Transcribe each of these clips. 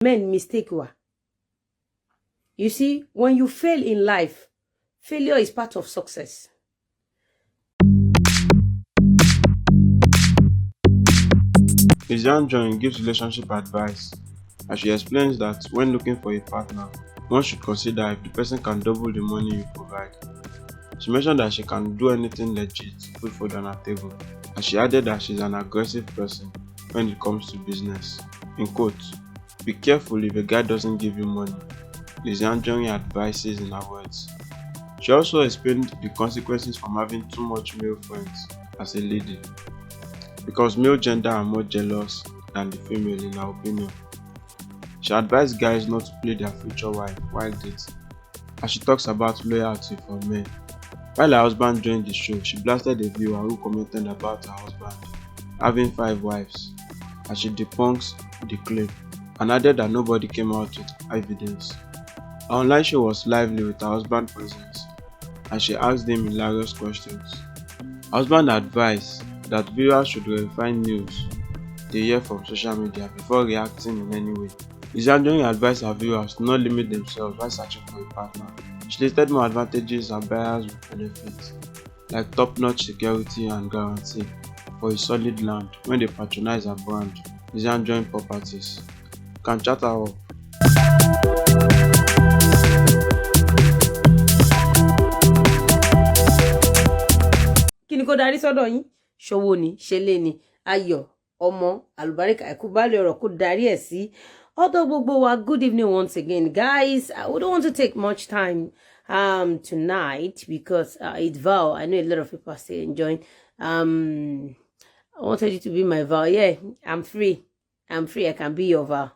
Men mistake wa. You see, when you fail in life, failure is part of success. Lizzie Anjorin gives relationship advice as she explains that when looking for a partner, one should consider if the person can double the money you provide. She mentioned that she can do anything legit to put food on her table, and she added that she's an aggressive person when it comes to business. In quotes, "Be careful if a guy doesn't give you money," Lizzie Anjorin advises in her words. She also explained the consequences from having too much male friends as a lady, because male gender are more jealous than the female in her opinion. She advised guys not to play their future wife while dating, as she talks about loyalty for men. While her husband joined the show, she blasted a viewer who commented about her husband having 5 wives, as she debunks the claim and added that nobody came out with evidence. Her online show was lively with her husband present, and she asked him hilarious questions. Her husband advised that viewers should verify news they hear from social media before reacting in any way. Lizzie Anjorin advised her viewers to not limit themselves while searching for a partner. She listed more advantages her buyers would benefit, like top-notch security and guarantee for a solid land when they patronize her brand, Lizzie Anjorin Properties. You can chat her up. Kí ni kó darí sọ́dọ̀ yín? Ṣòwò ni, ṣẹlẹ̀ ni, ayọ̀, ọmọ, àlùbáríkà, ẹ̀kú baálẹ̀ ọ̀rọ̀ kó darí ẹ̀ sí. Although gbogbo wa, good evening once again, guys. We don't want to take much time tonight because it's Val. I know a lot of people are still enjoying. I wanted you to be my Val. Yeah, I'm free. I'm free. I can be your Val.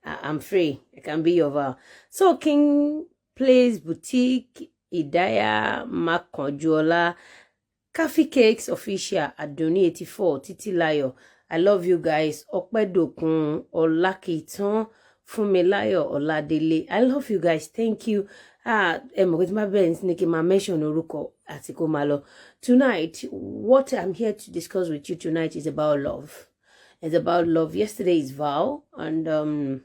I'm free. I can be your Val. So King Place Boutique, Idaya Makonjola, Coffee Cakes Official, Adoni 84, Titi Layo. I love you guys. Okpedokun, Olakitan, Fumilayo, Oladele. I love you guys. Thank you. With my bens, Nikki, my mention Oruko Atiko Malo. Tonight, what I'm here to discuss with you tonight is about love. It's about love. Yesterday is Val, and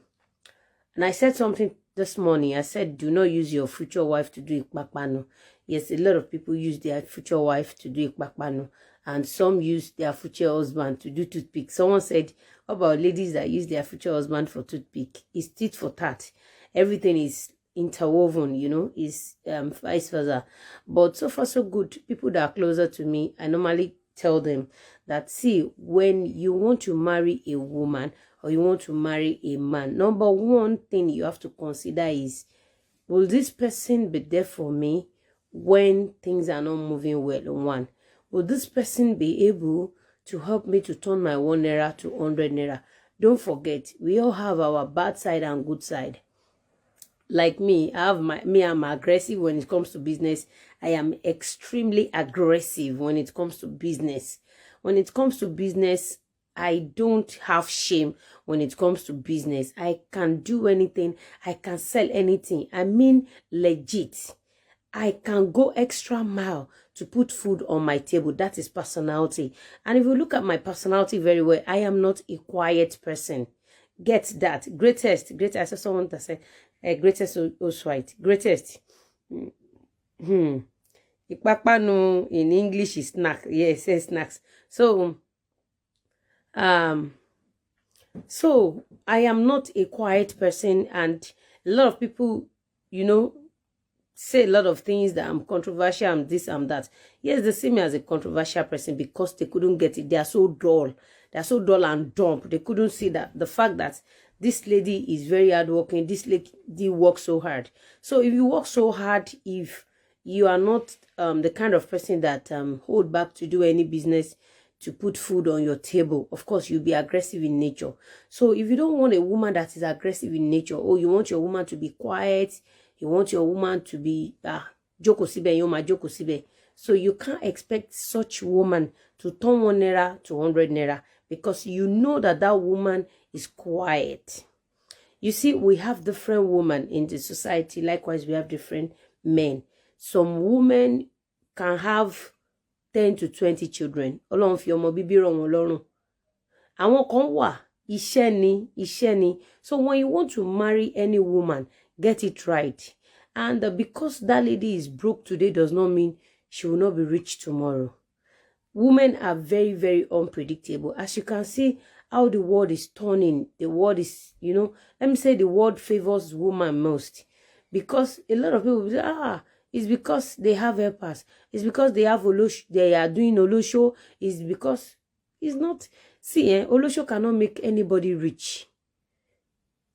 I said something this morning. I said, do not use your future wife to do ikpakpano. Yes, a lot of people use their future wife to do ikpakpano, and some use their future husband to do toothpick. Someone said, how about ladies that use their future husband for toothpick? It's tit for tat. Everything is interwoven, you know, is vice versa. But so far so good. People that are closer to me, I normally tell them that, see, when you want to marry a woman or you want to marry a man, number one thing you have to consider is, will this person be there for me when things are not moving well? One, will this person be able to help me to turn my 1 naira to 100 naira? Don't forget, we all have our bad side and good side. Like me, I'm aggressive when it comes to business. I am extremely aggressive when it comes to business. When it comes to business, I don't have shame when it comes to business. I can do anything. I can sell anything. I mean, legit. I can go extra mile to put food on my table. That is personality. And if you look at my personality very well, I am not a quiet person. Get that. Greatest. I saw someone that said, greatest Oswite. Greatest. Ipapano in English is snack. Yes, it says snacks. So I am not a quiet person, and a lot of people, you know, say a lot of things that I'm controversial, I'm this, I'm that. Yes, they see me as a controversial person because they couldn't get it. They are so dull. They are so dull and dumb. They couldn't see that the fact that this lady is very hardworking. This lady works so hard. So if you work so hard, if you are not the kind of person that hold back to do any business, to put food on your table, of course you'll be aggressive in nature. So if you don't want a woman that is aggressive in nature, or you want your woman to be quiet, you want your woman to be joko sibe, yoma joko sibe, so you can't expect such woman to turn 1 naira to 100 naira because you know that that woman is quiet. You see, we have different women in the society. Likewise, we have different men. Some women can have 10 to 20 children. Ọlọ́run fi ọmọ bíbí rọ̀ wọ́n lọ́rùn. Àwọn kan wà Isheni. So when you want to marry any woman, get it right. And because that lady is broke today does not mean she will not be rich tomorrow. Women are very, very unpredictable. As you can see how the world is turning, the world is, let me say the world favors woman most. Because a lot of people will say, it's because they have helpers. It's because they have they are doing Olosho. It's because it's not. See, Olosho cannot make anybody rich.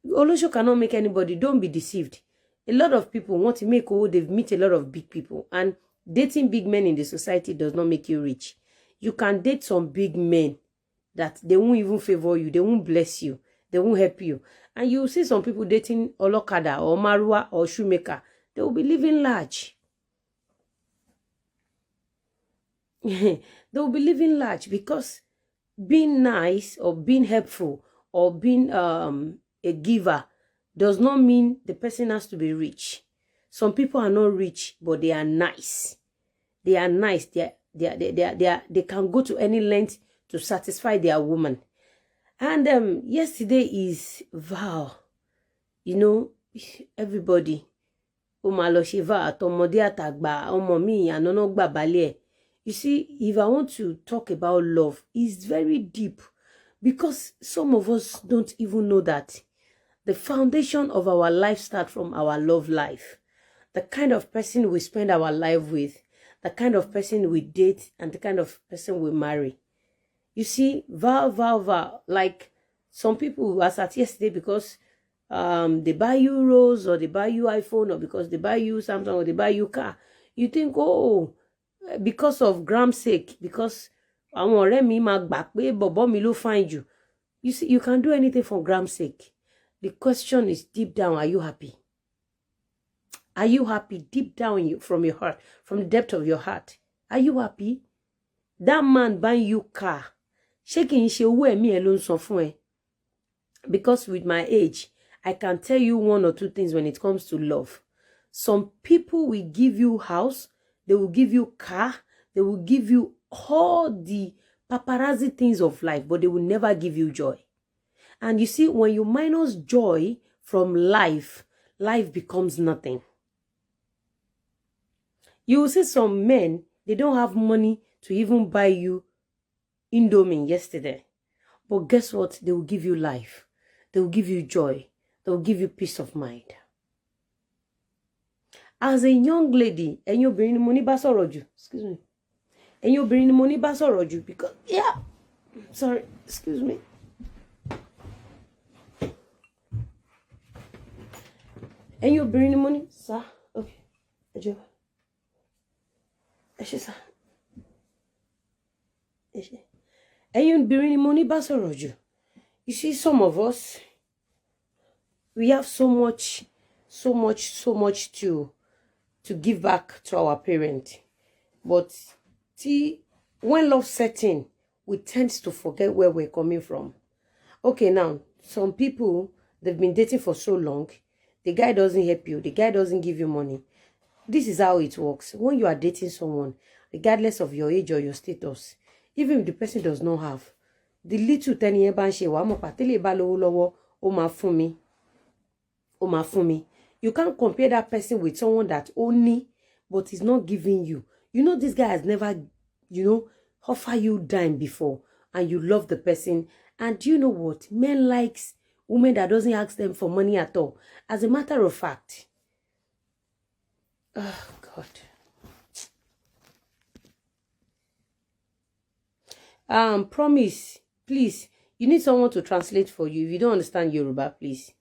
Olosho cannot make anybody. Don't be deceived. A lot of people want to make they've met a lot of big people. And dating big men in the society does not make you rich. You can date some big men that they won't even favor you. They won't bless you. They won't help you. And you see some people dating Olokada or Marua or Shoemaker. They will be living large. They will be living large because being nice or being helpful or being a giver does not mean the person has to be rich. Some people are not rich, but they are nice. They are nice. They can go to any length to satisfy their woman. And yesterday is vow. Everybody. You see, if I want to talk about love, it's very deep because some of us don't even know that the foundation of our life starts from our love life. The kind of person we spend our life with, the kind of person we date, and the kind of person we marry. You see, vow. Like some people, as at yesterday, because they buy you Rose or they buy you iPhone or because they buy you Samsung or they buy you car. You think, because of gram's sake, because àwọn ọ̀rẹ́ mi máa gbà pé bọ̀bọ́ mi ló find you. You see, you can do anything for gram's sake. The question is deep down, are you happy? Are you happy deep down from your heart, from the depth of your heart? Are you happy? That man buying you car. Ṣé kì í ṣe owó ẹ̀mí ẹ̀ ló ń san fún ẹ? Because with my age, I can tell you one or two things when it comes to love. Some people will give you house, they will give you car, they will give you all the paparazzi things of life, but they will never give you joy. And you see, when you minus joy from life, life becomes nothing. You will see some men, they don't have money to even buy you Indomie yesterday. But guess what? They will give you life. They will give you joy. They will give you peace of mind. As a young lady, and you're bringing money back or excuse me. And you're bringing money back or because sorry, excuse me. And you're bringing money, sir. Okay. Sir. And you're bringing money back or you see, some of us, we have so much to give back to our parents. But see, when love sets in, we tend to forget where we're coming from. Okay, now, some people, they've been dating for so long, the guy doesn't help you, the guy doesn't give you money. This is how it works. When you are dating someone, regardless of your age or your status, even if the person does not have, the little tiny you can't compare that person with someone that only, but is not giving you. You know, this guy has never, offer you dime before, and you love the person. And do you know what? Men likes women that doesn't ask them for money at all. As a matter of fact, oh God. Promise, please. You need someone to translate for you. If you don't understand Yoruba, please.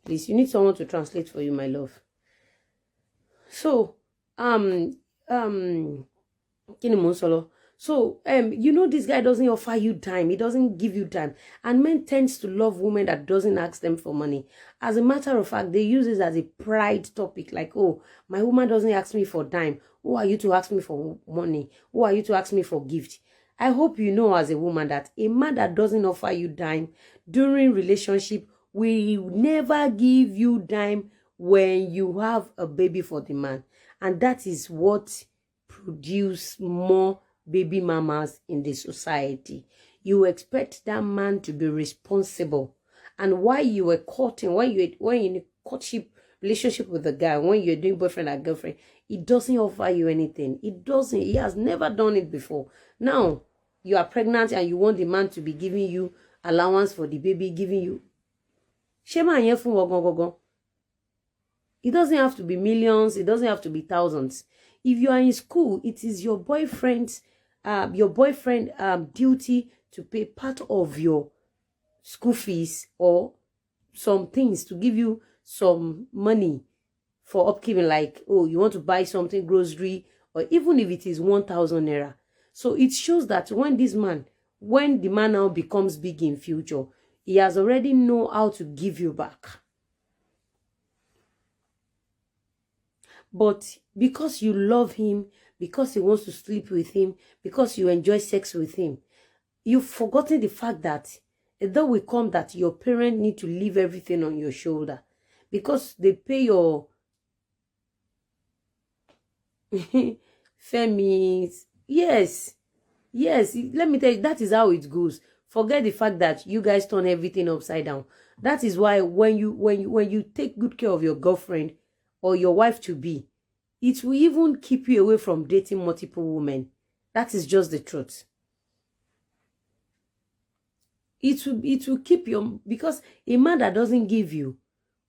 Please, you need someone to translate for you, my love. So, this guy doesn't offer you time. He doesn't give you time. And men tends to love women that doesn't ask them for money. As a matter of fact, they use it as a pride topic. Like, oh, my woman doesn't ask me for dime. Who are you to ask me for money? Who are you to ask me for gift? I hope you know as a woman that a man that doesn't offer you dime during relationship will never give you dime when you have a baby for the man. And that is what produces more baby mamas in the society. you expect that man to be responsible. And while you were courting, when you're in a courtship relationship with the guy, when you're doing boyfriend and girlfriend, he doesn't offer you anything. It doesn't. He has never done it before. Now, you are pregnant and you want the man to be giving you allowance for the baby, giving you. It doesn't have to be millions. It doesn't have to be thousands. If you are in school, it is your boyfriend's duty to pay part of your school fees or some things, to give you some money for upkeeping, like, oh, you want to buy something, grocery, or even if it is 1,000 naira. So it shows that when the man now becomes big in future, he has already know how to give you back. But because you love him, because he wants to sleep with him, because you enjoy sex with him, you've forgotten the fact that though will come that your parents need to leave everything on your shoulder, because they pay your Femi's. Yes, let me tell you, that is how it goes. Forget the fact that you guys turn everything upside down. That is why when you take good care of your girlfriend or your wife to be, it will even keep you away from dating multiple women. That is just the truth. It will keep you, because a man that doesn't give you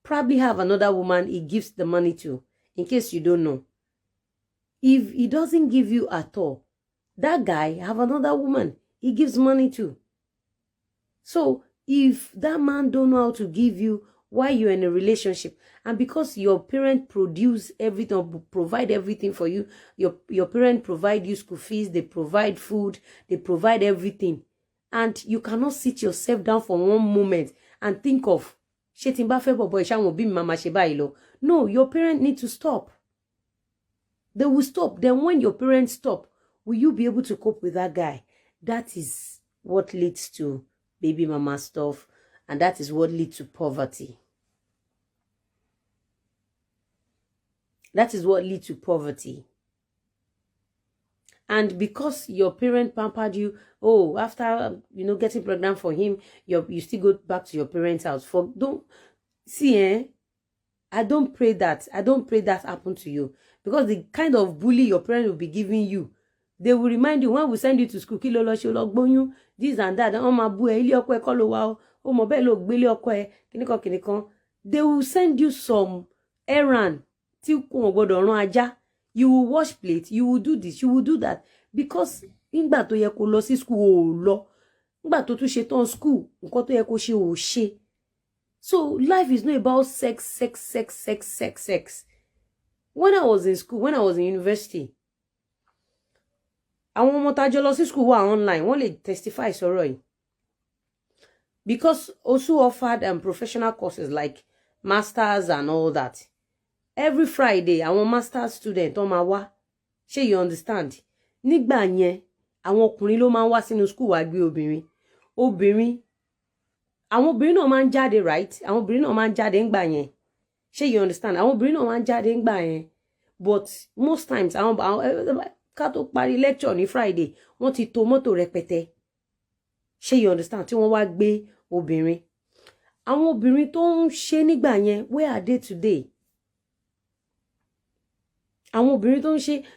probably have another woman he gives the money to, in case you don't know. If he doesn't give you at all, that guy have another woman he gives money to. So if that man don't know how to give you while you're in a relationship, and because your parent produce everything or provide everything for you, your parent provide you school fees, they provide food, they provide everything, and you cannot sit yourself down for one moment and think of, no, your parent need to stop. They will stop. Then when your parents stop, will you be able to cope with that guy? That is what leads to baby mama stuff, and that is what leads to poverty. That is what leads to poverty. And because your parent pampered you, oh, after getting pregnant for him, you still go back to your parents' house. I don't pray that happen to you, because the kind of bully your parents will be giving you, they will remind you when we send you to school, this and that, they will send you some errand. You will wash plate, you will do this, you will do that, because nígbà tó yẹ kó lọ sí school ò lọ, nígbà tó tún ṣe tán school nǹkan tó yẹ kó ṣe ò ṣe. So life is not about sex. When I was in school, when I was in university, àwọn ọmọ tá jọ lọ sí school wà online, wọ́n lè testify sọ̀rọ̀ yìí, because also offered professional courses like masters and all that. Every Friday, àwọn master student on máa wá. Ṣé you understand? Nígbà yẹn, àwọn ọkùnrin ló máa ń wá sínú school wá gbé obìnrin. Àwọn obìnrin náà máa ń jáde, right? Àwọn obìnrin náà máa ń jáde ńgbà yẹn. Ṣé you understand? Àwọn obìnrin náà máa ń jáde ńgbà yẹn. But most times, àwọn ká tó parí lecture ní Friday, wọ́n ti tò mọ́tò rẹpẹtẹ. Ṣé you understand? Tí wọ́n wá gbé obìnrin. Àwọn obìnrin tó ń ṣe nígbà yẹn, where are they today?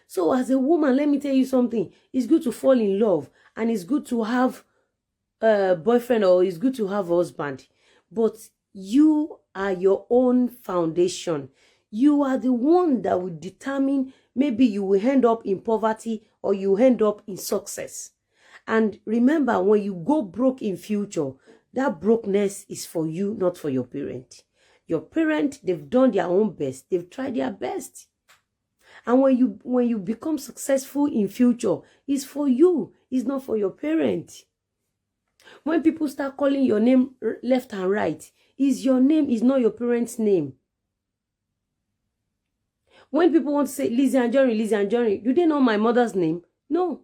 So as a woman, let me tell you something. It's good to fall in love, and it's good to have a boyfriend, or it's good to have a husband. But you are your own foundation. You are the one that will determine, maybe you will end up in poverty or you end up in success. And remember, when you go broke in future, that brokenness is for you, not for your parent. Your parent, they've done their own best. They've tried their best. And when you become successful in future, it's for you. It's not for your parent. When people start calling your name left and right, is your name, is not your parents' name. When people want to say Lizzie Anjorin, do they know my mother's name? No.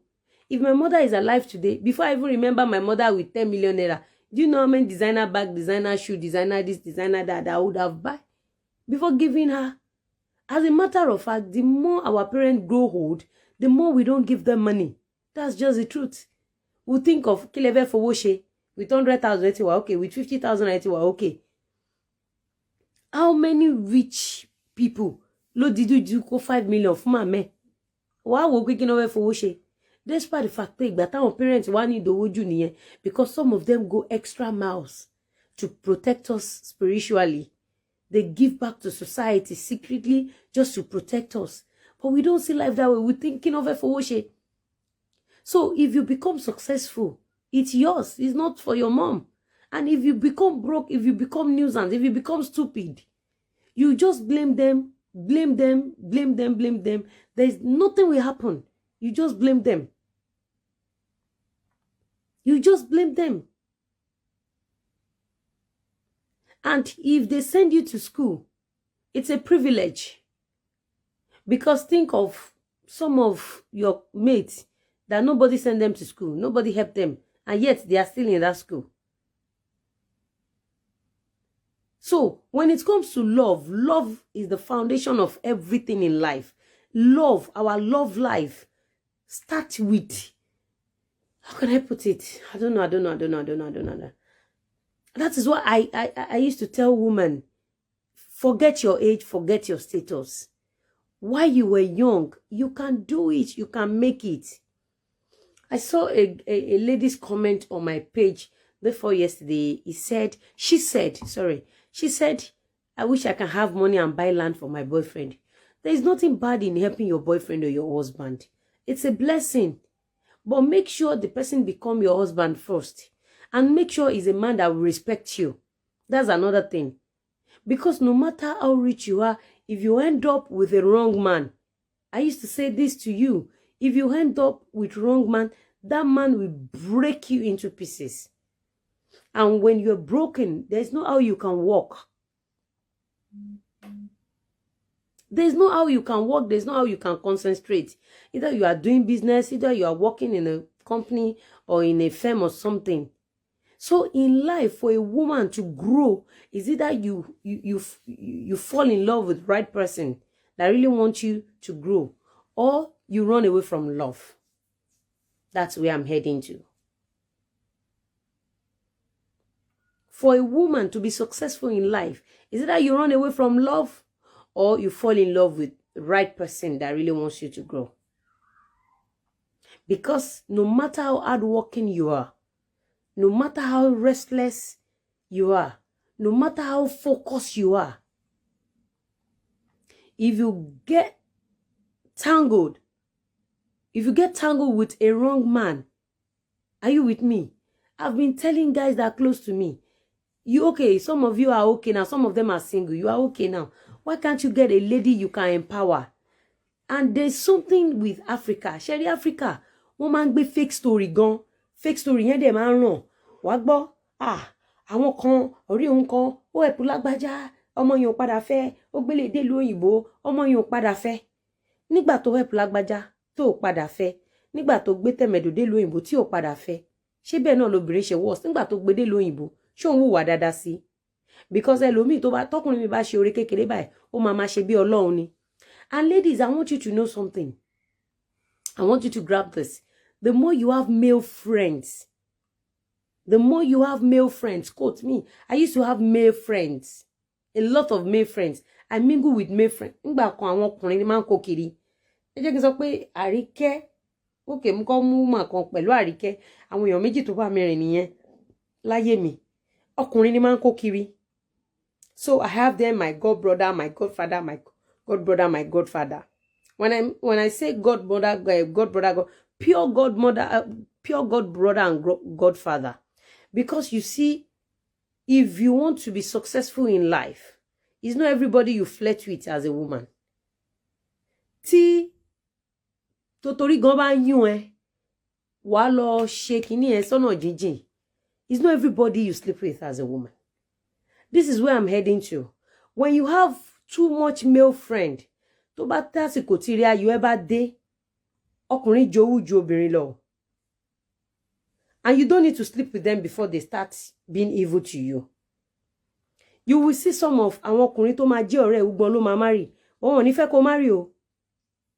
If my mother is alive today, before I even remember my mother with 10 million naira, do you know how many designer bag, designer shoe, designer this, designer that I would have buy before giving her? As a matter of fact, the more our parents grow old, the more we don't give them money. That's just the truth. will think of kí lẹ fẹ́ fowó ṣe with 100,000 ẹ ti wà okay, with 50,000 ẹ ti wà okay. How many rich people ló dídú kó 5 million fún màmá ẹ̀? Wàá wò pé kí ni wọ́n fẹ́ fowó ṣe? Despite the fact pé ìgbà táwọn parents wá ní ìdòwò jù nìyẹn, because some of them go extra miles to protect us spiritually. They give back to society secretly just to protect us. But we don't see life that way. We think kí ni wọ́n fẹ́ fowó ṣe? So if you become successful, it's yours. It's not for your mom. And if you become broke, if you become nuisance, if you become stupid, you just blame them, blame them, blame them, blame them. There's nothing will happen. You just blame them. You just blame them. And if they send you to school, it's a privilege. Because think of some of your mates that nobody sent them to school, nobody helped them, and yet they are still in that school. So when it comes to love, love is the foundation of everything in life. Love, our love life, starts with, how can I put it? I don't know. That is what I used to tell women. Forget your age, forget your status. While you were young, you can do it, you can make it. I saw a lady's comment on my page before yesterday. She said, I wish I can have money and buy land for my boyfriend. There is nothing bad in helping your boyfriend or your husband. It's a blessing. But make sure the person become your husband first. And make sure he's a man that will respect you. That's another thing. Because no matter how rich you are, if you end up with a wrong man, I used to say this to you, if you end up with wrong man, that man will break you into pieces. And when you're broken, there's no how you can walk. There's no how you can work. There's no how you can concentrate. Either you are doing business, either you are working in a company or in a firm or something. So in life, for a woman to grow, is either you fall in love with the right person that really wants you to grow, or you run away from love. That's where I'm heading to. For a woman to be successful in life, is either you run away from love, or you fall in love with the right person that really wants you to grow. Because no matter how hardworking you are, no matter how restless you are, no matter how focused you are, if you get tangled with a wrong man, are you with me? I've been telling guys that are close to me, you okay, some of you are okay now, some of them are single, you are okay now. Why can't you get a lady you can empower? And there's something with Africa. Sherry Africa, woman be fake story gone. Fake story yẹn dẹ̀ máa ń ràn. Wá gbọ́, àwọn kan, orí òun kan, ó ẹ̀pù lágbájá, ọmọ yẹn ò padà fẹ́, ó gbélé dé ìlú òyìnbó, ọmọ yẹn ò padà fẹ́. Nígbà tó ẹ̀pù lágbájá, tó ò padà fẹ́. Nígbà tó gbé tẹ̀mẹ̀dò dé ìlú òyìnbó tí ò padà fẹ́. Ṣé bẹ́ẹ̀ náà lobìnrin ṣe worse? Nígbà tó gbé dé ìlú òyìnbó, ṣé òun hùwà dáadáa sí? Because ẹlòmíì tó bá tọkùnrin mi bá ṣe oore kékeré báyìí, ó máa ṣe bí Ọlọ́run ni. And ladies, I want you to know something. I want you to grab this. The more you have male friends, quote me, I used to have male friends, a lot of male friends. I mingle with male friends. Nígbà kan àwọn ọkùnrin ni máa ń kó kiri. Ẹ jẹ́ kí n sọ pé Àríkẹ́, okay, mo kọ́ mú mà kan pẹ̀lú Àríkẹ́, àwọn èèyàn méjì tó bá mi rìn nìyẹn láyé mi. Ọkùnrin ni máa ń kó kiri. So I have them, my god brother, my godfather, my god brother, my godfather. When I say god brother, pure godmother, pure god brother and godfather. Because you see, if you want to be successful in life, it's not everybody you flirt with as a woman. Tí totori gan bá yún ẹ, wá lọ ṣe kíní ẹ sọ́nà jíjìn. It's not everybody you sleep with as a woman. This is where I'm heading to. When you have too much male friend, tó bá tásìkò tí rí ayọ̀ ẹ bá dé, ọkùnrin jowú ju obìnrin lọ. And you don't need to sleep with them before they start being evil to you. You will see some of àwọn ọkùnrin tó máa jẹ́ ọ̀rẹ́ ugbon ló máa marry. Wọ́n ò ní fẹ́ kó marry o.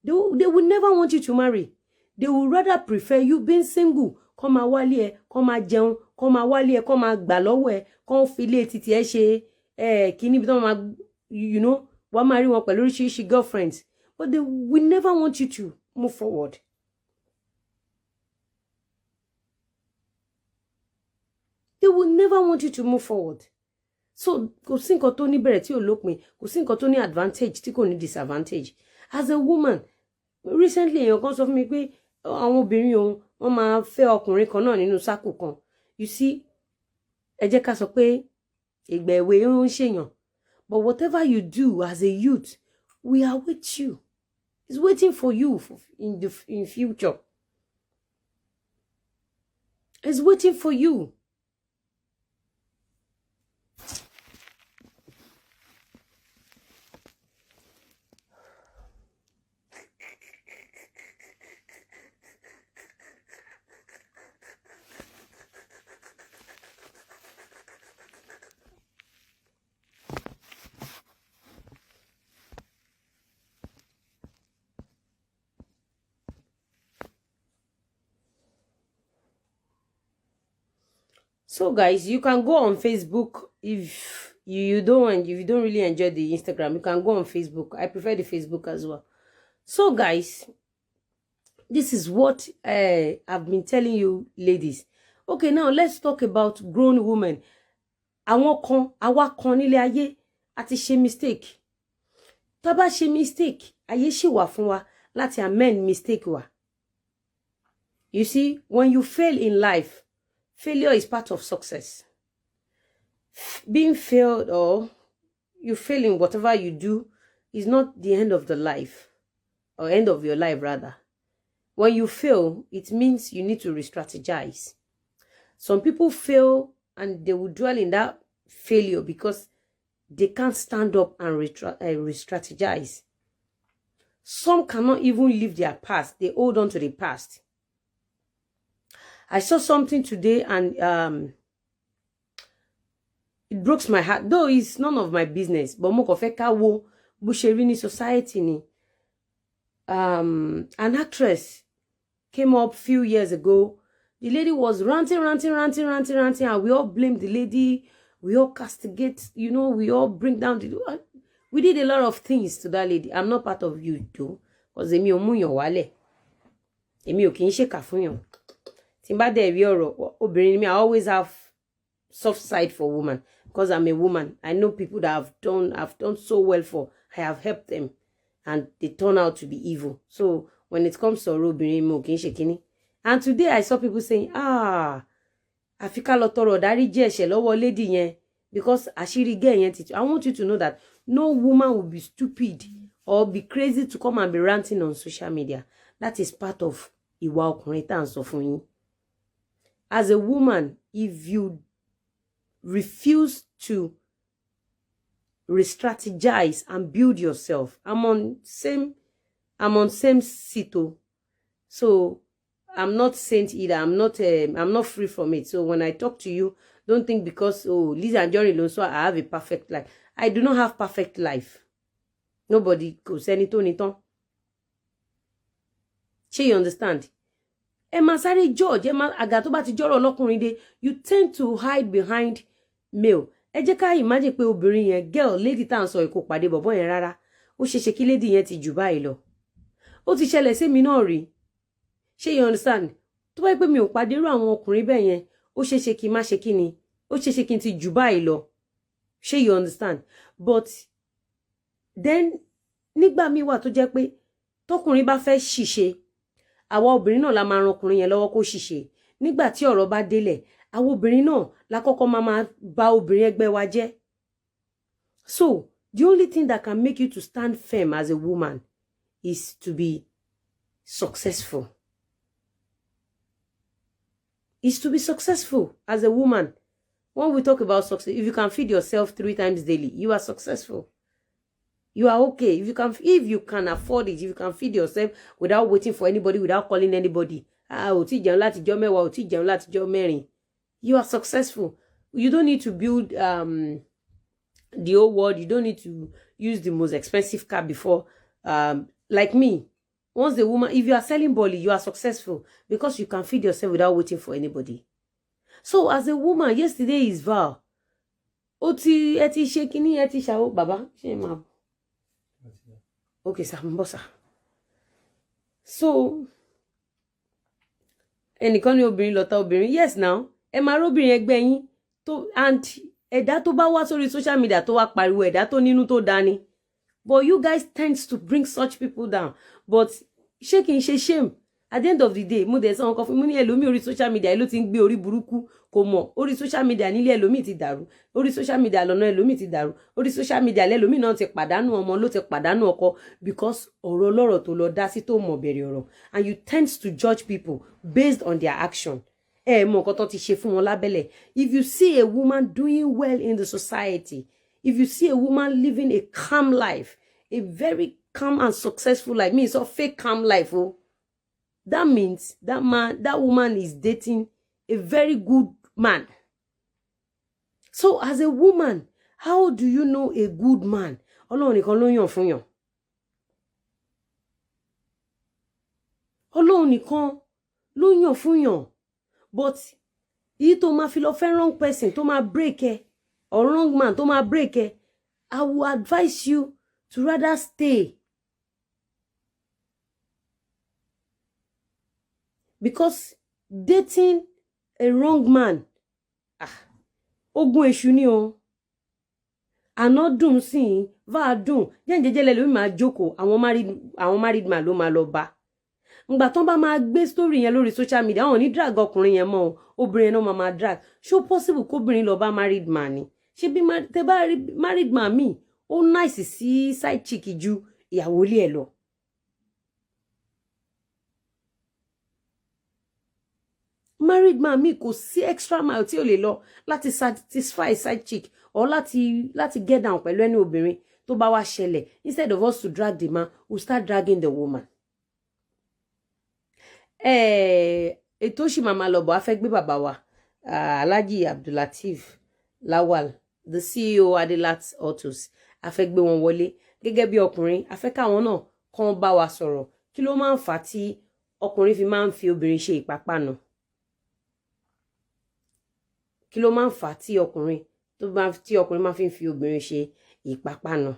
They will never want you to marry. They will rather prefer you being single. kó máa wálé ẹ kó máa jẹun kó máa wálé ẹ kó máa gbà lọ́wọ́ ẹ kó fi ilé títí ẹ ṣe kíní bí tó máa you know wàá máa rí wọn pẹ̀lú oríṣiríṣi girlfriends but they will never want you to move forward. They will never want you to move forward. So kò sí nǹkan tó ní bẹ̀rẹ̀ tí ò lópin kò sí nǹkan tó ní advantage tí kò ní disadvantage. As a woman recently èèyàn kan sọ fún mi pé àwọn obìnrin òun wọ́n máa fẹ́ ọkùnrin kan náà nínú sáàkù kan. You see ẹ jẹ́ ká sọ pé ìgbà èwe ń ṣèyàn but whatever you do as a youth we are with you. It's waiting for you in future. It's waiting for you. So guys, you can go on Facebook if you don't really enjoy the Instagram. You can go on Facebook. I prefer the Facebook as well. So guys, this is what I've been telling you ladies. Okay, now let's talk about grown women. Àwa kan nílé ayé àti ṣe mistake. Tá bá ṣe mistake, ayé ṣì wà fún wa láti amend mistake wa. You see, when you fail in life, failure is part of success. Being failed or you fail in whatever you do is not the end of the life or end of your life rather. When you fail, it means you need to re-strategize. Some people fail and they will dwell in that failure because they can't stand up and re-strategize. Some cannot even leave their past. They hold on to the past. I saw something today and it broke my heart. Though it's none of my business. But mo kàn fẹ́ ká wo bó ṣe rí ní society ni. An actress came up a few years ago. The lady was ranting, and we all blamed the lady. We all castigate, you know, we all bring down the... We did a lot of things to that lady. I'm not part of you too. Because èmi ò mú yàn wálẹ̀. Èmi ò kì í ṣèkà fún yàn. Tí n bá dẹ̀ rí ọ̀rọ̀ obìnrin mi, I always have soft side for women. Because I'm a woman. I know people that have done so well for. I have helped them. And they turn out to be evil. So when it comes to obìnrin mi ò kì í ṣe kíní. And today I saw people saying, àfi ká lọ tọrọ ìdáríjì ẹ̀ṣẹ̀ lọ́wọ́ lady yẹn because àṣírí girl yẹn ti. I want you to know that no woman will be stupid or be crazy to come and be ranting on social media. That is part of ìwà ọkùnrin tá à ń sọ fún yín. As a woman, if you refuse to re-strategize and build yourself, I'm on same seat. So I'm not saint either. I'm not free from it. So when I talk to you, don't think because Lizzy Anjorin so I have a perfect life. I do not have perfect life. Nobody goes anything. You understand? Emma Sari George, Emma Agato bati joro lọ́kùnrin dé, you tend to hide behind male. Ẹ jẹ́ ká imagine pé obìnrin yẹn girl lady tá ń sọ iko pàdé bọ̀bọ́ yẹn rárá. Ó ṣeéṣe kí lady yẹn ti jù báyìí lọ. Ó ti ṣẹlẹ̀ sí mi náà rí. Ṣé you understand? Tó bá pé mi ò pàdé irú àwọn ọkùnrin bẹ́ẹ̀ yẹn, ó ṣeéṣe kí má ṣe kíni. Ó ṣeéṣe kí n ti jù báyìí lọ. Ṣé you understand? But then nígbà mi wà tó jẹ́ pé tọkùnrin bá fẹ́ ṣìṣe, àwa obìnrin náà la máa ran ọkùnrin yẹn lọ́wọ́ kó ṣìṣe. Nígbà tí ọ̀rọ̀ bá délẹ̀, àwa obìnrin náà la kọ́kọ́ máa bà obìnrin ẹgbẹ́ wa jẹ́. So, the only thing that can make you to stand firm as a woman is to be successful. Is to be successful as a woman. When we talk about success, if you can feed yourself 3 times daily, you are successful. You are okay. If you can afford it, if you can feed yourself without waiting for anybody, without calling anybody, you are successful. You don't need to build the whole world. You don't need to use the most expensive car before. Like me, Once the woman, if you are selling Bolly, you are successful because you can feed yourself without waiting for anybody. So as a woman, yesterday is Val. Oti eti shekini eti shawo baba. Okay, sir, mbosa. So, ẹnìkan ní obìnrin lọ́tá obìnrin. Yes, now. Ẹ máa róbìnrin ẹgbẹ́ yín tó and ẹ̀dá tó bá wá sórí social media tó wá pariwo ẹ̀dá tó nínú tó dání. But you guys tend to bring such people down. But ṣé kìí ṣe shame. At the end of the day, mo dẹ̀ sọ nǹkan fún mi ní ẹlòmíì orí social media ló ti ń gbé orí burúkú kò mọ̀. Orí social media nílé ẹlòmíì ti dàrú. Orí social media lọ́nà ẹlòmíì ti dàrú. Orí social media lẹ́lòmíì náà ti pàdánù ọmọ ló ti pàdánù ọkọ because ọ̀rọ̀ lọ́rọ̀ tó lọ dá sí tó mọ̀ bẹ̀rẹ̀ ọ̀rọ̀. And you tend to judge people based on their action. Mọ̀ nǹkan tó ti ṣe fún wọn lábẹ́lẹ̀. If you see a woman doing well in the society, if you see a woman living a calm life, a very calm and successful life, means a fake calm life, oh, that means that woman is dating a very good man. So as a woman, how do you know a good man? Ọlọ́run nìkan ló yàn fún yàn. Ọlọ́run nìkan ló yàn fún yàn. But èyí tó máa fi lọ fẹ́ wrong person tó máa break ẹ, or wrong man tó máa break ẹ, I will advise you to rather stay. Because dating a wrong man, ogun èṣù ni o. Àná dùn sí, va dùn. Jẹ́njẹ́jẹ́lẹ̀ ló máa jókòó, àwọn married man ló máa lọ bá. Ngbà tán bá máa gbé story yẹn lórí social media, àwọn ní drag ọkùnrin yẹn mọ́, obìnrin náà máa drag. Ṣó possible kóbìnrin lọ bá married man ni? Ṣé bí tẹ́ bá rí married man mi, ó nice sí side chick ju ìyàwó ilé ẹ̀ lọ. Married man mi kò sí extra mile tí ó lè lọ láti satisfy side chick or láti get down pẹ̀lú ẹni obìnrin tó bá wá ṣẹlẹ̀. Instead of us to drag the man, we start dragging the woman. Ètò ṣì máa lọ bọ̀, a fẹ́ gbé bàbá wa Alhaji Abdulateef Lawal, the CEO Adelat Autos, a fẹ́ gbé wọn wọlé gẹ́gẹ́ bí ọkùnrin. A fẹ́ káwọn náà kàn bá wa sọ̀rọ̀ kí ló máa ń fà tí ọkùnrin fi máa ń fi obìnrin ṣe ìpápánu. Kí ló máa ń fà tí ọkùnrin máa fi obìnrin ṣe ìpápánu.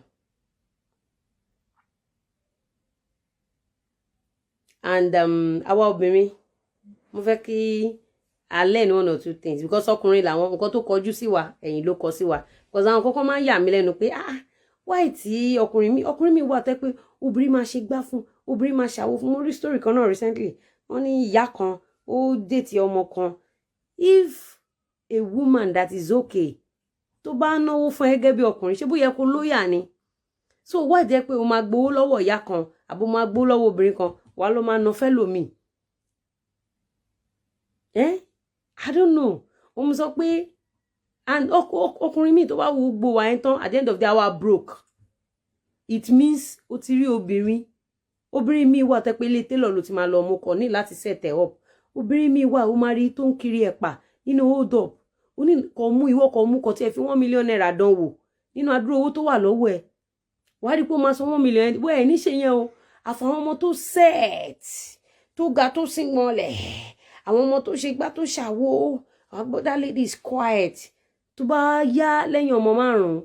And àwa obìnrin, mo fẹ́ kí a learn one or two things because ọkùnrin làwọn nǹkan tó kọjú sí wa ẹ̀yìn ló kọ sí wa. Because àwọn kọ́kọ́ máa ń yà mí lẹ́nu pé why tí ọkùnrin mi wà tẹ́ pé obìnrin máa ṣe gbá fún, obìnrin máa ṣàwo fún. Mo rí story kan náà recently. Wọ́n ní ìyá kan ó date ọmọ kan. If a woman that is okay tó bá náwó fún ẹ gẹ́gẹ́ bí ọkùnrin, ṣé bó yẹ kó lóyà ni? So why jẹ́ pé o máa gbowó lọ́wọ́ ìyá kan àbò máa gbowó lọ́wọ́ obìnrin kan wà ló máa ná fẹ́ lòmíì. I don't know. Mo sọ pé and ọkùnrin mi tó bá wo gbogbo wa yẹn tán at the end of the hour broke. It means o ti rí obìnrin mi wà tẹ́ pé ilé tailor ló ti máa lọ mú kọ ní láti set up. Obìnrin mi wà ó máa rí tó ń kiri ẹ̀pà nínú hold up. Ó ní kó mú ìwọ kó mú kó tí ẹ fi 1 million naira dánwò nínú àdúrà owó tó wà lọ́wọ́ ẹ̀. Wàá rí pé ó máa san 1 million. Wẹ́ ẹ̀ ní ṣe yẹn o. Àfàwọn ọmọ tó set tó ga tó síngbọnlẹ̀, àwọn ọmọ tó ṣe gbá tó ṣàwo, that lady is quiet. Tó bá yá lẹ́yìn ọmọ 5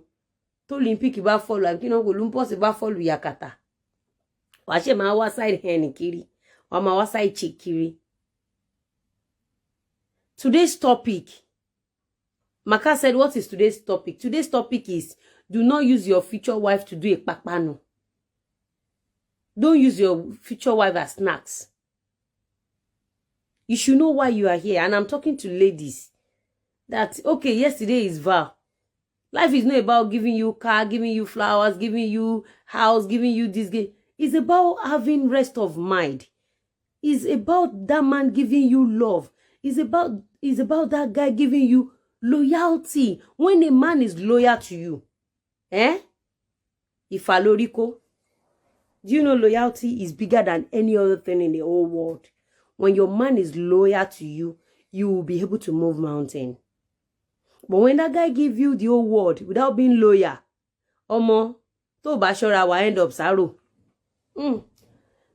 tó Olympic bá follow àbí kí náà kò Olympus bá follow yakata. Wàá ṣe máa wá side hen kiri, wàá máa wá side chick kiri. Today's topic, Maka said, what is today's topic? Today's topic is, do not use your future wife to do a papano. Don't use your future wife as snacks. You should know why you are here. And I'm talking to ladies. That, okay, yesterday is Val. Life is not about giving you car, giving you flowers, giving you house, giving you this. It's about having rest of mind. It's about that man giving you love. It's about that guy giving you loyalty. When a man is loyal to you, Ifaloriko, do you know loyalty is bigger than any other thing in the whole world? When your man is loyal to you, you will be able to move mountain. But when that guy give you the whole world without being loyal, Omo, to bá ṣọ́ra wa end up sorrow.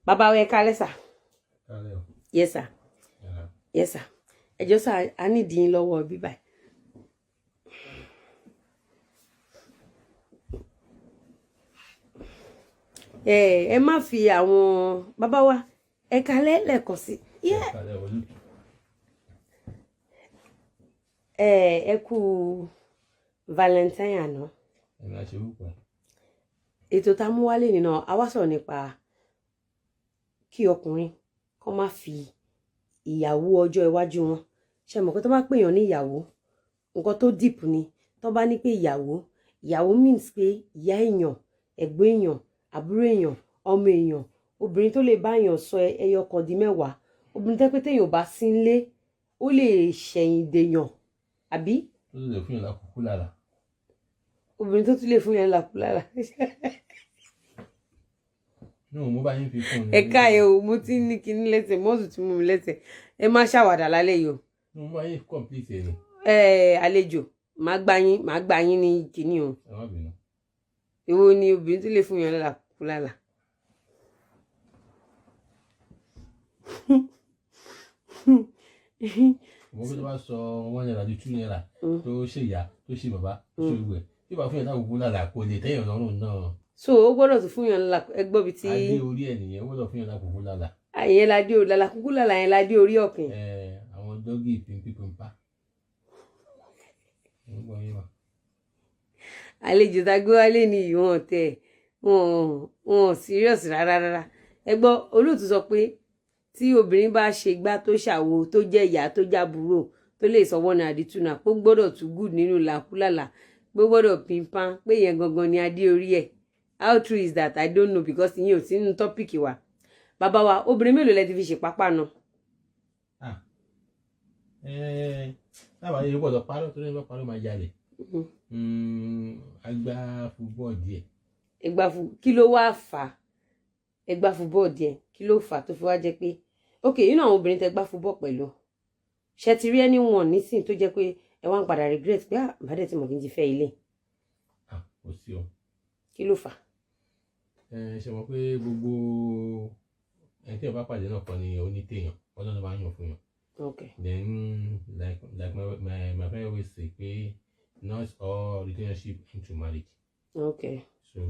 bàbá wa ẹ kálẹ́ sà. Kálẹ̀ o. Yes sir. Yes sir. Ẹjọ́ sà á nídìí yín lọ́wọ́ bíbá. Ẹ má fi àwọn bàbá wa ẹ kálẹ́ lẹ́ẹ̀kan sí. Kálẹ̀ o. Ẹ kú Valentine àná. Ẹ máa ṣe wúpọ̀. Ètò tá mú wálé nínú a wá sọ̀rọ̀ nípa kí ọkùnrin kó má fi ìyàwó ọjọ́ iwájú wọn. Ṣé mọ̀ pé tó bá pèèyàn ní ìyàwó nǹkan tó deep ni. Tó bá ní pé ìyàwó means pé ìyá èèyàn, ẹ̀gbọ́n èèyàn, àbúrò èèyàn, ọmọ èèyàn, obìnrin tó lè bá èèyàn sọ ẹyọ kan di mẹ́wàá, obìnrin tẹ́ pé téèyàn bá sí nílé ó lè ṣẹ̀yìn dèèyàn àbí. Ó lè fún yàn lákòókò lára. Obìnrin tó tún lè fún yàn lákòókò lára. No, mo bá yín fi fún un. Ẹ ká ẹ o, mo ti ní kinní lẹ́sẹ̀, mọ́tò tí mo mú lẹ́sẹ̀. Ẹ má ṣàwàdà lálẹ́ yìí o. No, mo bá yín complete ẹ̀ ni. Àlejò, màá gbà yín ní kinní o. Ẹ má bínú. Èwo ni obìnrin tó lè fún yàn lákòókò lára. Mo gbé tó bá sọ 1 naira di 2 naira tó ṣe ìyá tó ṣe bàbá tó ṣe gbogbo ẹ̀. Tí bá fún yàn lákòókò lára kò lè tẹ́yàn lọ́rùn náà. So ó gbọ́dọ̀ tún fún yàn ẹgbọ́ bíi tí. Adé orí ẹ̀ nìyẹn, ó gbọ́dọ̀ fún yàn lákòókò lára. Àyẹn ládé orí lákòókò lára yẹn ládé orí ọ̀kìn. Àwọn dọ́gì pínpínpá. Mo gbọ́ yín wá. Àlejò tá gbé wálé ní ìwọ̀n tẹ̀ wọn serious rárá. Ẹ gbọ́ olóòtú sọ pé tí obìnrin bá ṣe gbá tó ṣàwo tó jẹ́ ìyá tó jábúrò tó lè sọ wọ́n ní àdìtúnà pé ó gbọ́dọ̀ tún good nínú làkúlàlà pé ó gbọ́dọ̀ pínpán pé yẹn gangan ni adé orí ẹ̀. How true is that? I don't know because ìyẹn ò sí nínú tọ́pìkì wa. Bàbá wa obìnrin mélòó lẹ ti fi ṣe pápá náà. Lábàá yẹn gbọ́dọ̀ parọ́ tó lẹ́yìn bá parọ́ máa jalè. Agbá fúbọ́ọ̀ díẹ̀. Kí ló wá fà á? Ẹgbá fúbọ́ọ̀ díẹ̀ kí ló fà á tó fi wá jẹ́ pé ok inú àwọn obìnrin tẹ gbá fúbọ́ọ̀ pẹ̀lú ṣe ti rí anyone nísìn tó jẹ́ pé ẹ wá ń padà regret pé àbádẹ́ tí mo kì í ti fẹ́ ilé. Kò sí o. Kí ló fà á? Ṣe mọ̀ pé gbogbo ẹni tí ẹ bá pàdé náà kọ́ ni onítèèyàn ọlọ́run máa ń yàn fún yàn. Okay. Then like my friend always say pé not all relationship into marriage. Okay. So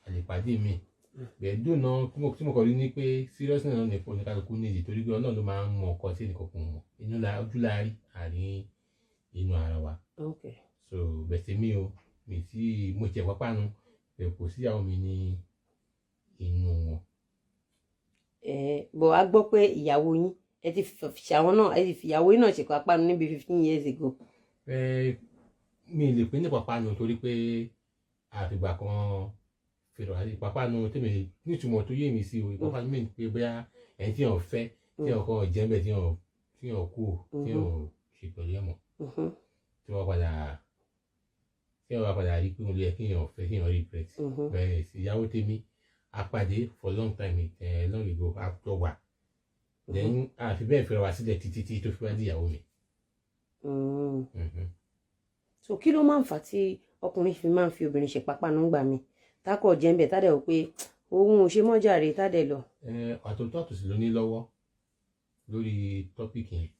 àlèpàdé mi bẹ́ẹ̀ dùn náà tí mo kọ́ rí ni pé seriousness náà ní fún oníkálukú nídìí torí pé ọlọ́run ló máa ń mọ ọkọ tí ènìkan kò mọ̀ ojú la rí àrí inú ara wa. Okay. So bẹ̀sẹ̀ mi o mi tí mo tiẹ̀ pápánu bẹ̀ kò síyàwó mi ní inú wọn. Bọ̀ a gbọ́ pé ìyàwó yín ẹ ti fìyàwó náà ẹ ti fìyàwó yín náà ṣe pápánu níbi 15 years ago. Mi lè pè ní pápánu torí pé àfìgbà kan fèrè àti pápánu tèmi nítumọ̀ tó yé mi sí o ìpápánu mi pé bóyá ẹni tí yàn fẹ́ tí yàn kọ́ jẹ́mbẹ̀ tí yàn kú tí yàn ṣe pẹ̀lú ẹ̀mọ́ tí wọ́n padà rí pé òun lè kí yàn fẹ́ kí yàn regret bẹ́ẹ̀ sì ìyàwó tèmi apàdé for long time long ago after wà then àfi bẹ́ẹ̀ fẹ́ra wá sílẹ̀ títí tó fi wá di ìyàwó mi. So kí ló máa ń fà tí ọkùnrin fi máa ń fi obìnrin ṣe pápánu gbà mí tákọ̀ jẹ́ńbẹ̀ tádẹ̀ ò pé òun ò ṣe mọ́jàre tádẹ̀ lọ. Àtòtọ́ àtòsí ló ní lọ́wọ́ lórí tọ́pìkì yẹn.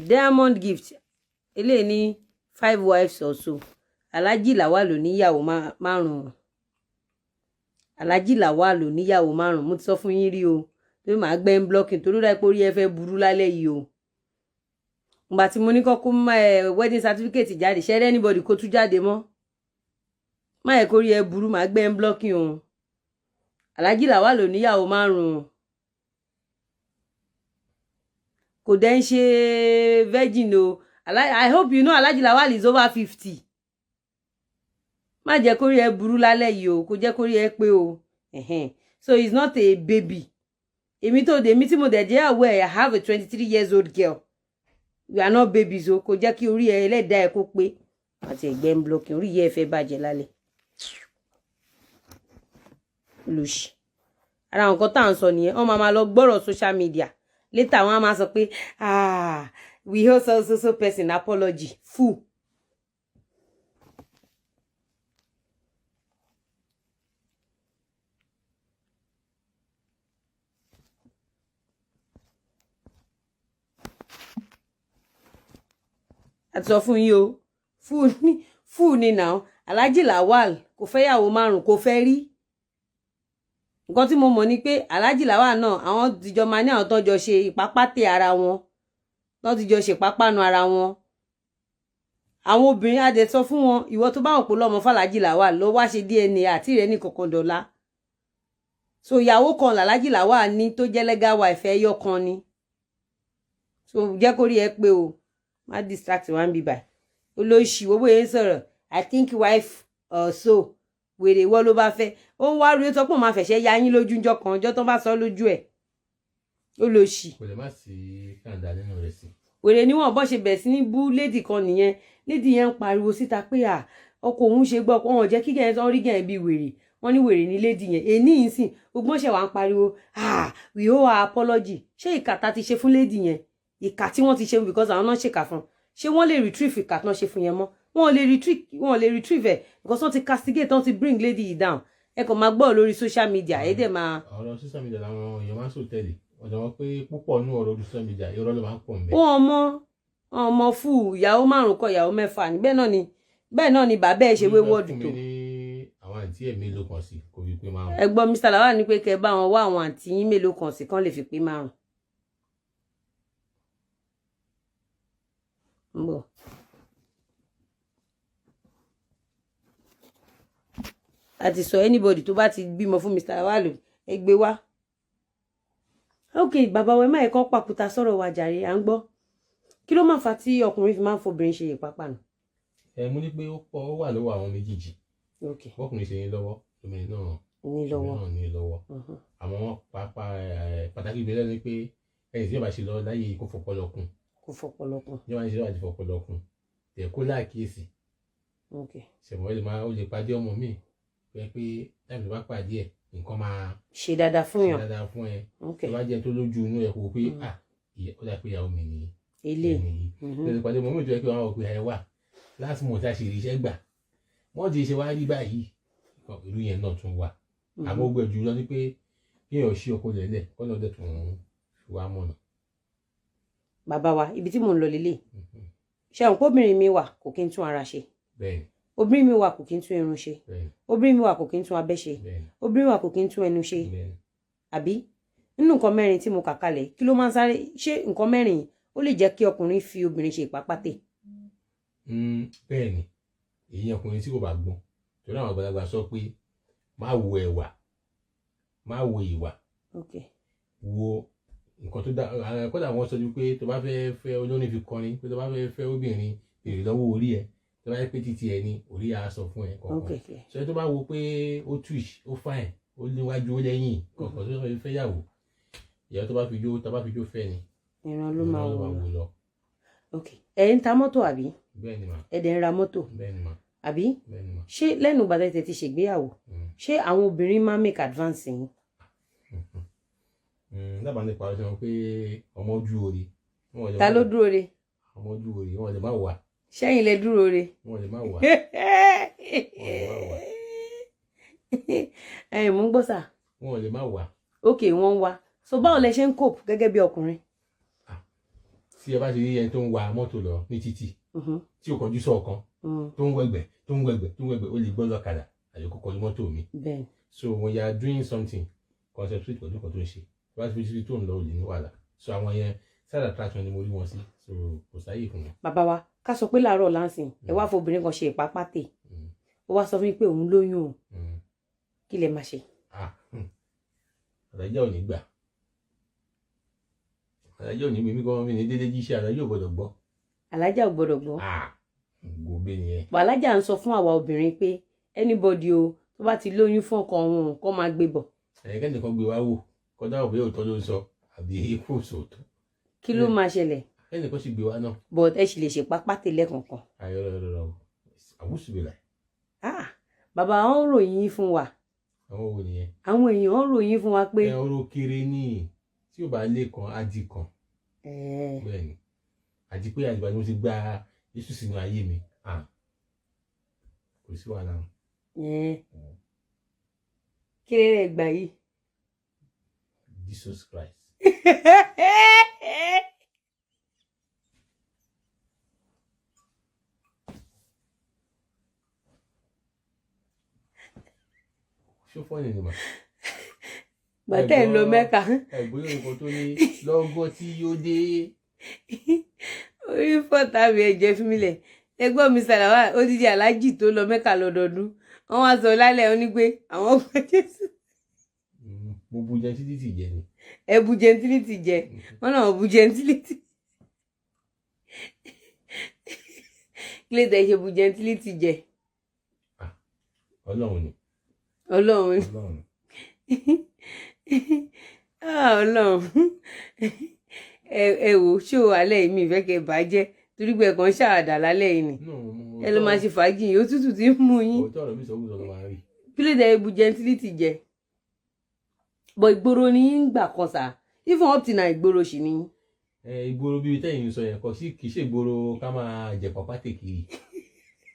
Diamond Gift eléyìí ní 5 wives or so Alhaji Lawal ló níyàwó márùn-ún Alhaji Lawal ló níyàwó márùn-ún mo ti sọ fún yín rí o pé màá gbẹ́ ń blọ́kì torí dáa pé orí ẹ fẹ́ burú lálẹ́ yìí o. Ìgbà tí mo ní kọ́kọ́ wedding certificate jáde ṣẹ́rẹ́ anybody kó tún jáde mọ́ má yẹ kó rí ẹ burú màá gbẹ́ ń blọ́kì o. Alhaji Lawal ló níyàwó márùn-ún kò dẹ́ ń ṣe virgin o. I hope you know Alhaji Lawal is over 50. Má jẹ́ kó rí ẹ burú lálẹ́ yìí o kò jẹ́ kó rí ẹ pé o. So he's not a baby. Èmi tí mo dẹ̀ jẹ́ aware I have a 23 years old girl. We are not babies o kò jẹ́ kí orí ẹ ẹlẹ́dàá ẹ kó pé àti ẹ̀gbẹ́ ń blọ́kì orí yẹ fẹ́ bàjẹ́ lálẹ́. Lùsì ara nǹkan tá à ń sọ nìyẹn wọ́n máa lọ gbọ́rọ̀ social media later wọ́n á máa sọ pé we owe so person apology fool. àti sọ fún yín o fúù ni now Alhaji Lawal kò fẹ́ yàwó márùn kò fẹ́ rí nǹkan tí mo mọ̀ ni pé Alhaji Lawal náà àwọn tìjọ máa ní àwọn tó jọ ṣe ìpápátẹ ara wọn tó ti jọ ṣe pápánu ara wọn àwọn obìnrin adẹ sọ fún wọn ìwọ tó bá wọn pò lọmọ fàlàjì Lawal lọ wá ṣe DNA àti rẹ ní kankan dọlà so ìyàwó kan làlájì Lawal ní tó jẹ́ legal wife ẹyọ kan ni so jẹ́ kó rí ẹ pé o má distract wá ń bí báyìí olóṣì owó yẹn sọ̀rọ̀ I think wife so wèrè ìwọ ló bá fẹ́ ó ń wá rí ó sọ pé òun máa fẹ̀ṣẹ̀ ya yín lójú ńjọ́ kan ọjọ́ tó bá sọ lójú ẹ̀ olóṣì. kò lè má sí kàńdà nínú rẹ̀ sí. wèrè níwọ̀n bọ́ ṣe bẹ̀ sí ní bú lédì kan nìyẹn lédì yẹn ń pariwo síta pé ọkọ òun ṣe gbọ́ wọn ò jẹ́ kí gẹ̀ẹ́ tán rí gẹ̀ẹ́ bí wèrè wọ́n ní wèrè ní lédì yẹn èní yìí sìn gbogbo ṣẹ̀ wá ń pariwo we owe her apology ṣé ìkà ta ti ṣe fún lédì yẹn ìkà tí wọ́n ti ṣe because àwọn náà ṣèkà fún ṣé wọ́n lè retrieve ìkà tán ṣe fún yẹn mọ́ wọn ò lè retrieve ẹ̀ because wọ́n ti castigate wọ́n ti bring lady yìí down ẹ kàn máa gbọ́ lórí social media ẹ dẹ̀ máa. ọ̀rọ̀ social media làwọn èèyàn máa ń sòtẹ́lẹ̀ ọ̀dọ̀ wọn pé púpọ̀ nú ọ̀rọ̀ social media irọ́ ló máa ń pọ̀ nbẹ̀. wọn mọ fún ìyàwó márùn kọ ìyàwó mẹ́fà ní bẹ́ẹ̀ náà ni bàbá ẹ̀ ṣe wé wọ́ọ̀dù tó. àwọn àǹtí ẹ̀ mélòó kan sí kò fi pé márùn. ẹ gbọ́ Mr. Lawal ní pé kẹ́ bá wọn wá àwọn àǹtí yín mélòó kan sí kán lè fi pé márùn. àti sọ anybody tó bá ti bímọ fún Mr. Lawal ẹ gbé wá. ok bàbá wa ẹ má ẹ kàn pàkúta sọ̀rọ̀ wa jàre à ń gbọ́ kí ló máa fa tí ọkùnrin fi máa ń fobìnrin ṣe ìpápánu. mo ní pé ó wà lọ́wọ́ àwọn méjèèjì ọkùnrin ṣe ní lọ́wọ́ obìnrin náà ní lọ́wọ́ àmọ́ wọn pàtàkì ìbílẹ̀ ni pé ẹni tí yóò bá ṣe lọ láyé kó fọpọlọkùn yóò máa ṣe lọ́wọ́ àti fọpọlọkùn tẹ̀ kó láàkíyèsí ṣẹ̀mọ́ ó lè pàdé ọmọ mi pé táìmù tó bá pàdé ẹ̀ nǹkan máa ṣe dáadáa fún yàn ẹ tó bá jẹ́ tó lójú inú ẹ̀ kó pé ó dà pé ìyàwó mi nìyí ilé lórí pàdé ọmọ mi tó yẹ kí wọ́n pe ẹ wà láti mọ̀ tá a ṣe iṣẹ́ gbà wọ́n ti ṣe wá rí báyìí irú yẹn náà tún wà àmọ́ gbẹ jù lọ ní pé kí èèyàn ṣí ọkọ lẹ́lẹ̀ kọ́ náà dẹ̀ tún fi wá mọ̀nà. bàbá wa ibi tí mò ń lọ lélẹ̀ ṣe àwọn obìnrin mi wà kò kí n tún ara ṣe obìnrin mi wà kò kí n tún irun ṣe obìnrin mi wà kò kí n tún abẹ́ ṣe obìnrin wà kò kí n tún ẹnu ṣe àbí nínú nǹkan mẹ́rin tí mo kà kalẹ̀ kí ló máa ń sáré ṣé nǹkan mẹ́rin ó lè jẹ́ kí ọkùnrin fi obìnrin ṣe ìpápátẹ̀. bẹ́ẹ̀ ni èyí ọkùnrin tí kò bá gbọ́n torí àwọn àgbàlagbà sọ pé má wo ẹ̀wà má wo ìwà wo nǹkan tó dá kódà wọ́n sọ pé tó bá fẹ́ fẹ́ olórin fi kọrin pé tó bá fẹ́ fẹ́ obìnrin èrè lọ́wọ́ orí ẹ̀ tó bá yẹ pé títí ẹ ní orí á sọ fún ẹ kọ̀ọ̀kan ṣe tó bá wo pé ó twitch ó fine ó níwájú ó lẹ́yìn kọ̀ọ̀kan tó fẹ́ yàwó ìyàwó tó bá fi jó fẹ́ ni ìran ló máa wò lọ. ẹ ń ta mọ́tò àbí bẹ́ẹ̀ni ma ẹ dẹ̀ ń ra mọ́tò bẹ́ẹ̀ni ma àbí bẹ́ẹ̀ni ma ṣé lẹ́nu ìgbà tẹ́ ti ṣègbéyàwó ṣé àwọn obìnrin máa make advance yín. dábàá nípa ọ̀sẹ̀ wọn pé ọmọ ojú oore. ta ló dúró re. ọmọ ojú oore wọn lè má wà. sẹ́yìn lẹ dúró re. wọn lè má wà. mò ń gbọ́ sà. wọn lè má wà. ok wọ́n ń wá so báwo lẹ ṣe ń cope gẹ́gẹ́ bí ọkùnrin. tí ẹ bá ti rí ẹni tó ń wa mọ́tò lọ ní títì tí ò kọjú sọ́ọ̀kan tó ń wẹ̀gbẹ̀ ó lè gbọ́ lọ́kadà àyè kó kọjú mọ́tò mi. so when you are doing something concentrate pẹ̀lú nǹkan tó ń ṣe wá sí fi tó ń lọ òlì ní wàhálà so àwọn yẹn side attraction ni mo rí wọn sí so kò sáyè fún wọn. bàbá wa ká sọ pé láàárọ̀ láǹsìn ẹ wá fobìnrin kan ṣe ìpápátẹ̀ ó wá sọ fún mi pé òun lóyún o kí lẹ máa ṣe. àdájọ́ ò ní gbà alájà ò ní mímí gan mi ní dédé jíṣẹ́ alájà ò gbọ́dọ̀ gbọ́. alájà ò gbọ́dọ̀ gbọ́. gbòógbé nìyẹn. alájà ń sọ fún àwa obìnrin pé anybody o tó bá ti lóyún fún ọkọ òun kó máa gbé bọ̀. ẹ̀yẹ́kẹ́ nìkan gbé wá wò kọ́dá òbí òótọ́ ló ń sọ àbí kò sòótọ́. kí ló máa ṣẹlẹ̀. ẹnìkan sì gbé wá náà. but ẹ sì lè ṣe pápátẹ̀ lẹ́ẹ̀kọ̀ọ̀kan. ayọ̀rọ̀ àwùsùbìlà. bàbá wọn ròyìn fún wa. àwọn wo nìyẹn. àwọn èèyàn ròyìn fún wa pé. ọ̀rọ̀ kéré ní tí ò bá lé kan á di kan. bẹ́ẹ̀ni àti pé àdìbà ni mo ti gba Jésù sínú ayé mi kò sí wàhálà. kí lè rẹ gbà yìí. Jesus Christ. ṣó fọ́ọ̀nì ni mà. bàtẹ́ ń lọ Mẹ́kà. ẹ̀gbọ́n nǹkan tó ní lọ́gọ́ tí yóò dé. orí fọ́tà mi ẹ̀jẹ̀ fún mi lẹ̀ ẹgbọ́n mi Sàláwà odidi aláàjì tó lọ Mẹ́kà lọ́dọọdún wọ́n wá sọ lálẹ́ ó ní pé àwọn ọgbà Jésù. mo bu gentility jẹ ni. ẹ bu gentility jẹ wọn náà bu gentility. kí lè tẹ̀ ṣe bu gentility jẹ. Ọlọ́run ni. Ọlọ́run ni. Ọlọ́run ẹ wò ṣó alẹ́ yìí mi ìfẹ́ kẹ́ bàjẹ́ torí pé ẹ̀kan ṣàwàdà lálẹ́ yìí ni ẹ ló máa ṣe fàájì yìí òtútù tí ń mú yín. òótọ́ ọ̀rọ̀ mi sọ wúlò ló máa rí. kí ló dé bu gentility jẹ bọ ìgboro ni yín gbà kan sá even up till now ìgboro sì ni. ìgboro bíi tẹ́yìn sọ yẹn kọ sí kì í ṣe ìgboro ká máa jẹ pàpà tèkìrì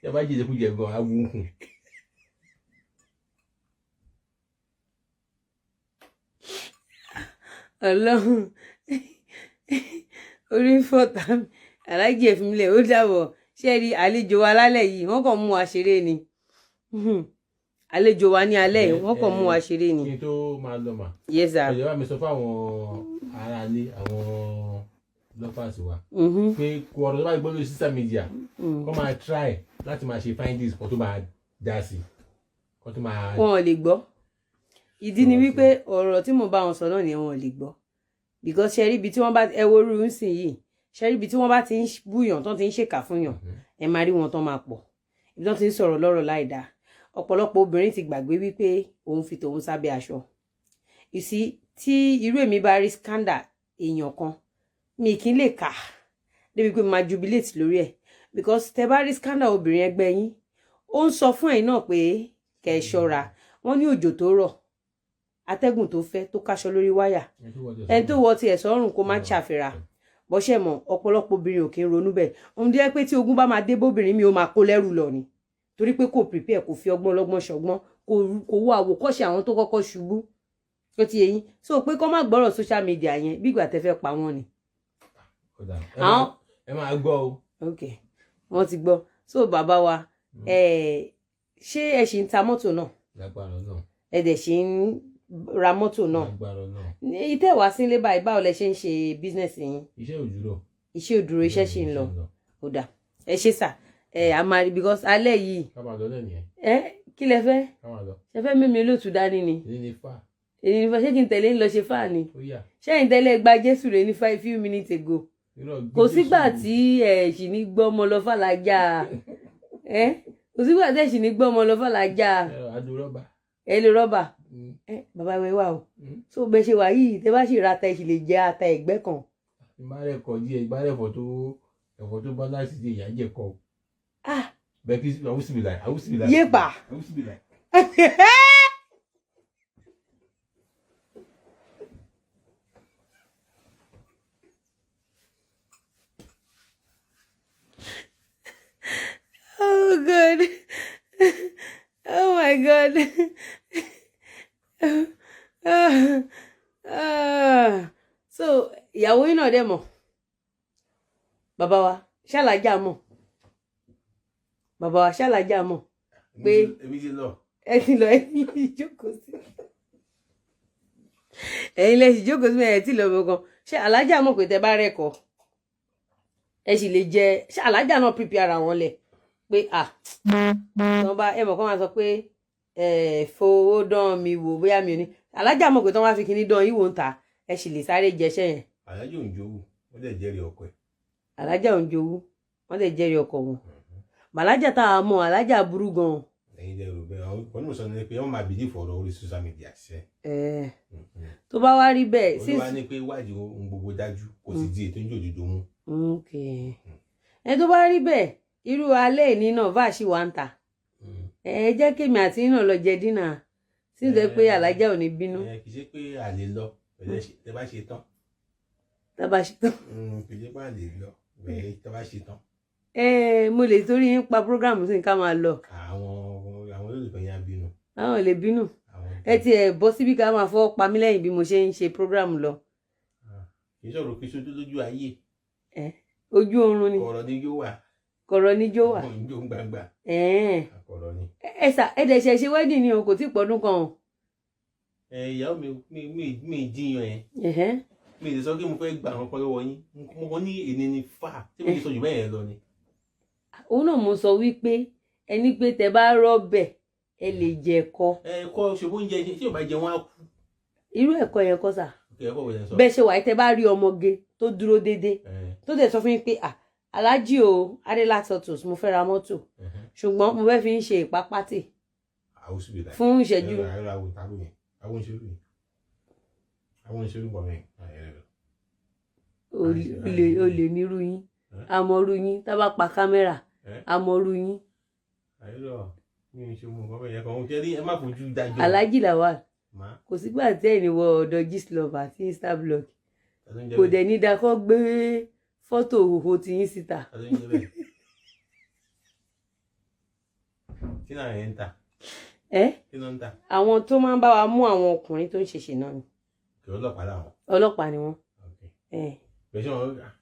ẹ bá jẹjẹ kú jẹ gan awúkùn. Ọlọ́run orí fọ́tà aláàjì ẹ̀fínlẹ̀ ó dàbọ̀ ṣé rí àlejò wa lálẹ́ yìí wọ́n kàn mú wa ṣeré ni àlejò wa ní alẹ́ yìí wọ́n kàn mú wa ṣeré ni. kí n tó máa lọ mà. yes sir. ẹ̀jẹ̀ bá mi sọ fáwọn aráalé àwọn lọ́fàsì wa pé kò ọ̀rọ̀ tó bá gbọ́ lórí social media kó máa try láti máa ṣe findings kó tó máa dá sí kó tó máa. wọn ò lè gbọ́ ìdí ni wípé ọ̀rọ̀ tí mo bá wọn sọ náà ni wọn ò lè gbọ́ because ṣe rí ibi tí wọ́n bá ẹ wo orú ń sìn yìí ṣe rí ibi tí wọ́n bá ti ń búyàn tán ti ń ṣèkà fún yàn ẹ máa rí wọn tán máa pọ̀ ibi tán ti ń sọ̀rọ̀ lọ́rọ̀ láì dáa ọ̀pọ̀lọpọ̀ obìnrin ti gbàgbé wípé òun fi tòun sábẹ́ aṣọ ìsí tí irú èmi bá rí scandal èèyàn kan mi kì í lè kà débi pé máa jubilate lórí ẹ̀ because tẹ bá rí scandal obìnrin ẹgbẹ́ yín ó ń sọ fún ẹ̀yin náà pé kẹ́ ẹ ṣọ́ra wọ́n ní òjò tó rọ̀ atẹ́gùn tó fẹ́ tó káṣọ lórí wáyà ẹni tó wọ tiẹ̀ sọ́rùn kó má ṣàfihàn bọ́ṣẹ̀ mọ̀ ọ̀pọ̀lọpọ̀ obìnrin ò kí ń ronú bẹ́ẹ̀ ohun díẹ̀ pé tí ogun bá máa dé bóbìnrin mi ó máa kó lẹ́rù lọ ni torí pé kò prepare kò fi ọgbọ́n ọlọ́gbọ́n ṣọgbọ́n kò wo àwòkọ́ṣe àwọn tó kọ́kọ́ ṣubú tó ti yẹyin so pé kọ́ má gbọ́rọ̀ social media yẹn bí ìgbà tẹ́ fẹ́ pa wọ́n ni. ẹ máa gbọ́ o. ok wọ́n ti gbọ́ so bàbá wa ṣé ẹ ṣì ń ta mọ́tò náà ẹ dẹ̀ ṣì ń ra mọ́tò náà ìtẹ́ wá sílé báyìí báwo lẹ ṣe ń ṣe bísínẹ́sì yín. iṣẹ́ ò dúró iṣẹ́ ṣì ń lọ ó dà ẹ ṣe sà a máa rí because alẹ́ yìí kí lẹ fẹ́ ṣe fẹ́ mímí olóòtú dání ni èyí ni ṣé kí n tẹ̀lé ń lọ ṣe fáà ni ṣé ẹ̀yin tẹ́lẹ̀ gba Jésù rẹ̀ ní 5 minutes ago kò sígbà tí ẹ ṣì ní gbọ́ ọmọ lọ fàlájà kò sígbà tí ẹ ṣì ní gbọ́ ọmọ lọ fàlájà ẹ lè rọ́bà bàbá ìwé wà o so bẹ ṣe wà yìí tẹ bá ṣe ra ata ẹ sì lè jẹ ata ẹgbẹ́ kan. ìbárẹ̀ kọ díẹ̀ ìbárẹ̀ ẹ̀fọ́ tó bá láti di ìyá jẹ kọ. bẹ́ẹ̀ kí àwùsùbìlà. yéèpà. Oh God. Oh my God. So ìyàwó yín náà dẹ̀ mọ̀ bàbá wa ṣàlàjà mọ̀ bàbá wa ṣàlàjà mọ̀ pé ẹ ti lọ ẹ̀yin ìjókòó sí ẹ̀yin lẹ́sìn ìjókòó sí ẹ̀ tí lọ gbọ̀ngàn ṣé alájà mọ̀ pé tẹ bá rẹ̀kọ̀ ẹ sì lè jẹ ṣé alájà náà prepare ara wọn lẹ̀ pé tọ́ bá ẹ mọ̀ kọ́ máa sọ pé fowó dán mi wò bóyá mi ò ní alájà mọ̀ pé tọ́ wá fi kíní dán yín wò ń ta ẹ sì lè sáré jẹṣẹ́ yẹn. alájà ò ń jowú wọ́n dẹ̀ jẹ́rìí ọkọ ẹ̀. alájà ò ń jowú wọ́n dẹ̀ jẹ́rìí ọkọ wọn. màlájà tá a mọ̀ alájà burú gan-an. ẹ̀yin dẹ̀ rò bẹ́ẹ̀ àwọn onímọ̀ sọ ni pé wọ́n máa bìlí fọ̀rọ̀ orí social media ṣe. tó bá wá rí bẹ́ẹ̀. olúwa ní pé wádìí ohun gbogbo dájú kò sì di ètò ìjòjìdò mú. tó bá rí bẹ́ẹ̀ irú alẹ́ ìní náà bá ṣì wá ń ta ẹ jẹ́ kémi àti iná lọ jẹ dínà síbẹ̀ pé alájà ò ní bínú. kì í ṣe pé a lè lọ tẹ bá ṣe tán. tá bá ṣe tán. kì í ṣe pé a lè lọ tẹ bá ṣe tán. mo lè torí yín pa program sí ká máa lọ. àwọn olólùfẹ́ yẹn á bínú. àwọn ò lè bínú ẹ ti ẹ bọ́ síbí ká máa fọ́ pa mí lẹ́yìn bí mo ṣe ń ṣe program lọ. kì í sọ̀rọ̀ kí sojú lójú ayé. ojú oorun ni. ọ̀rọ̀ ni yóò wà. kọ̀rọ̀ níjó wà. ìjó ń gbangba. ẹ sà ẹ dẹ̀ ṣe wedding ni o kò tí ì pọ́dún kan o. ìyàwó mi jiyàn yẹn mi lè sọ pé mo fẹ́ gbà wọn kọ́ lọ́wọ́ yín mo kàn ní èní ni fà tí mo ti sọ jù bẹ́ẹ̀ yẹn lọ ni. òun náà mo sọ wípé ẹni pé tẹ bá rọ́bẹ̀ ẹ lè jẹ ẹ̀kọ. ẹ̀kọ ṣòbó oúnjẹ tí ò bá jẹ wọn á kú. irú ẹ̀kọ yẹn kọ́ sà. bẹ́ẹ̀ ṣe wà tẹ bá rí ọmọge tó dúró déédéé tó dẹ̀ sọ fún yín pé aláàjì o Adelax Autos mo fẹ́ ra mọ́tò ṣùgbọ́n mo fẹ́ fi ń ṣe ìpápátì fún ìṣẹ́jú. olè nírú yín àmọ́rú yín tá bá pa kámẹ́rà àmọ́rú yín. Alhaji Lawal kò sígbà tí ẹ̀yin wọ ọ̀dọ̀ Gistlover àti Instablog kò dẹ̀ ní dakọ́ gbé fọ́tò òhòhò tí yín síta. kí náà yẹn ń ta. àwọn tó máa ń bá wa mú àwọn ọkùnrin tó ń ṣèṣe náà ni. ọlọ́pàá làwọn. ọlọ́pàá ni wọ́n.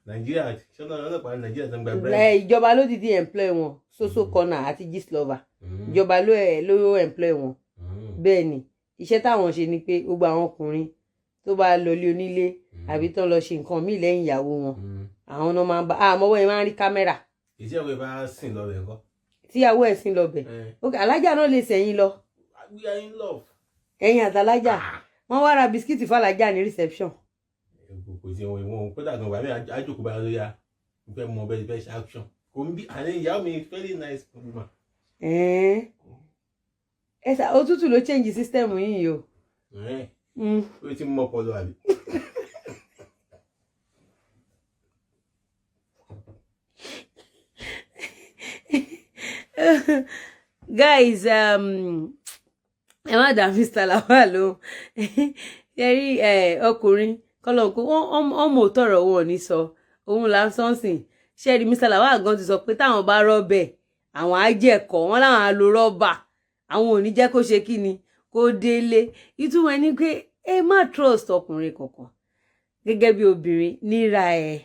Nàìjíríà ṣọlá ọlọ́pàá Nàìjíríà tó ń gba bẹ́ẹ̀. ìjọba ló dìde employ wọn Soso Corner àti Gistlover ìjọba ló employ wọn bẹ́ẹ̀ ni iṣẹ́ táwọn ṣe ni pé gbogbo àwọn ọkùnrin tó bá lọlé onílé àbí tó lọ ṣe nǹkan míì lẹ́yìn ìyàwó wọn àwọn náà máa ń bá àmọ́wọ́ yẹn máa ń rí kámẹ́rà. ìṣèwé bá sìn lọ bẹ̀ ńkọ́. tíyàwó ẹ̀ sìn lọ bẹ̀ alájà náà lè sẹ́yìn lọ. we are in love. ẹ̀yin àtàlájà wọ́n wá ra bisikíìtì fàlájà ní reception. kò sí wọn kódà gan wà mí àjòkó bá lóya mo fẹ́ mọ bẹ́ẹ̀ fẹ́ ṣe action kò ń bí àní ìyàwó mi very nice woman. ẹsà òtútù ló change system yìí o. ó ti mọ ọpọlọ àbí. guys ẹ má dá Mr. Lawal lóhùn ẹrí ọkùnrin kọlọkù ọmọ òtọrọ wọn ò ní sọ òun là ń sọǹsìn ṣẹrí Mr. Lawal gan ti sọ pé táwọn bá rọbẹ àwọn á jẹkọ wọn làwọn á lo rọbà àwọn ò ní jẹ́ kó ṣe kí ni kó délé ìtumọ̀ ẹni pé ẹ má trust ọkùnrin kankan gẹ́gẹ́ bí obìnrin níra ẹ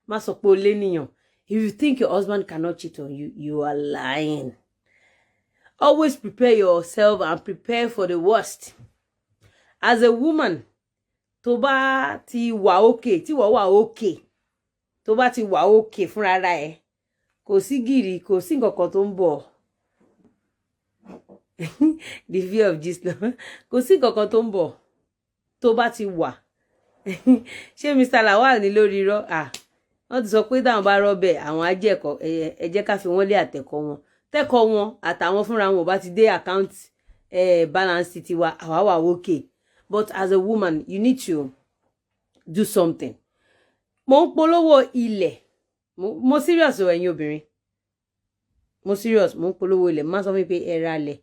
má sọ pé o lé nìyàn. If you think your husband cannot cheat on you, you are lying. Always prepare yourself and prepare for the worst. As a woman, tó bá ti wà okay, tí wọ́n wà okay, tó bá ti wà okay fúnra ẹ̀, kò sí gìrì, kò sí nǹkan tó ń bọ̀. The fear of Gistlover. Kò sí nǹkan tó ń bọ̀. Tó bá ti wà. Ṣé Mr. Lawal ní lórí irọ́? Wọ́n ti sọ pé táwọn bá rọ́bẹ̀ àwọn ajẹ́kọ̀ọ́ ẹ jẹ́ ká fi wọ́n lé àtẹ̀kọ́ wọn tẹ́kọ̀ọ́ wọn àtàwọn fúnra wọn bá ti dé account balance tiwa àwa wà okay but as a woman you need to do something. mo ń polówó ilẹ̀ mo serious o ẹ̀yin obìnrin mo serious mo ń polówó ilẹ̀ má sọ fún mi pé ẹ ra ilẹ̀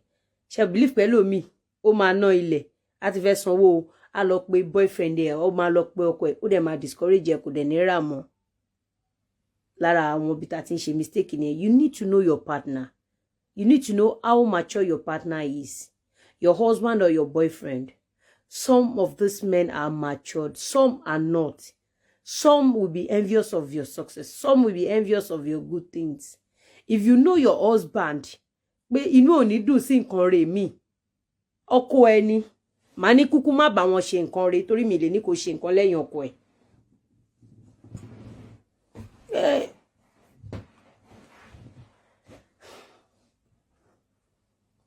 ṣe believe pẹ̀lú mi ó máa ná ilẹ̀ á ti fẹ́ sanwó á lọ pe boyfriend ẹ̀ ó máa lọ pe ọkọ ẹ̀ ó dẹ̀ máa discourage ẹ̀ kò dẹ̀ ní rà mọ́. Lára àwọn ibi tá ti ń ṣe mistake ni you need to know your partner. You need to know how mature your partner is. Your husband or your boyfriend. Some of these men are matured. Some are not. Some will be envious of your success. Some will be envious of your good things. If you know your husband, pé inú ò ní dùn sí nǹkan rẹ̀ mi. Ọkọ ẹni, màá ní kúkú má bá wọn ṣe nǹkan rẹ̀ torí mi lè ní kó ṣe nǹkan lẹ́yìn ọkọ ẹ̀.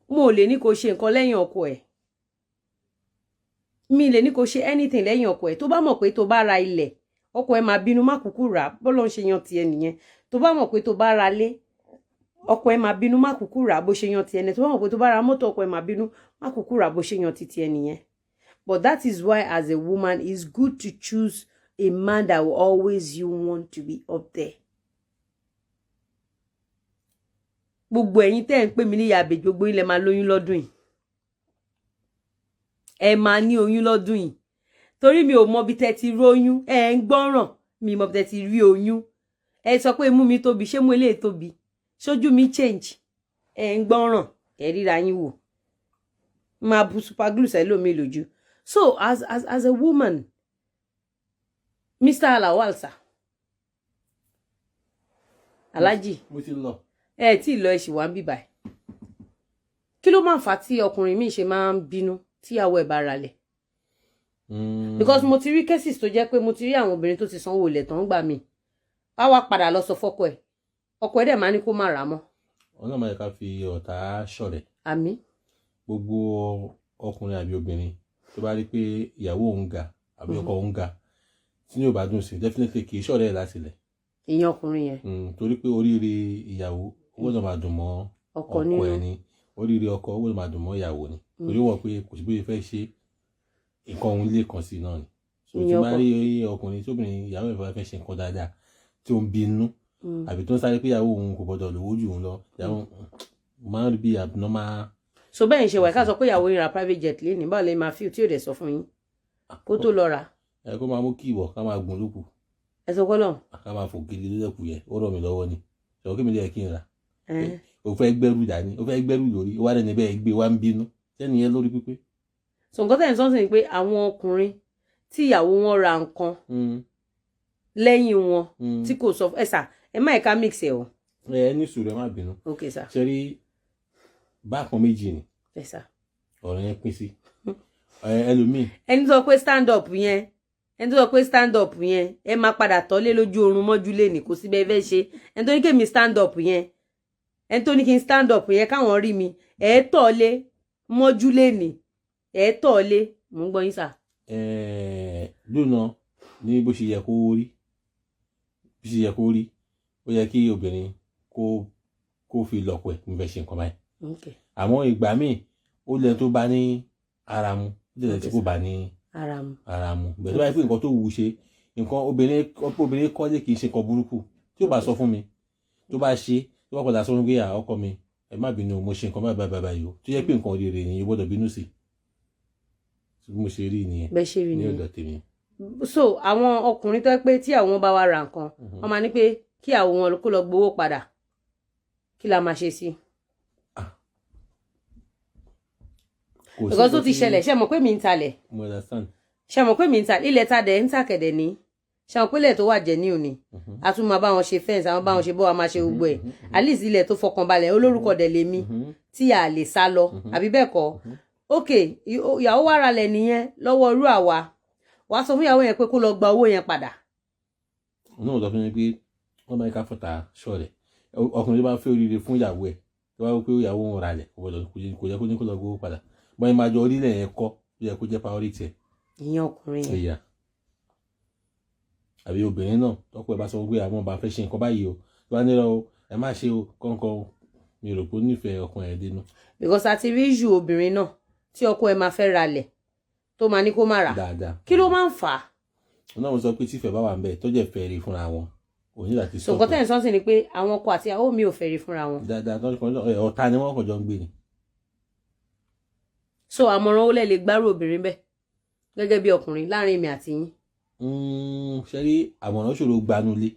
Mo lè ní kó ṣe nǹkan lẹ́yìn ọkọ ẹ̀ mi lè ní kó ṣe anything lẹ́yìn ọkọ ẹ̀ tó bá mọ̀ pé tó bá ra ilẹ̀ ọkọ ẹ̀ máa bínú má kúkú rà bọ́lọ́ ń ṣe yan tiẹ̀ nìyẹn tó bá mọ̀ pé tó bá ra lé ọkọ ẹ̀ máa bínú má kúkú rà bó ṣe yan tiẹ̀ nìyẹn tó bá mọ̀ pé tó bá ra mọ́tò ọkọ ẹ̀ máa bínú má kúkú rà bó ṣe yan tiẹ̀ nìyẹn. But that is why as a woman it's good to choose a man that will always you want to be up there. Gbogbo ẹ̀yin tẹ́ ń pè mí ní ìyá àbèjì gbogbo ilẹ̀ máa lóyún lọ́dún yìí. Ẹ máa ní oyún lọ́dún yìí. Torí mi ò mọ bí tẹ́ ti róyún. Ẹ ń gbọ́ràn mi mọ bí tẹ́ ti rí oyún. Ẹ sọ pé imú mi tóbi ṣé mú eléyìí tóbi. Ṣojú mi change. Ẹ ń gbọ́ràn. Ẹ ríra yín wò. Máa bu super glue sẹ́lómi lójú. So as a woman, Mr. Lawal sir. Alhaji. Mo ti lọ. Ẹ tí lọ ẹṣì wá ń bí báyìí. Kí ló máa ń fà tí ọkùnrin míì ṣe máa ń bínú tíyàwó ẹ̀ bá ralẹ̀? because mo ti rí cases tó jẹ́ pé mo ti rí àwọn obìnrin tó ti sanwó ilẹ̀ tán gbà mí wá wá padà lọ sọ fọ́kọ ẹ̀ ọkọ ẹ̀ dẹ̀ máa ní kó má rà mọ́. ọ̀nà máa yẹ ká fi ọ̀tá ṣọ̀rẹ́. àmín. gbogbo ọkùnrin àbí obìnrin tó bá rí pé ìyàwó òun ga àbí ọkọ òun ga tí yóò bá dùn sí definitely kì í ṣọ̀rẹ́ ẹ̀ láti lẹ̀. ìyẹn ọkùnrin yẹn. torí pé oríire ìyàwó owó náà máa dùn mọ́ ọkọ ẹ̀ ni oríire ọkọ owó náà máa dùn mọ́ ìyàwó ni torí wọ́n pé kò sí bí fẹ́ ṣe nǹkan òun lè kàn sí náà ni. so tí máa rí ọkùnrin tóbìnrin ìyàwó ẹ̀ fẹ́ ṣe nǹkan dáadáa tí ó ń bínú àbí tó ń sáré pé ìyàwó òun kò gbọdọ̀ lówó jù òun lọ ìyàwó máa ń rí bí abnormal. so bẹ́ẹ̀ ń ṣe wà ká sọ pé ìyàwó yín ra private jet lé ní báwo lè máa fíw tí ò dẹ̀ sọ fún yín kó tó lọ rà. ẹ kó máa mú kí ìwọ ká máa gùn lókù. ẹ sọ kọ́lọ̀. ká máa fò gidi lẹ́kùn yẹn ó rọ̀ mí lọ́wọ́ ni sọ kí mi lè kí n rà. o fẹ́ gbẹ́rù dání o fẹ́ gbẹ́rù lórí o wá lẹ́nu bẹ́ẹ̀ gbé wá ń bínú sẹ́ni yẹn lórí pípé. so nǹkan tẹ̀ ń sọ́sìn ni pé àwọn ọkùnrin tí ìyàwó wọn ra nǹkan lẹ́yìn wọn tí kò sọ ẹ sà ẹ má ẹ̀ka mix ẹ o. ẹ ní sùúrù ẹ má bínú. ok sà. ṣe rí bákan méjì ni ẹ sà ọ̀rọ̀ yẹn pín sí ẹlòmíì. ẹni tó sọ pé stand up yẹn ẹni tó sọ pé stand up yẹn ẹ máa padà tọ́lé lójú oorun mọ́jú lé ní kò sí bẹ́ẹ̀ fẹ́ ṣe ẹni tó ní kémi stand up yẹn ẹni tó ní kí n stand up yẹn káwọn rí mi ẹ̀ tọ́lé mọ́jú lé ní ẹ̀ tọ́lé mò ń gbọ́ yín sà. lónà ní bó ṣe yẹ kó rí ó yẹ kí obìnrin kó fi lọ́pọ̀ ẹ̀ ń fẹ́ ṣe nǹkan báyìí. àmọ́ ìgbà míì ó lẹ́nu tó bá ní ara mu ó lẹ́nu tí kò bá ní ara mu bẹ́ẹ̀ tó bá yẹ pé nǹkan tó wù ú ṣe nǹkan obìnrin kọ́lé kì í ṣe nǹkan burúkú tí ó bá sọ fún mi tó bá ṣe tó bá padà sọ fún mi pé ọkọ mi ẹ má bínú mo ṣe nǹkan báyìí o tó yẹ pé nǹkan rere ni gbọ́dọ̀ bínú sí bí mo ṣe rí nìyẹn ní ọ̀dọ̀ tèmi. so àwọn ọkùnrin tó pé tí àwọn bá wá ra nǹkan wọ́n máa ní pé kí àwọn wọn kó lọ gbowó padà kí la máa ṣe sí. because tó ti ṣẹlẹ̀ ṣe mọ̀ pé mi ń talẹ̀ ṣe mọ̀ pé mi ń talẹ̀ ilẹ̀ ta dẹ̀ ń tàkẹ̀dẹ̀ ní ṣe mọ̀ pé ilẹ̀ tó wà jẹ́ ní òní a tún máa bá wọn ṣe fẹ́ǹsì àwọn bá wọn ṣe bọ́ wa máa ṣe gbogbo ẹ̀ at least ilẹ̀ tó fọkànbalẹ̀ olórúkọ dẹ̀ lè mi tí a lè sá lọ àbí bẹ́ẹ̀ kọ́ ok ìyàwó wa ra lẹ̀ nìyẹn lọ́wọ́ irú àwa wàá sọ fún ìyàwó yẹn pé kó lọ gba owó yẹn padà. ọ̀nà ò sọ fún mi pé wọ́n máa ń ká fọ́ta ṣọ́ọ̀rẹ̀ ọkùnrin tó bá fẹ́ oríire fún ìyàwó ẹ̀ tó bá wọ pé ìyàwó ń ra lẹ̀ kò yẹ kó ní kó lọ gbowó padà bọ́n máa jọ orílẹ̀ yẹn kọ́ ó yẹ kó jẹ́ priority ẹ̀. ìyẹn ọkùnrin yẹn. ẹ̀yà àbí obìnrin náà tọ́pọ̀ ẹ̀ bá sọ pé àwọn ọba fẹ́ ṣe nǹkan báyìí o tó bá nílò ẹ má ṣe o kọ́ńkọ́ mi rò pé ó nífẹ̀ẹ́ ọkùnrin ẹ̀ dénú. because a ti rí ìṣù obìnrin náà tí ọkọ ẹ̀ máa fẹ́ ra lẹ̀ tó máa ní kó má rà kí ló máa ń fà á. wọn náà sọ pé tífẹ̀ bá wà ń bẹ̀ tó jẹ́ fẹ́ẹ́ rí fúnra wọn òní láti sọ. sọ̀kọ́ tẹ̀ ń sọ́sìn ni pé àwọn ọkọ àti àwọn mi ò fẹ́ rí fúnra wọn. dáadáa ọ̀tá ni wọ́n kàn jọ ń gbé ni. so àmọ̀ràn ó lẹ̀ lè gbárù obìnrin bẹ́ẹ̀ gẹ́gẹ́ bí ọkùnrin láàrin èmi àti yín. ṣe rí àmọ̀ràn ṣòro gbanulé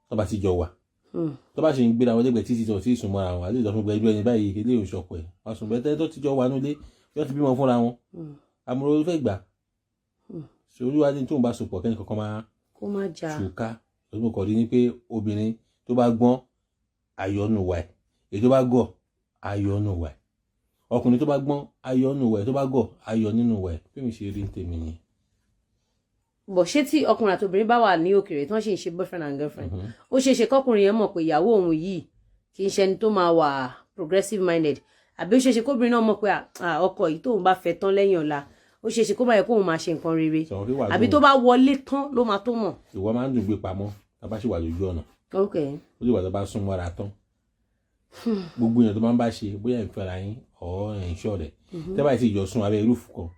tó bá ti jọ wà tó bá ṣe ń gbéra wọn lẹ́gbẹ̀ẹ́ títí tó ti sùn mọ́ra wọn àti ìjọsùn gbẹ́jú ẹni báyìí ilé òṣọpọ̀ ẹ̀ wọ́n sùn bẹ́tẹ́ tó ti jọ wà nulé yóò ti bímọ fúnra wọn àmọ̀ràn ló fẹ́ gbà olúwadé tó ń bá sopọ̀ kẹ́ni kankan máa ṣùkà lọ́dún kọ̀ọ̀dí ni pé obìnrin tó bá gbọ́n ayọ́nù wà ẹ̀ èyí tó bá gọ̀ ayọ́nù wà ẹ̀ ọkùnrin tó bá gbọ́n ayọ́nù wà ẹ̀ tó bá gọ̀ ayọ́ nínú wà ẹ̀ fẹ́mi ṣe rí tèmi ni. bọ̀ ṣé tí ọkùnrin àti obìnrin bá wà ní òkèèrè tí wọ́n ṣe ń ṣe boyfriend and girlfriend ó ṣeé ṣe kọkùnrin yẹn mọ̀ pé ìyàwó òun yìí kì í ṣe ẹni tó máa wà progressive minded àbí ó ṣeé ṣe kóbìnrin náà mọ̀ pé ọkọ yìí tóun bá fẹ́ tán lẹ́yìn ọ̀la ó ṣeé ṣe kó máa yẹ kóun máa ṣe nǹkan rere àbí tó bá wọlé tán ló máa tó mọ̀. ìwọ máa ń dùn gbé pamọ́ tá a bá ṣì wà lójú ọ̀nà ó lè wà tó bá sún mọ́ra tán gbogbo èèyàn tó máa ń bá ṣe bóyá ìfẹ́ra yín ọ̀ ẹ̀ṣọ́ rẹ̀ tẹ́ bá ti yọ sún abẹ́ rúfù kan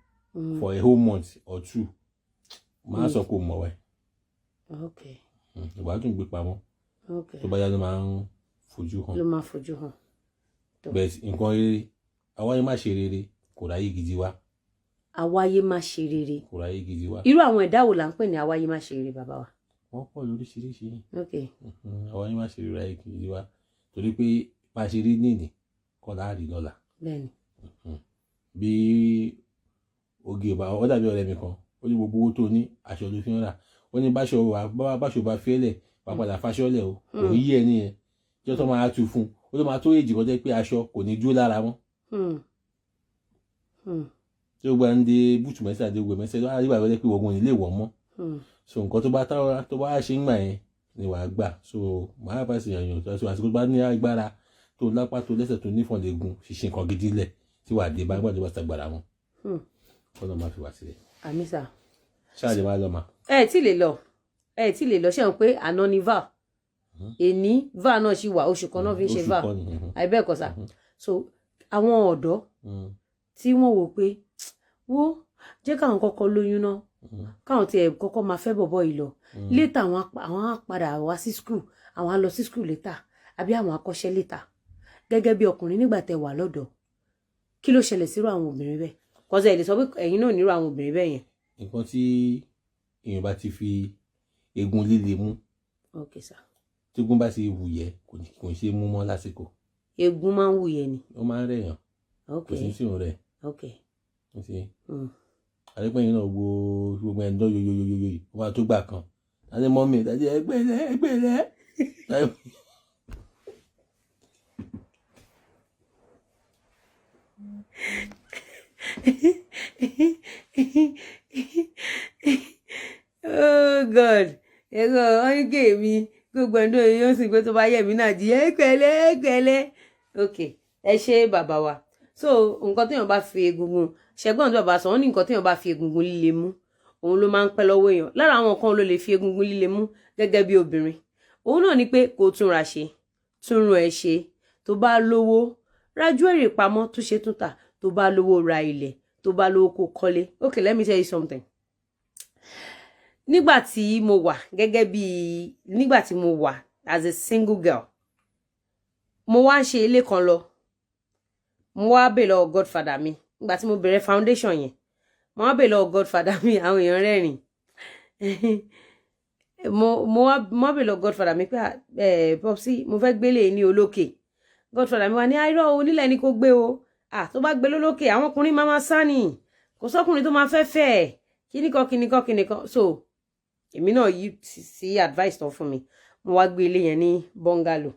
for a whole month or two máa sọ kó mọ̀ wẹ̀ ìwà dùn gbé pamọ́ tó bá yá ló máa ń fojú hàn bẹ́ẹ̀ nǹkan rere àwáyé má ṣe rere kò ráyè gidi wá. àwáyé má ṣe rere kò ráyè gidi wá. irú àwọn ẹ̀dá wo là ń pè ní àwáyé má ṣe rere bàbá wa. wọ́n pọ̀ lóríṣiríṣi. àwáyé má ṣe rere ráyè gidi wá torí pé bá a ṣe rí nìyí kọ́ láàrin lọ́la. bẹ́ẹ̀ni. bí oge ọba ọ dàbí ọ̀rẹ́ mi kan ó ní gbogbo owó tó ní aṣọ ló fi ń rà ó ní báṣọ bá fẹ́lẹ̀ wà padà fáṣọ́lẹ̀ o kò ní yí ẹ nìyẹn jọ́ tó máa tu fún un ó ló máa tó èjì kan jẹ́ pé aṣọ kò ní dúró lára wọn. tí ó gba ń de búùtù mẹ́sẹ̀ àti ogun mẹ́sẹ̀ á rí bàbá pé wọ́n ilé ìwọ̀ mọ́ so nǹkan tó bá ṣe ń gbà yẹn ni wàá gbà so màá bá ṣe yànyàn so àsìkò tó bá ní agbára tó lápá tó lẹ́sẹ̀ tó nífọ̀n lè gun ṣìṣe nǹkan gidi lẹ̀ tí wàá dé bá gbàdúrà ṣàgbàrà wọn kọ́nà máa fi wá sílẹ̀. àmì sà. ṣáàjì máa lọ mà. ẹ tí lè lọ ṣe hàn pé àná ni val èní val náà ṣì wà oṣù kan náà fi ń ṣe val àìbẹ́ẹ̀kọ́ sà so àwọn ọ̀dọ́ tí wọ́n wò pé wo jẹ́ káwọn kọ́kọ́ lóyún náà káwọn tiẹ̀ kọ́kọ́ máa fẹ́ bọ̀bọ̀ yìí lọ létà àwọn á padà wá sí skul àwọn á lọ sí skul létà àbí àwọn akọ́ṣẹ́ létà gẹ́gẹ́ bí ọkùnrin nígbà tẹ́ wà lọ́dọ̀ kí ló ṣẹlẹ̀ sírò àwọn obìnrin bẹ́ẹ̀ kọ́sẹ̀ ẹ̀ lè sọ pé ẹ̀yin náà nírò àwọn obìnrin bẹ́ẹ̀ yẹn. nǹkan tí èèyàn bá ti fi egun líle mú tí egun bá ti wùyẹ kò ń ṣe mú mọ́ lásìkò. egun máa ń wùyẹ ni. ó máa ń rẹ̀yàn kò sí sí òun rẹ̀. àdépẹ́yìn náà gbogbo ẹ̀ńdọ́ yoyoyoyo yìí wọ́n á tó gbà kan láti mọ́mí ìdájọ́ ẹgbẹ́lẹ́. Oh God ẹ̀rọ ọ̀nìkè mi gbogbo ẹ̀ńdọ́ yìí yóò sì pé tó bá yẹ̀ mí náà di ẹgbẹ́lẹ́ ok ẹ ṣe bàbá wa so nǹkan téèyàn bá fi egungun ṣẹgbọn tí bàbá sọ wọn ní nǹkan téèyàn bá fi egungun líle mú òun ló máa ń pẹ́ lọ́wọ́ èèyàn lára àwọn kan ló lè fi egungun líle mú gẹ́gẹ́ bí obìnrin òun náà ni pé kó túnra ṣe túnrun ẹ ṣe tó bá lówó rájú èrè pamọ́ tó ṣe tún tà tó bá lówó ra ilẹ̀ tó bá lówó kó kọ́lé okay let me tell you something nígbà tí mo wà as a single girl mo wá ń ṣe ilé kan lọ mo wá bè lọ godfather mi nígbà tí mo bẹ̀rẹ̀ foundation yẹn mo wá bè lọ godfather mi àwọn èèyàn rẹ́rìn mo wá bè lọ godfather mi pé popsi mo fẹ́ gbélé ní olókè godfather mi wá ní àìrọ̀ onílẹ̀ ni kò gbé o tó bá gbé lólókè àwọn ọkùnrin máa sá ni kò sọ́kùnrin tó máa fẹ́ kíníkan so èmi náà yí sí advice tán fún mi mo wá gbé ilé yẹn ní bungalow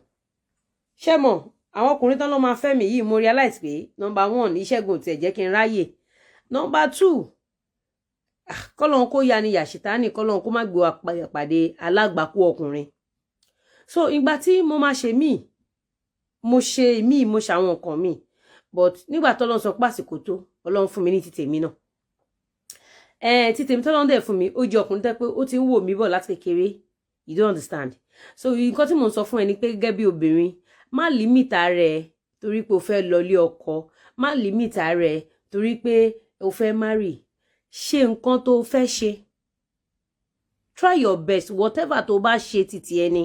ṣé mọ̀ àwọn ọkùnrin tán ló máa fẹ́ mi yìí mo realize pé number 1 ìṣẹ́gun tiẹ̀ jẹ́ kí n ráyè number 2 kọ́lọ́n kó ya ni yàṣítánì kọ́lọ́n kó má gbé wa pàdé alágbàkú ọkùnrin so ìgbà tí mo máa ṣe mo ṣe àwọn nǹkan míì but nígbà tọ́lọ́n sọ pàṣípò tó ọlọ́run fún mi ní títèmi náà títèmi tọ́lọ́n dẹ̀ fún mi ó jẹ́ ọkùnrin tẹ́ pé ó ti ń wò mí bọ̀ láti kékeré you don't understand so nǹkan tí mò ń sọ fún ẹ ni pé gẹ́gẹ́ bí obìnrin má límìtà rẹ torí pé o fẹ́ lọlé ọkọ má límìtà rẹ torí pé o fẹ́ marry ṣe nǹkan tó fẹ́ ṣe try your best whatever tó bá ṣe títí ẹni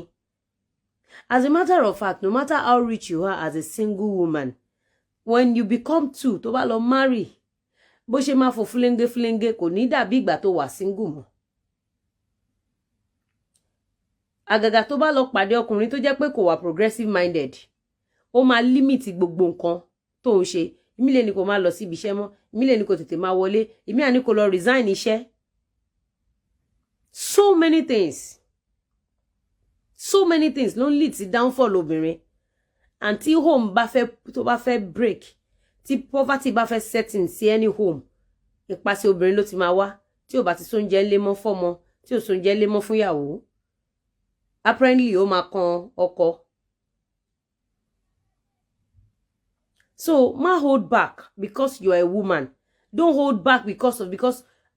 as a matter of fact no matter how rich you are as a single woman when you become 2 tó bá lọ marry bó ṣe máa fò fúlẹ́ńgé kò ní dàbí ìgbà tó wà single mọ́ àgàgà tó bá lọ pàdé ọkùnrin tó jẹ́ pé kò wà progressive minded ó máa limit gbogbo nǹkan tó ń ṣe ìmílẹ̀ ni kò máa lọ sí ibi iṣẹ́ mọ́ ìmílẹ̀ ni kò tètè máa wọlé ìmí àní kò lọ resign iṣẹ́ so many things ló ń lead sí downfall obìnrin and tí home tó bá fẹ́ break tí poverty bá fẹ́ setting sí any home ìpàṣẹ obìnrin ló ti máa wá tí ò bá ti sóúnjẹ ńlé mọ́ fọ́mọ tí ò sóúnjẹ ńlé mọ́ fún ìyàwó apparently ó máa kan ọkọ so má hold back because you are a woman don't hold back because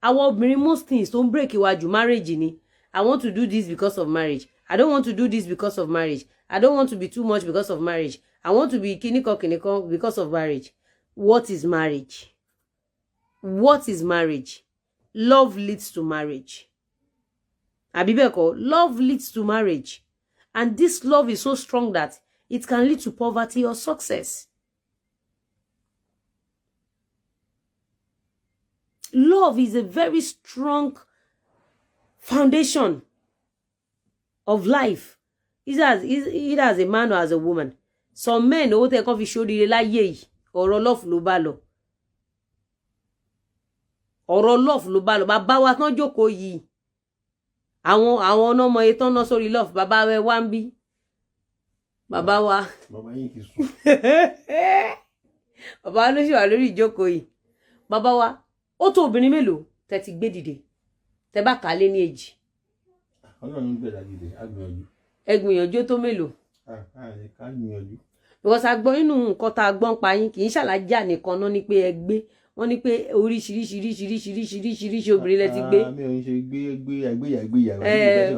our obìnrin most things don't break iwájú marriage ni I want to do this because of marriage I don't want to do this because of marriage I don't want to be too much because of marriage I want to be kiniko because of marriage. What is marriage? Love leads to marriage. Abibeko, love leads to marriage. And this love is so strong that it can lead to poverty or success. Love is a very strong foundation of life. Either as a man or as a woman. Some men, ó tẹ́ kàn fi ṣoríire láyé yìí, ọ̀rọ̀ love ló bá lọ. Bàbá wa tán jókòó yìí. Àwọn ọmọ etán náà sórí love, bàbá rẹ̀ wá ń bí. Bàbá wa. Bàbá yín ti sùn. Bàbá ló ṣì wà lórí ìjókòó yìí. Bàbá wa, ó tó obìnrin mélòó tẹ́ ti gbé dìde tẹ́ bá kà á lé ní èjì. Ọlọ́run gbẹ̀dà dìde á gbìyànjú. Ẹ gbìyànjú tó mélòó. Ká gbìyànjú. Because a gbọ́ nínú nǹkan tá a gbọ́ ń pa yín kì í ṣàlájà nìkan náà ni pé ẹ gbé wọ́n ní pé oríṣiríṣiríṣiríṣiríṣiríṣi obìnrin lẹ ti gbé. Mi ò ń ṣe gbéyà.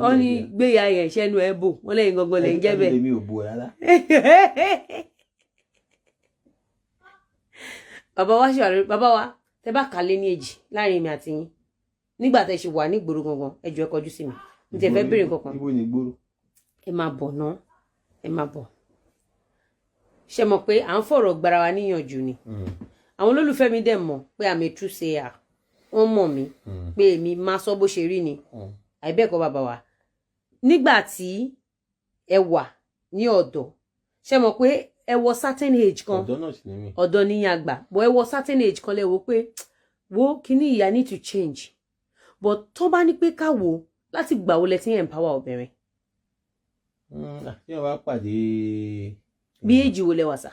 Wọ́n ní gbéyà yẹn ṣẹ́nu ẹ bò wọ́n lẹ́yìn gangan lẹ́yìn jẹ́ bẹ́ẹ̀. Mi ò bò rárá. Bàbá wa tẹ́ bá kà lé ní èjì láàrin mi àti yín nígbà tẹ́ ṣe wà ní ìgboro gangan ẹ jọ̀ọ́ ẹ kọjú sí mi ní tẹ́ fẹ́ béèrè nǹkan kan. Ibo ni ìgboro? Ẹ máa bọ̀ ná ẹ máa bọ̀. Ṣé mọ̀ pé à ń fọ̀rọ̀ gbara wa níyànjú ni. Àwọn olólùfẹ́ mi dẹ̀ mọ̀ pé àmì true sayer wọ́n mọ̀ mí pé èmi máa sọ bó ṣe rí ni àìbẹ́ẹ̀kọ́ bàbá wa. Nígbà tí ẹ wà ní ọ̀dọ́ ṣé mọ̀ pé ẹ wọ certain age kan ọ̀dọ́ níyàn àgbà but ẹ wọ certain age kan lẹ wo pé wo kíní ìyá need to change but tó bá ní pé ká wò láti gbà wo lẹ ti ń empower obìnrin. Tí wọ́n bá pàdé. Bí èjì wo lẹ wà sà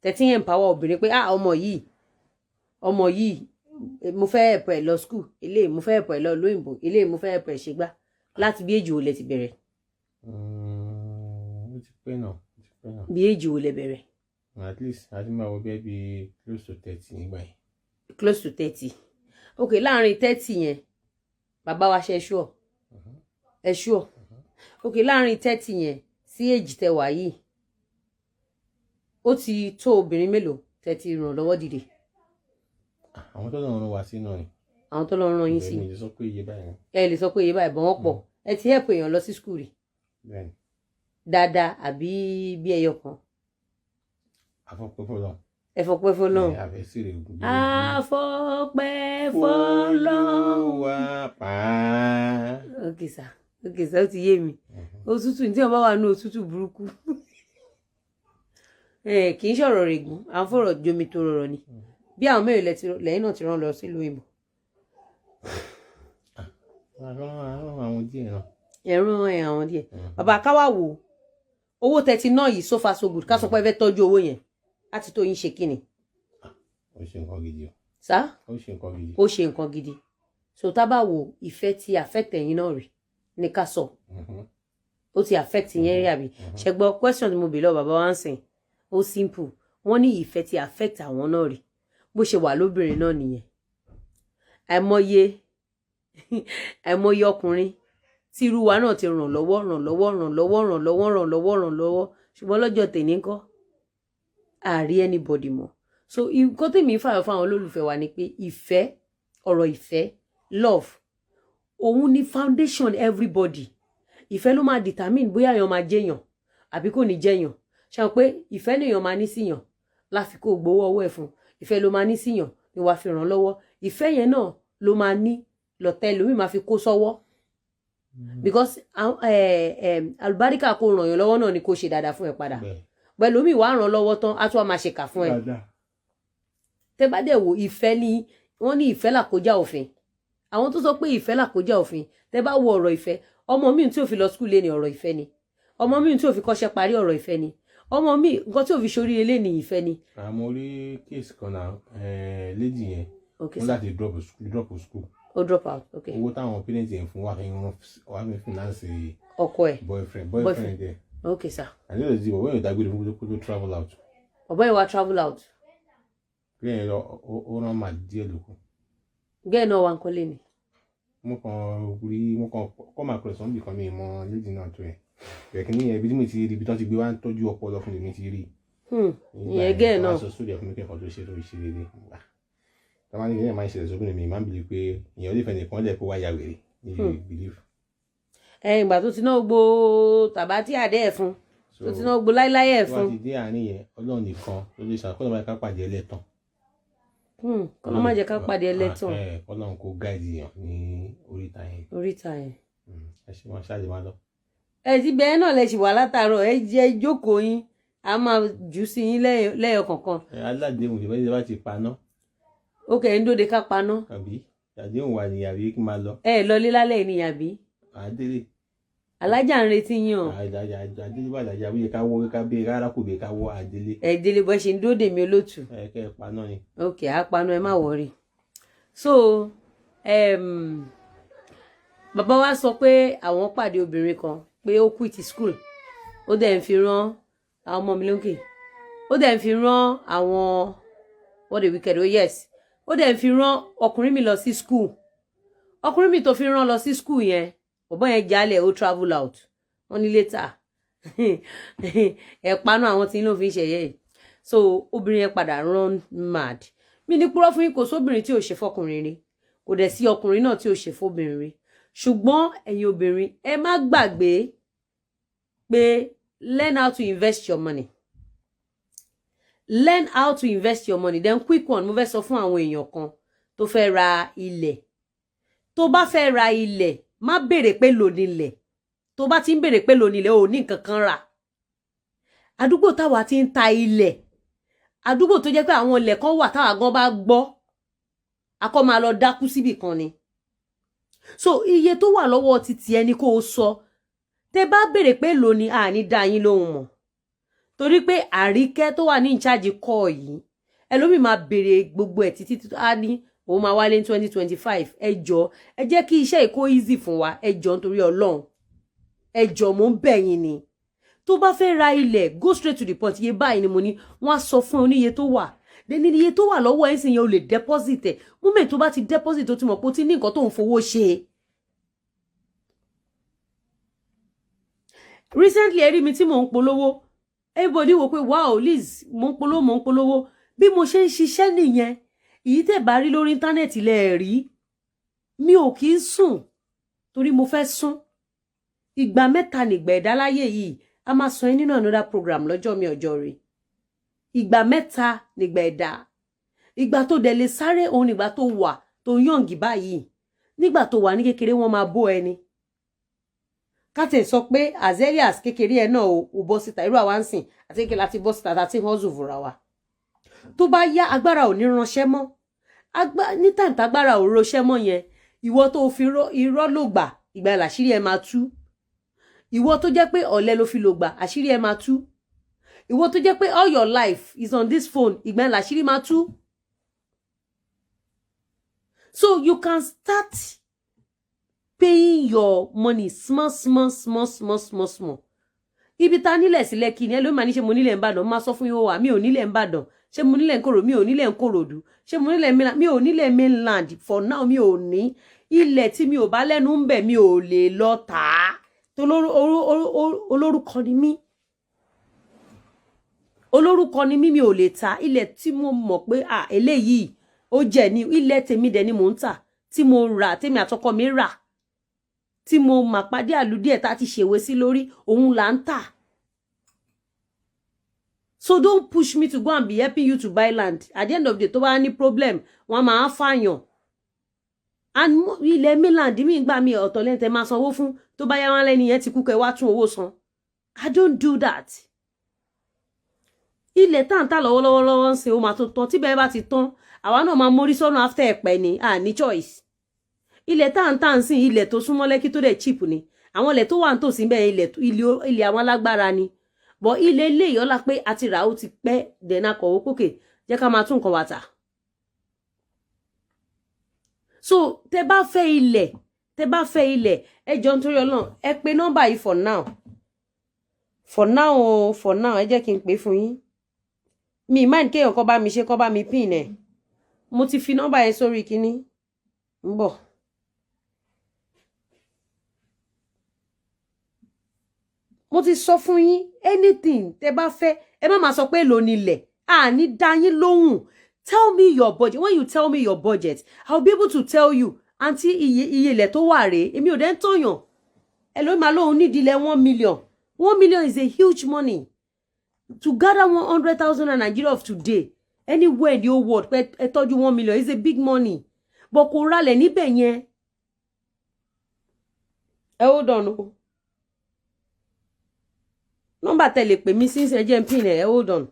tẹ̀tí ń empower obìnrin pé ọmọ yìí mo fẹ́ ẹ̀pọ̀ ẹ̀ lọ school eléyìí mo fẹ́ ẹ̀pọ̀ ẹ̀ lọ lóyìnbó eléyìí mo fẹ́ ẹ̀pọ̀ ẹ̀ ṣègbà láti bí èjì wo lẹ ti bẹ̀rẹ̀. Ó ti pẹ́ náà. Bí èjì wo lẹ bẹ̀rẹ̀. At least a ti máa wọ bẹ́ẹ̀ bí close to 30 nígbà yẹn. Close to 30 ok láàrin 30 yẹn bàbá wa ṣe ẹ ṣúọ ok láàrin 30 yẹn sí èjì tẹ wà yìí ó ti tó obìnrin mélòó tẹ́ ti ràn lọ́wọ́ dìde. Àwọn tó lọ́rùn wá sí náà ni. Àwọn tó lọ́rùn yín sí. Ẹ lè sọ pé iye báyìí. Ẹ lè sọ pé iye báyìí bọ́n wọ́n pọ̀ ẹ ti help èèyàn lọ sí school rí. Bẹ́ẹ̀ni. Dáadáa àbí bí ẹyọ kan. Àfọpẹ́ fọlọ́run. Ẹ fọpẹ́ fọlọ́run. Àfẹ́sìrè ògùn. Àfọpẹ́ fọlọ́run. Wá pa. Ok sà ó ti yé mi òtútù tí wọ́n bá wà ní òtútù burúkú kì í ṣọ̀rọ̀ rẹ̀gùn à ń fọ̀rọ̀ jomi tó rọrọ̀ ni bí àwọn mẹ́rin lẹ́yìn náà ti rán lọ sílùú òyìnbó. Àwọn díẹ̀ náà. Ẹ̀rọ àwọn díẹ̀ bàbá káwá wò owó tẹ́tí náà yìí so far so good ká sọ pé ẹ fẹ́ tọ́jú owó yẹn láti tó yín ṣe kíni. Ó ṣe nǹkan gidi o. Sá. Ó ṣe nǹkan gidi. Ó ṣe nǹkan gidi so tá bá wo ìfẹ́ tí affect ẹ̀yin náà rí ní ká sọ ó ti affect yẹn rí àbí ṣẹgbọ́ question tí mo bèèrè lọ bàbá wa ń sìn ó simple wọ́n ní ìfẹ́ tí affect àwọn náà rí bó ṣe wà lóbìnrin náà nìyẹn àìmọye ọkùnrin tí irú wa náà ti ràn lọ́wọ́ ṣùgbọ́n lọ́jọ́ tèmi ńkọ́ àárí anybody mọ́ so nǹkan tèmi fàyọ fún àwọn olólùfẹ́ wa ni pé ìfẹ́ ọ̀rọ̀ ìfẹ́ love òun ni foundation everybody ìfẹ́ ló máa determine bóyá èèyàn máa jẹ́yàn àbí kò ní jẹ́yàn ṣe hàn pé ìfẹ́ nìyàn máa ní síyàn láfi kó gbowó ọwọ́ ẹ̀ fún ìfẹ́ ló máa ní síyàn ni wàá fi ràn lọ́wọ́ ìfẹ́ yẹn náà ló máa ní lọ́tẹ̀ lómi máa fi kó sọ́wọ́ because àlùbáríkà kó ràn yàn lọ́wọ́ náà ni kó ṣe dáadáa fún ẹ padà pẹ̀lú omi wàá ràn lọ́wọ́ tán á tún wá máa ṣèkà fún ẹ tẹ́ bá dẹ̀ wò ìfẹ́ ni wọ́n ní ìfẹ́ làkójá òfin àwọn tó sọ pé ìfẹ́ làkójá òfin tẹ́ bá wo ọ̀rọ̀ ìfẹ́ ọmọ mi tí ò fi lọ skul lé ní ọ̀rọ̀ ìfẹ́ ni ọmọ mi tí ò fi kọ́ṣẹ́ parí ọ̀rọ̀ ìfẹ́ ni ọmọ mi nǹkan tí ò fi ṣoríire lé ní ìfẹ́ ni. àmọ́ orí kéèsì kan náà lady yẹn wọ́n láti drop school. ó drop out ok. owó táwọn parents yẹn fún wa fi finance ọkọ ẹ̀ boyfriend ẹ̀. ok sir. àti lọ́dọ̀ tí bọ̀bọ́ yẹn dágbére fún kó tó travel out. bọ̀bọ́ yẹn wá travel out. bẹ́ẹ̀ lọ ó rán màá díẹ̀ lóko. gẹ́ẹ̀ náà wà ń kọ́lé ni. mo kàn kọ́ máa kọ̀ sọ́nbì kan mi mọ lady náà tó yẹn bẹ̀rẹ̀ kí ni ibi tí mo ti rí ibi tí wọ́n ti gbé wá ń tọ́jú ọpọlọ fún mi ti rí. ìyẹn gẹ́ẹ̀ náà. wọ́n á sọ sórí ẹ̀fún mi kẹ́kọ̀ọ́ tó ṣe tó ṣe rere tọ́wọ́n ní ìyẹn máa ń ṣẹlẹ̀ sóbìnrin mi máa ń bìlí pé ìyẹn olè fẹ́ni kan lẹ̀ kó wáyà wèrè ní belief. ìgbà tó ti náà gbó tàbá tí àdé ẹ̀ fún tó ti náà gbó láíláí ẹ̀ fún. wọ́n ti dé àárín yẹn ọlọ́run nìkan ló lè ṣàkóso máa ká pàdé ẹlẹ́tàn. kọ́lọ́ má jẹ́ ká pàdé ẹlẹ́tàn. ọlọ́run kó gáìdì yàn ní oríta yẹn. oríta yẹn. ẹ ṣe wọn ṣáàjì máa lọ. ẹ ti bẹ́ẹ̀ náà lẹ ṣì wà látàárọ̀ ẹ jẹ́ jókòó yín a máa jù sí yín lẹ́yọ kọ̀ọ̀kan. aládéhùn ìbẹ́ni bá ti paná. ó kẹ́ ẹ̀ ń dóde ká paná. àbí àdéhùn wà ní àbí kí n máa lọ. ẹ lọlé lálẹ́ ní àbí. àdélé. alájà ń retí yín o. àdélé bá àdájà bí ká wọ ká bí rárá kò bí ká wọ àdélé. ẹ délé bó ṣe ń dóde mi olóòtú. ẹ kẹ́ ẹ paná ni. ok á paná ẹ má wọrí. so bàbá wa sọ pé àwọn pàdé obìnrin kan pé ó quit school ó dẹ̀ ń fi rán àwọn ọmọ mi lókè ó dẹ̀ ń fi rán àwọn what the wicked oh yes ó dẹ̀ ń fi rán ọkùnrin mi lọ sí school ọkùnrin mi tó fi rán lọ sí school yẹn bọ̀bọ́ yẹn jálẹ̀ ó travel out wọ́n ní later ẹ̀pánu àwọn tí ló fi ń ṣẹ̀yẹ́ yìí so obìnrin yẹn padà run mad mi ní purọ́ fún yín kò sóbìnrin tí ò ṣe fọkùnrin rí kò dẹ̀ sí ọkùnrin náà tí ò ṣe fóbìnrin rí ṣùgbọ́n ẹ̀yin obìnrin ẹ má gbàgbé pé learn how to invest your money learn how to invest your money then quick one mo fẹ́ sọ fún àwọn èèyàn kan tó fẹ́ ra ilẹ̀ tó bá fẹ́ ra ilẹ̀ má béèrè pé lò nílẹ̀ tó bá ti ń béèrè pé lò nílẹ̀ ò ní nǹkan kan rà àdúgbò táwa ti ń ta ilẹ̀ àdúgbò tó jẹ́ pé àwọn ilẹ̀ kan wà táwa gan bá gbọ́ akọ́ máa lọ dákú síbì kan ni so iye tó wà lọ́wọ́ títí ẹni kó o sọ tẹ́ bá béèrè pé lò ní àní dá yín lóhùn mọ́ torí pé Àríkẹ́ tó wà ní ìcháàjì kọ́ yìí ẹlòmíì máa béèrè gbogbo ẹ̀ títí á ní òun máa wálé ní 2025 ẹ jọ̀ọ́ ẹ jẹ́ kí iṣẹ́ ìkó easy fún wa ẹ jọ̀ọ́ nítorí Ọlọ́run ẹ jọ̀ọ́ mò ń bẹ̀ yín ni tó bá fẹ́ ra ilẹ̀ go straight to the point iye báyìí ni mo ní wọ́n á sọ fún oníye tó wà dẹni iye tó wà lọ́wọ́ ẹ̀ sì yẹn o lè deposit ẹ̀ moment tó bá ti deposit tó ti mọ̀ pé o ti ní nǹkan tó ń fowó ṣe. Recently ẹ rí mi tí mò ń polówó everybody wò pé wow Liz mò ń polówó bí mo ṣe ń ṣiṣẹ́ nìyẹn èyí tẹ́ bá rí lórí íńtánẹ́ẹ̀tì lẹ rí mi ò kì í sùn torí mo fẹ́ sùn ìgbà mẹ́ta nìgbà ẹ̀dá láyé yìí a máa sọ nínú another program lọ́jọ́ mi ọjọ́ rẹ̀ ìgbà mẹ́ta nìgbà ẹ̀dá ìgbà tó dẹ̀ lè sáré òun nígbà tó wà tó yọ̀ǹgì báyìí nígbà tó wà ní kékeré wọ́n máa bó ẹni káte sọ pé azelias kékeré ẹ náà ò bọ́ síta irú àwa ń sìn àti kékeré láti bọ́ síta àti hustle fúnra wa tó bá yá agbára ò ní ránṣẹ́ mọ́ ní tàǹtà agbára ò ránṣẹ́ mọ́ yẹn ìwọ tó fi irọ́ ló gbà ìgbà làṣírí ẹ máa tú ìwọ tó jẹ́ pé ọ̀lẹ ló fi lò gbà àṣírí ẹ máa tú ìwọ tó jẹ́ pé all your life is on this phone ìgbà làṣírí máa tú so you can start paying your money small ibi ta nílẹ̀ sí Lẹ́kì ni ẹlòmíì máa ní ṣe mo nílẹ̀ ń bàdàn máa sọ fún yín wà mí ò nílẹ̀ ń bàdàn ṣé mo nílẹ̀ ń kòrò mi ò nílẹ̀ ń kòròdú ṣé mo nílẹ̀ mi ò nílẹ̀ mainland for now mi ò ní ilẹ̀ tí mi ò bá lẹ́nu ń bẹ̀ mi ò lè lọ tà á tó olórúkọ ni mí mi ò lè ta ilẹ̀ tí mo mọ̀ pé eléyìí ó jẹ́ ní ilẹ̀ tèmi dẹ̀ ni mò ń tà tí mo rà tèmi àtọkọ mi rà tí mo mà pàdé àlùdíẹ̀ tá ti ṣèwé sí lórí òun là ń tà. So don't push me to go and be helping you to buy land. At the end of the day, tó bá ní problem, wọ́n máa fàyàn. And ilẹ̀ mainland mi gbà mí ọ̀tọ̀ lẹ́ntẹ̀ máa sanwó fún tó bá yá wọn lẹ́ni yẹn ti kú kẹ́ wá tún owó san. I don't do that. Ilẹ̀ tàǹtà lọ́wọ́lọ́wọ́ ń ṣe ó máa tó tán tí bẹ́ẹ̀ bá ti tán àwa náà máa mórí sọ́nà after ẹ̀pẹ́ ni ní choice. Ilẹ̀ tàǹtà ń sìn ilẹ̀ tó súnmọ́ Lẹ́kì tó dẹ̀ cheap ni àwọn ilẹ̀ tó wà ń tòsí bẹ́ẹ̀ ilẹ̀ àwọn alágbára ni bọ̀ ilẹ̀ ilé ìyọ́lá pé àti rà ó ti pẹ́ dẹ̀nà kọ̀wé pókè jẹ́ ká máa tún nǹkan wà tà. So tẹ bá fẹ́ ilẹ̀ ẹ jọ nítorí Ọlọ́run ẹ pè nọ́mbà yìí for now ẹ jẹ́ kí n pè fún yín mi mind kéèyàn kọ́ bá mi ṣe kọ́ bá mi pin ẹ̀ mo ti fi nọ́mbà yẹn sórí kinní ń bọ̀. Mo ti sọ fún yín anything tẹ bá fẹ́ ẹ má máa sọ pé èlò nílẹ̀ ní dá yín lóhùn. Tell me your budget. When you tell me your budget, I'll be able to tell you àǹtí iye ilẹ̀ tó wà rèé èmi ò dẹ̀ ń tọ̀yàn ẹlòmíì máa lóhùn nídìí ilẹ̀ 1 million. 1 million is a huge money. To gather 100,000 in Nigeria of today, anywhere in the whole world, ẹ tọ́jú 1 million is a big money. But kò ralẹ̀ níbẹ̀ yẹn. Hold on o. Nọ́mbà tẹ́ lè pè mí sí ẹ jẹ́ n pin ẹ hold on.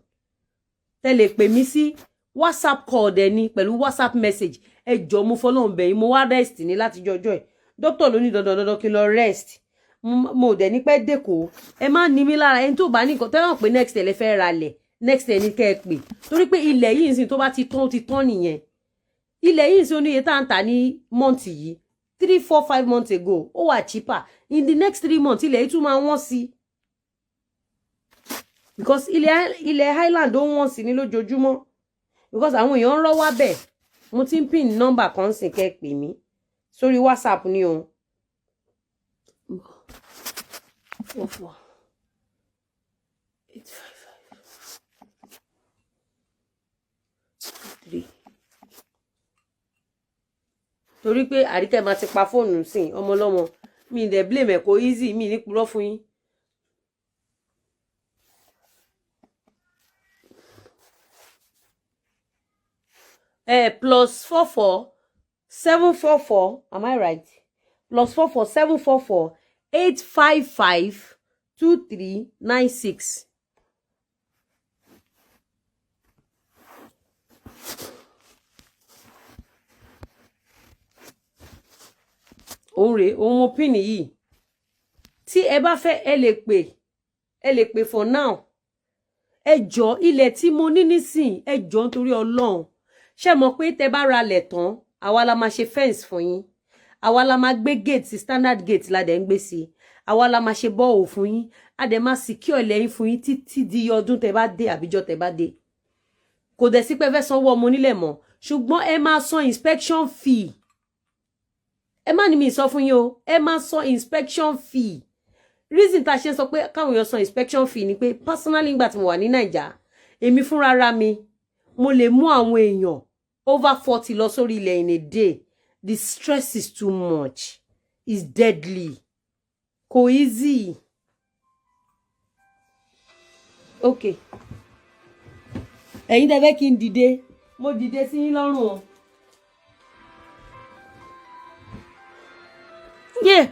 Tẹ́ lè pè mí sí WhatsApp call dẹ̀ ni pẹ̀lú WhatsApp message. Ẹ jọ̀ọ́ mo fọlọ́run bẹ̀ yín mo wá rest ní láti jọjọ́ ẹ̀. Doctor ló ní dandan kí lọ rest. Mo dẹ̀ ní pẹ́ dẹ́kọ̀ ẹ má ní mi lára ẹni tó bá ní nǹkan tẹ́wọ̀n pé next ẹ̀ lè fẹ́ ra lẹ̀ next ẹ̀ ní kẹ́ ẹ pè torí pé ilẹ̀ yìí nsìn tó bá ti tán nìyẹn ilẹ̀ yìí sí oníye tá ń tà ní month yìí 3, 4, 5 months ago ó wà cheaper in the next 3 months ilẹ̀ yìí tún máa wọ́n sí because ilẹ̀ Highland ó wọ́n sí ní lójoojúmọ́ because àwọn èèyàn ń rọ́ wá bẹ̀ mo ti ń pin nọ́mbà kan sì kẹ́ pè mí sórí WhatsApp ni o. 44 855 3 torí pé Àríkẹ́ máa ti pa fóònù sí ọmọlọ́mọ mi dẹ̀ blame ẹ̀ kò easy mi ní purọ́ fún yín. Plus 44 744 am I right? Plus 44 744 855 2396. òun rèé òun mo pin yìí tí ẹ bá fẹ́ ẹ lè pè for now ẹ jọ̀ọ́ ilẹ̀ tí mo ní nísìn ẹ jọ̀ọ́ nítorí Ọlọ́run ṣé mọ̀ pé tẹ́ bá ra lẹ̀ tán àwa la máa ṣe fence fún yín àwa la máa gbé gate sí standard gate la dẹ̀ ń gbé sí àwa la máa ṣe bọ́ọ̀ fún yín a dẹ̀ máa secure ilẹ̀ yín fún yín títí di ọdún tẹ́ bá dé àbíjọ́ tẹ́ bá dé kò dẹ̀ sí pé fẹ́ sanwó ọmọ onílẹ̀ mọ́ ṣùgbọ́n ẹ máa san inspection fee ẹ má ní mi sọ fún yín o ẹ máa san inspection fee reason tá ṣe sọ pé káwọn èèyàn san inspection fee ni pé personally nígbà tí mo wà ní Naija èmi fúnra ra mi mo lè mú àwọn èèyàn over 40 lọ sórí ilẹ̀ in a day the stress is too much it's deadly kò easy okay ẹ̀yin tẹ́ fẹ́ kí n dìde mo dìde sí yín lọ́rùn o. Yeah.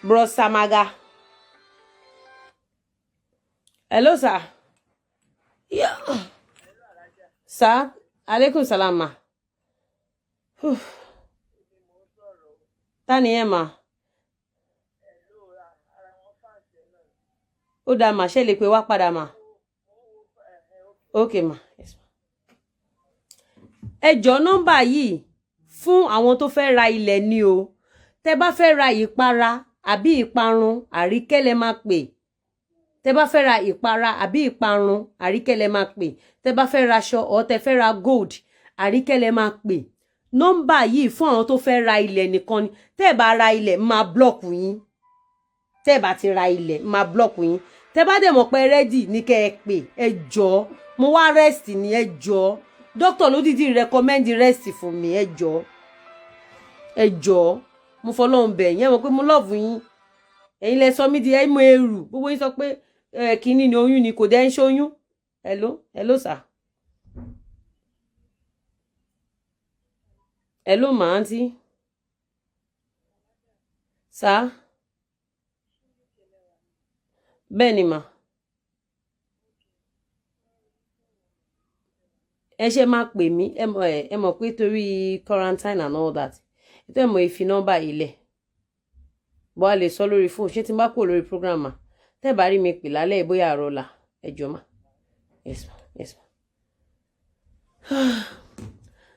Bro Samaga. Hello, sir. Yeah. Sir, alaikum salam ma. Tani ẹ ma. Ó dá ma ṣe lè pè wá padà ma. Okay ma. Yes, ma. Ẹ jọ̀ọ́ nọ́mbà yìí fún àwọn tó fẹ́ ra ilẹ̀ ni o tẹ́ bá fẹ́ ra ìpara àbí ìparun Àríkẹ́ lẹ máa pè tẹ́ bá fẹ́ ra ìpara àbí ìparun Àríkẹ́ lẹ máa pè tẹ́ bá fẹ́ ra aṣọ or tẹ́ fẹ́ ra gold Àríkẹ́ lẹ máa pè nọ́mbà yìí fún àwọn tó fẹ́ ra ilẹ̀ nìkan ni tẹ́ bá ra ilẹ̀ máa block yín tẹ́ bá ti ra ilẹ̀ máa block yín tẹ́ bá dẹ̀ mọ̀ pé ready ní kẹ́ ẹ pè ẹ jọ̀ọ́ mo wá rest ní ẹ jọ̀ọ́ doctor ló dìdí recommend rest fún mi ẹ jọ̀ọ́ mo fọlọ́run bẹ̀ yín ẹ mọ̀ pé mo love yín ẹ̀yin lẹ sọ mí di ẹ mọ èrù gbogbo yín sọ pé kínní ni oyún ni kò dẹ́ ń ṣóyún hello sir hello ma aunty sir bẹ́ẹ̀ ni ma ẹ ṣe máa pè mí ẹ mọ̀ pé torí quarantine and all that ẹ mọ̀ ìfi nọ́mbà ilẹ̀ bọ́ a lè sọ lórí fóònù ṣé tí n bá kúrò lórí program ma tẹ́ bá rí mi pè lálẹ́ bóyá àrọ́là ẹ jọ̀ọ́ ma yes ma yes ma.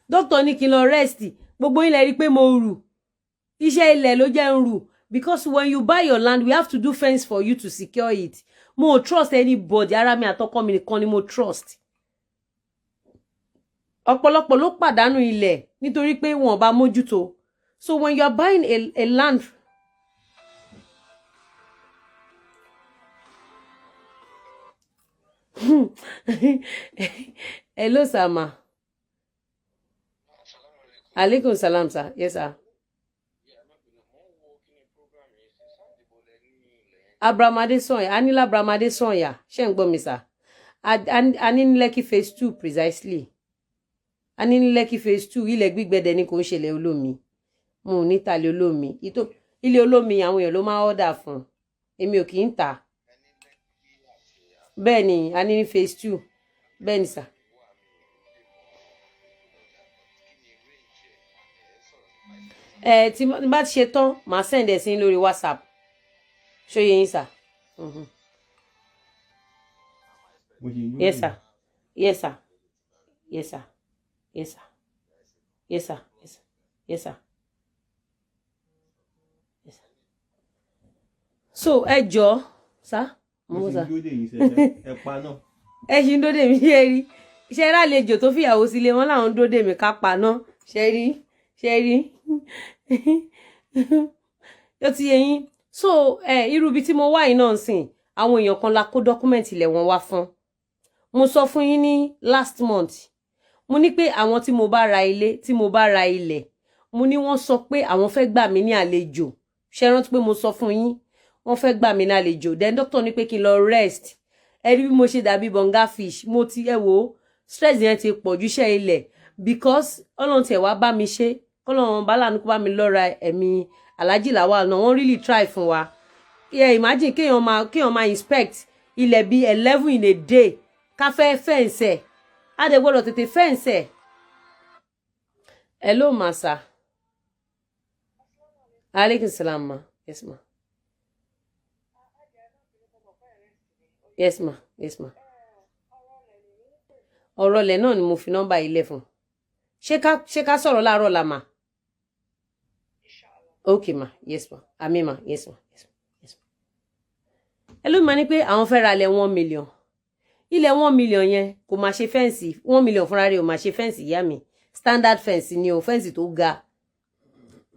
Doctor ní kí n lọ rest gbogbo yín lẹ rí pé mo rù iṣẹ́ ilẹ̀ ló jẹ́ ń rù because when you buy your land we have to do fence for you to secure it mo trust anybody ara mi àtọkọ mi nìkan ni mo trust ọ̀pọ̀lọpọ̀ ló pàdánù ilẹ̀ nítorí pé wọn bá mójútó so when you are buying a land hello sir ma alaikum salam sir yes sir Abramade Sanya anila Abramade Sanya ṣé ń gbọ́ mi sir ani ní Lekki phase 2 precisely ani ní Lekki phase 2 ilẹ̀ gbígbẹ̀dẹ̀ ni kò ń ṣẹlẹ̀ olómi mo ní tàlẹ̀ olómi ilé olómi àwọn èèyàn ló máa order fún èmi ò kì í tà bẹ́ẹ̀ ni ani ní phase 2 bẹ́ẹ̀ ni sir tí bá ti ṣe tán màá send ẹ̀ sí lórí WhatsApp ṣó yé yín sir yes sir yes sir Yes, sir. Yes, sir. Yes, sir. Yes, sir. Yes, sir. Yes, sir. So, ẹ jọ̀ọ́, sir. mo sì ń dúró dè yín sẹ ẹ pa náà. Ẹ ṣì ń dóde mi ṣe rí. Ṣé rálejò tó fìyàwó sílé wọn láwọn ń dóde mi ká pa náà. Ṣé rí? Ṣé rí? Ó ti yé yín. So, irú ibi tí mo wà yìí náà ń sìn, àwọn èèyàn kan la kó dọ́kúmẹ̀ntì ilẹ̀ wọn wá fún. Mo sọ fún yín ní last month. Mo ní pé àwọn tí mo bá ra ilé, tí mo bá ra ilẹ̀, mo ní wọ́n sọ pé àwọn fẹ́ gbà mí ní àlejò. Ṣé rántí pé mo sọ fún yín? Wọ́n fẹ́ gbà mí ní àlejò. Then doctor ní pé kí n lọ rest. Ẹ rí bí mo ṣe dàbí bonga fish. Mo ti ẹ wò stress yẹn ti pọ̀ ju iṣẹ́ ilẹ̀ because Ọlọ́run tiẹ̀ wá bá mi ṣe. Ọlọ́run bá láàánú kó bá mi lọ́ra ẹ̀mí Alhaji Lawal náà. Wọ́n really try fún wa. Yeah, imagine kéèyàn máa inspect ilẹ̀ bí 11 in a day. Ká fẹ́ fence ẹ̀. A dẹ̀ gbọ́dọ̀ tètè fence ẹ̀. Hello, Masa. Alaikum salam, ma. Yes, ma. Yes, ma. Yes, ma. Ọ̀rọ̀ lẹ̀ náà ni mo fi nọ́mbà ilé fún. Ṣé ká sọ̀rọ̀ láàárọ̀ la ma? Okay, ma. Yes, ma. Àmì ma. Yes, ma. Yes, ma. Yes, ma. Hello, ma ní pé àwọn fẹ́ ra ilẹ̀ 1 million. Ilẹ̀ 1 million yẹn kò máa ṣe fẹ́ǹsì 1 million fúnra rẹ̀ ò máa ṣe fẹ́ǹsì ìyá mi standard fẹ́ǹsì ni o fẹ́ǹsì tó ga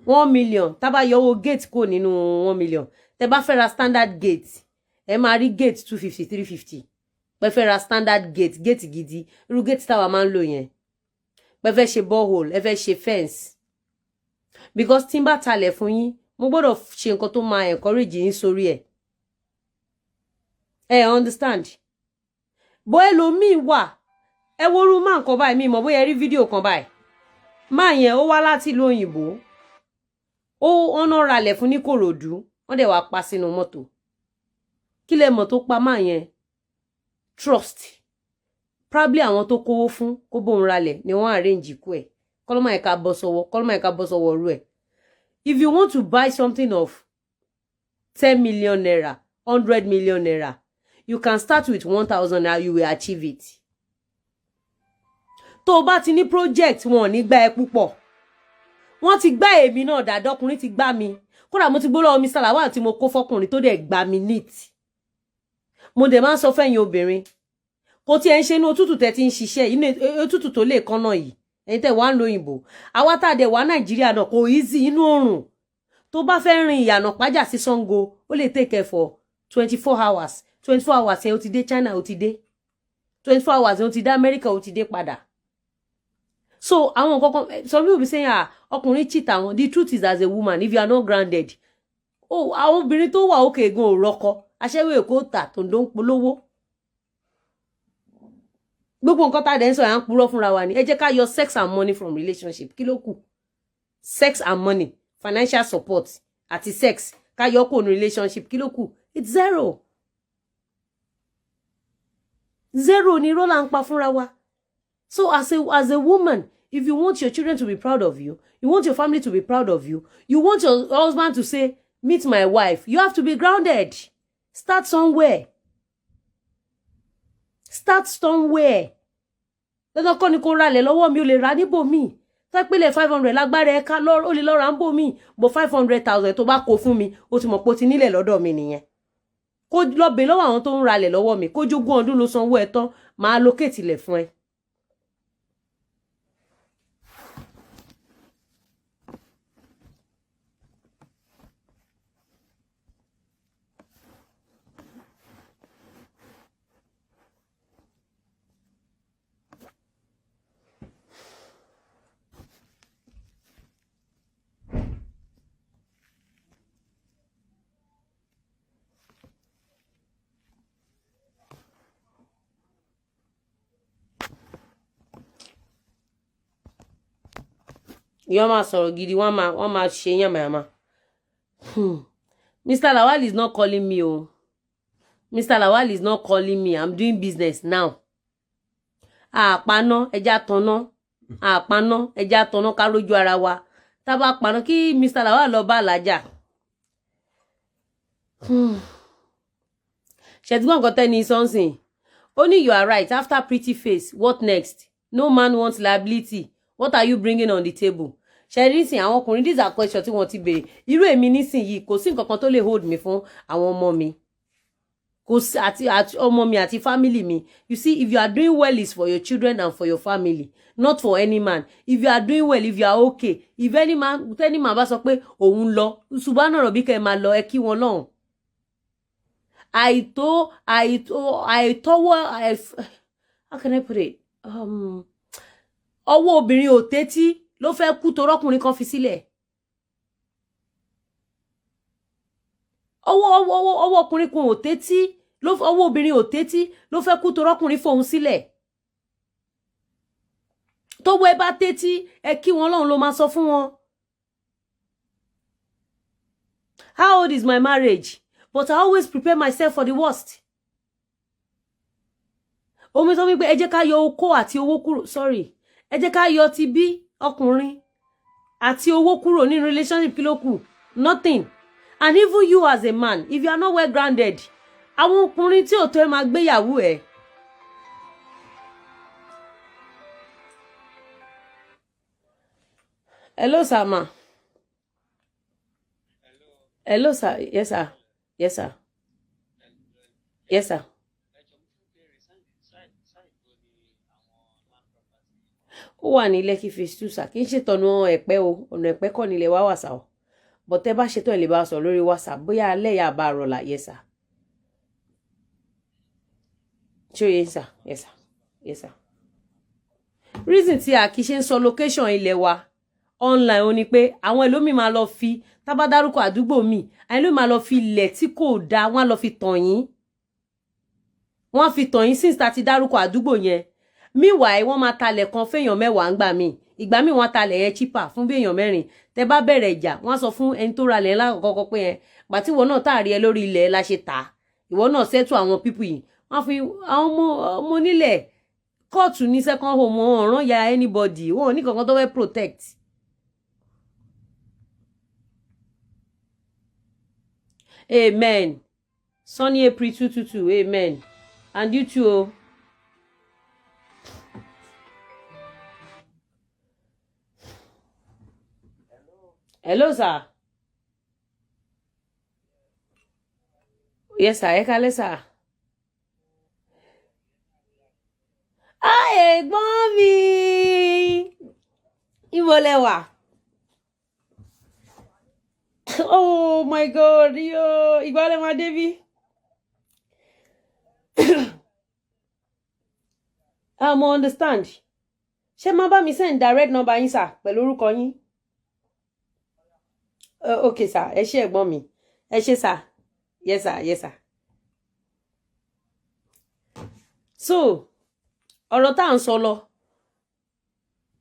1 million tá bá yọ owó gate kò nínú 1 million tẹ́ bá fẹ́ ra standard gate ẹ máa rí gate 250 350 pẹ́ fẹ́ ra standard gate gidi irú gate táwa máa ń lò yẹn pẹ́ fẹ́ ṣe borehole ẹ fẹ́ ṣe fence because tí n bá talẹ̀ fún yín mo gbọ́dọ̀ ṣe nǹkan tó máa encourage yín sórí ẹ̀ ẹ understand bó ẹlòmíì wà ẹ worú máa nǹkan báyìí mi mọ̀ bóyá rí fídíò kan báyìí máa yẹn ó wá láti ìlú òyìnbó ó ọ̀nà ralẹ̀ fún ní Kòròdú wọ́n dẹ̀ wá pa sínú mọ́tò kí lẹ mọ̀ tó pa máa yẹn trust probably àwọn tó kówó fún kó bóun ralẹ̀ ni wọ́n arrange ikú ẹ̀ kọ́lọ́mà ẹ̀ka bọ́ sọ́wọ́ rú ẹ̀ if you want to buy something of 10 million naira 100 million naira you can start with 1,000 naira you will achieve it. Tó bá ti ní project wọn ní gbà ẹ́ púpọ̀. Wọ́n ti gbà èmi náà dáadáa ọkùnrin ti gbà mí. Kódà mo ti gbọ́ lọ́wọ́ Mr. Lawal tí mo kó fọ́kùnrin tó dẹ̀ gbà mí neat. Mo dẹ̀ máa ń sọ fẹ́yìn obìnrin. Kò tí ẹ ń ṣe inú òtútù tẹ́ ti ń ṣiṣẹ́ inú òtútù tó lè kánná yìí. Ẹ̀yin tẹ́ wá ń lo òyìnbó. Àwa tá dẹ̀ wá Nàìjíríà náà kò easy inú oòrùn. Tó bá fẹ́ rin ìyànà pájà sí Sango ó lè take for 24 hours. 24 hours yẹn ó ti dé China ó ti dé 24 hours yẹn ó ti dé America ó ti dé padà so àwọn kankan some people be saying ọkùnrin cheat àwọn the truth is as a woman if you are not grounded àwọn obìnrin tó wà òkè gan ò rọkọ aṣẹ́wó èkó tà tó ń polówó gbogbo nǹkan tá dẹ̀ ń sọ yà ń purọ́ fúnra wa ni ẹ jẹ́ ká yọ sex and money from relationship kí ló kù sex and money financial support àti sex ká yọ kó ní relationship kí ló kù it's zero. Zero ni rola ń pa fúnra wa. So as a woman, if you want your children to be proud of you, you want your family to be proud of you, you want your husband to say, meet my wife, you have to be grounded. Start somewhere. Start somewhere. Lọ́dọ̀ kọ́ ni kò ra lẹ̀ lọ́wọ́ mi ò lè ra níbò mi. Tá pélé 500 lágbára ẹ̀ka ó lè lọ ra níbò mi. Bó 500,000 tó bá kó fún mi, ó ti mọ̀ pé ó ti nílẹ̀ lọ́dọ̀ mi nìyẹn. Kó lọ bẹ̀ lọ́wọ́ àwọn tó ń ralẹ̀ lọ́wọ́ mi kó jogún ọdún ló sanwó ẹ̀ tán máa allocate ilẹ̀ fún ẹ. Wọ́n máa sọ̀rọ̀ gidi wọ́n máa ṣe yàmàyàmà. Mr. Lawal is not calling me o. Mr. Lawal is not calling me. I'm doing business now. Àpaná ẹja tanná. Àpaná ẹja tanná ká rójú ara wa. Tá bá paná kí Mr. Lawal lọ bá Alájà. Ṣé tí gbọ́n nǹkan tẹ́ni sọ́nsìn. Ó ní you are right after pretty face what next? no man wants liability. What are you bringing on the table? Ṣé rí sìn àwọn ọkùnrin these are questions tí wọ́n ti béèrè. Irú èmi nísìnyí kò sí nǹkan kan tó lè hold me fún àwọn ọmọ mi. Kò sí àti ọmọ mi àti family mi. You see, if you are doing well, it's for your children and for your family, not for any man. If you are doing well, if you are okay, if any man bá sọ pé òun lọ, subhana rabbika ẹ máa lọ, ẹ kí wọn lọ́hùn. How can I put it? Ọwọ́ obìnrin ò tẹ́tí ló fẹ́ kú torọ́kùnrin kan fi sílẹ̀. Ọwọ́ ọkùnrin kan ò tẹ́tí ọwọ́ obìnrin ò tẹ́tí ló fẹ́ kú torọ́kùnrin fòun sílẹ̀. Tọ́wọ́ ẹ bá tẹ́tí ẹ kí wọn lọ́hùn ló máa sọ fún wọn. How old is my marriage? But I always prepare myself for the worst. Omi sọ wípé ẹ jẹ́ ká yọ okó àti owó kúrò. Sorry. Ẹ jẹ́ ká yọ ti bí ọkùnrin àti owó kúrò ní relationship kí ló kù. Nothing. And even you as a man, if you are not well grounded, àwọn ọkùnrin tí ò tó ẹ máa gbéyàwó ẹ. Hello, sir, ma. Hello, sir. Yes, sir. Yes, sir. Yes, sir. Ó wà ní Lekki phase 2, sir. Kì í ṣe tọ̀nà Ẹ̀pẹ́ o. Ọ̀nà Ẹ̀pẹ́ kọ́ nílẹ̀ wá wà sá o. But tẹ́ bá ṣe tán ẹ lè bá sọ lórí WhatsApp. Bóyá alẹ́ yà bá rọ̀lá. Yes, sir. Ṣé o yé, sir? Yes, sir. Yes, sir. Reason tí a kì í ṣe ń sọ location ilẹ̀ wa online ó ní pé àwọn ẹlòmíì máa lọ fi tá bá dárúkọ àdúgbò mi àwọn ẹlòmíì máa lọ fi ilẹ̀ tí kò dáa wọ́n á lọ fi tàn yín. Wọ́n á fi tàn yín since tá ti dárúkọ àdúgbò yẹn. Meanwhile wọ́n máa talẹ̀ kan fẹ́yàn 10 ńgbà míì. Ìgbà míì wọ́n talẹ̀ yẹn cheaper fún bí èèyàn 4. Tẹ́ bá bẹ̀rẹ̀ ìjà wọ́n á sọ fún ẹni tó ra lẹ̀ lákọ̀ọ́kọ́ pé yẹn gbà tí ìwọ náà táàrí ẹ lórí ilẹ̀ la ṣe tà. Ìwọ náà settle àwọn people yìí. Wọ́n fi àwọn ọmọ onílẹ̀ kóòtù ní second home wọn ràn ya anybody. Wọn ò ní kankan tó fẹ́ protect. Amen. Sunny April 222. Amen. And you too. Hello, sir. Yes, sir. Ẹ kálẹ́, sir. Ẹ̀gbọ́n mi. Ibo lẹ wà? Oh my God, yo. Ìgbà lẹ máa dé bí? Mo understand. Ṣé máa bá mi send direct number yín, sir, pẹ̀lú orúkọ yín? Okay, sir. Ẹ ṣé ẹ̀gbọ́n mi. Ẹ ṣé, sir. Yes, sir. Yes, sir. So, ọ̀rọ̀ tá à ń sọ lọ.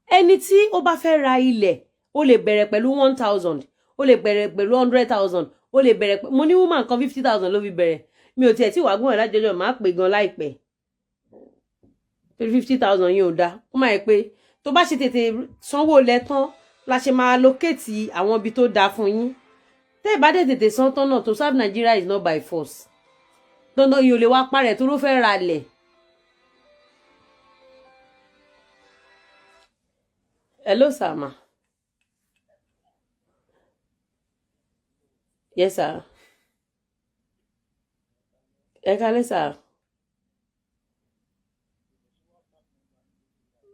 Ẹni tí ó bá fẹ́ ra ilẹ̀, ó lè bẹ̀rẹ̀ pẹ̀lú 1,000, ó lè bẹ̀rẹ̀ pẹ̀lú 100,000, ó lè bẹ̀rẹ̀ mo ní woman kan 50,000 ló fi bẹ̀rẹ̀. Mi ò tiẹ̀ tí wàá gún ẹ̀ lájọjọ́ máa pè gan láìpẹ́. 50,000 yìí ò dá. Ó máa yẹ pé tó bá ṣe tètè sanwó lẹ̀ tán la ṣe máa allocate àwọn ibi tó dáa fún yín. Tẹ́ ẹ bá dé tètè san tán náà to serve Nigeria is not by force. Dandan yìí ò lè wá parẹ́ tó ló fẹ́ ra lẹ̀. Hello, sir, ma. Yes, sir. Ẹ kálẹ́, sir.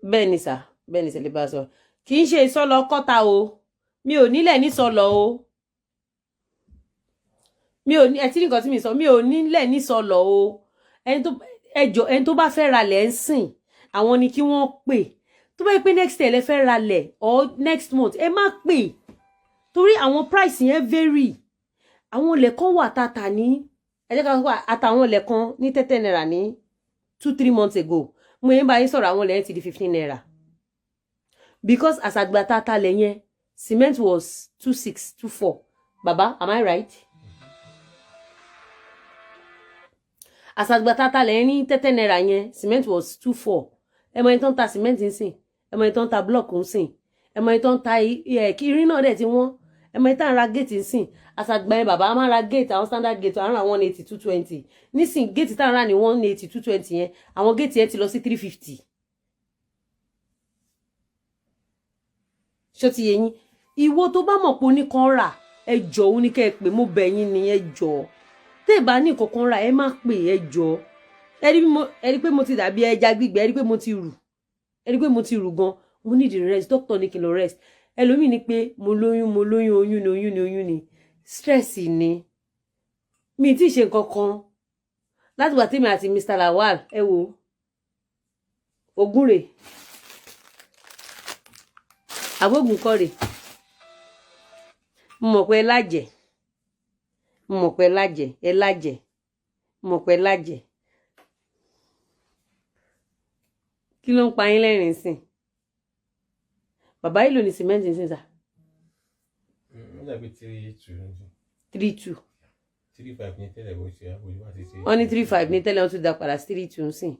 Bẹ́ẹ̀ ni, sir. Bẹ́ẹ̀ ni, sir, lè bá sọ. Kì í ṣe ìsọlọ kọ́ta o. Mi ò nílẹ̀ ní sọlọ o. Mi ò ní ẹ tí nǹkan tí mi sọ mi ò nílẹ̀ ní sọlọ o. Ẹni tó bá fẹ́ ra lẹ̀ ń sìn àwọn ni kí wọ́n pè. Tó bá yẹ pé next year lẹ fẹ́ ra lẹ̀ or next month ẹ má pè. Torí àwọn price yẹn vary. Àwọn ilẹ̀ kan wà tata ní ẹ jẹ́ ká wà àtàwọn ilẹ̀ kan ní 30 naira ní 2-3 months ago. Mo yẹn bá yín sọ̀rọ̀ àwọn ilẹ̀ yẹn ti di 15 naira. Because as àgbà tata lẹ̀ yẹn cement was 2.6, 2.4. Baba, am I right? As àgbà tata lẹ̀ ní 30 naira yẹn cement was 2.4. Ẹ mọ ìtàn ta cement ń sìn. Ẹ mọ ìtàn ta block ń sìn. Ẹ mọ ìtàn ta irin náà dẹ̀ tí wọ́n. Ẹ mọ ìtàn ra gate ń sìn. As àgbà yẹn bàbá máa ra gate àwọn standard gate àwọn 180, 220. Nísìn gate tá ra ní 180, 220 yẹn àwọn gate yẹn ti lọ sí 350. ṣó ti yé yín ìwọ tó bá mọ̀ pé oníkan rà ẹ jọ̀ọ́ ó ní kẹ́ ẹ pè mo bẹ̀ yín ni ẹ jọ̀ọ́ tẹ́ ẹ bá ní kankan rà ẹ má pè ẹ jọ̀ọ́ ẹ rí pé mo ti dàbí ẹja gbígbẹ ẹ rí pé mo ti rù gan mo need rest doctor ní kí n lọ rest ẹlòmíì ní pé mo lóyún oyún ni stress ni mi ti ṣe nǹkan kan láti wà tèmi àti Mr. Lawal ẹ wo ogun rè àbógun kọ́ rè mo mọ̀ pé ẹ lájẹ̀ mo mọ̀ pé ẹ lájẹ̀ mo mọ̀ pé ẹ lájẹ̀ kí ló ń pa yín lẹ́rìn sìn bàbá yìí lò ní sìmẹ́ǹtì ń sìn sà. ó dàbí 3-2. 3-2. 3-5 ní tẹ́lẹ̀ bó ṣe àbójú wá ti ṣe. wọ́n ní 3-5 ní tẹ́lẹ̀ wọ́n tún dá padà 3-2 ń sìn.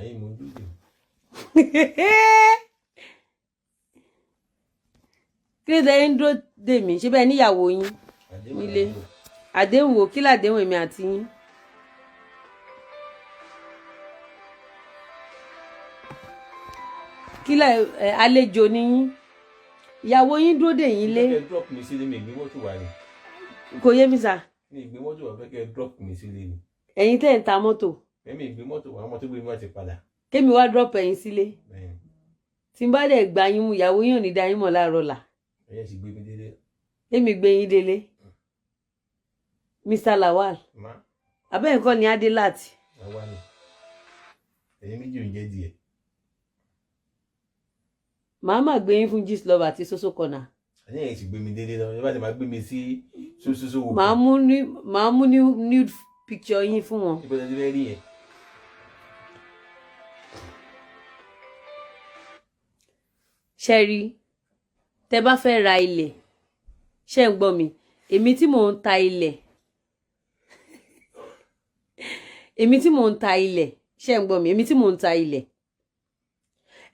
ẹ̀yin mo dúdú. kí ló dé ń dúró dè mí ṣé bẹ́ẹ̀ níyàwó yín nílé àdéhùn wo kí làdéhùn èmi àti yín. kí lẹ àlejò ni yín ìyàwó yín dúró dè yín lé. kẹ́ drop mi sílé mi ìgbé mọ́tò wá ni. kò yé mi sà. mi ìgbé mọ́tò wá fẹ́ kẹ́ drop mi sílé ni. ẹ̀yin tẹ́ ń ta mọ́tò. èmi ìgbé mọ́tò wá ọmọ tó gbé mi wá ti padà. kémi wá drop ẹ̀yin sílé. tí n bá dẹ̀ gbà yín mú ìyàwó yín ò ní dá yín mọ̀ láàárọ̀ là. ẹ̀yẹ́ sì gbé mi délé. èmi gbé yín délé. Mr. Lawal. abẹ́ nǹkan ni adé láti. àwa ni ẹ̀yin méjì ò ń jẹ́ díẹ̀. màá má gbé yín fún Gistlover àti Soso Corner. àní ẹ̀yin sì gbé mi délé lọ ẹ bá ti máa gbé mi sí soso wò. màá mú nude picture yín fún wọn. ìbọn ẹni fẹ́ rí yẹn. ṣẹ́rí tẹ́ bá fẹ́ ra ilẹ̀ ṣé ń gbọ́ mi èmi tí mò ń ta ilẹ̀ ṣé ń gbọ́ mi èmi tí mò ń ta ilẹ̀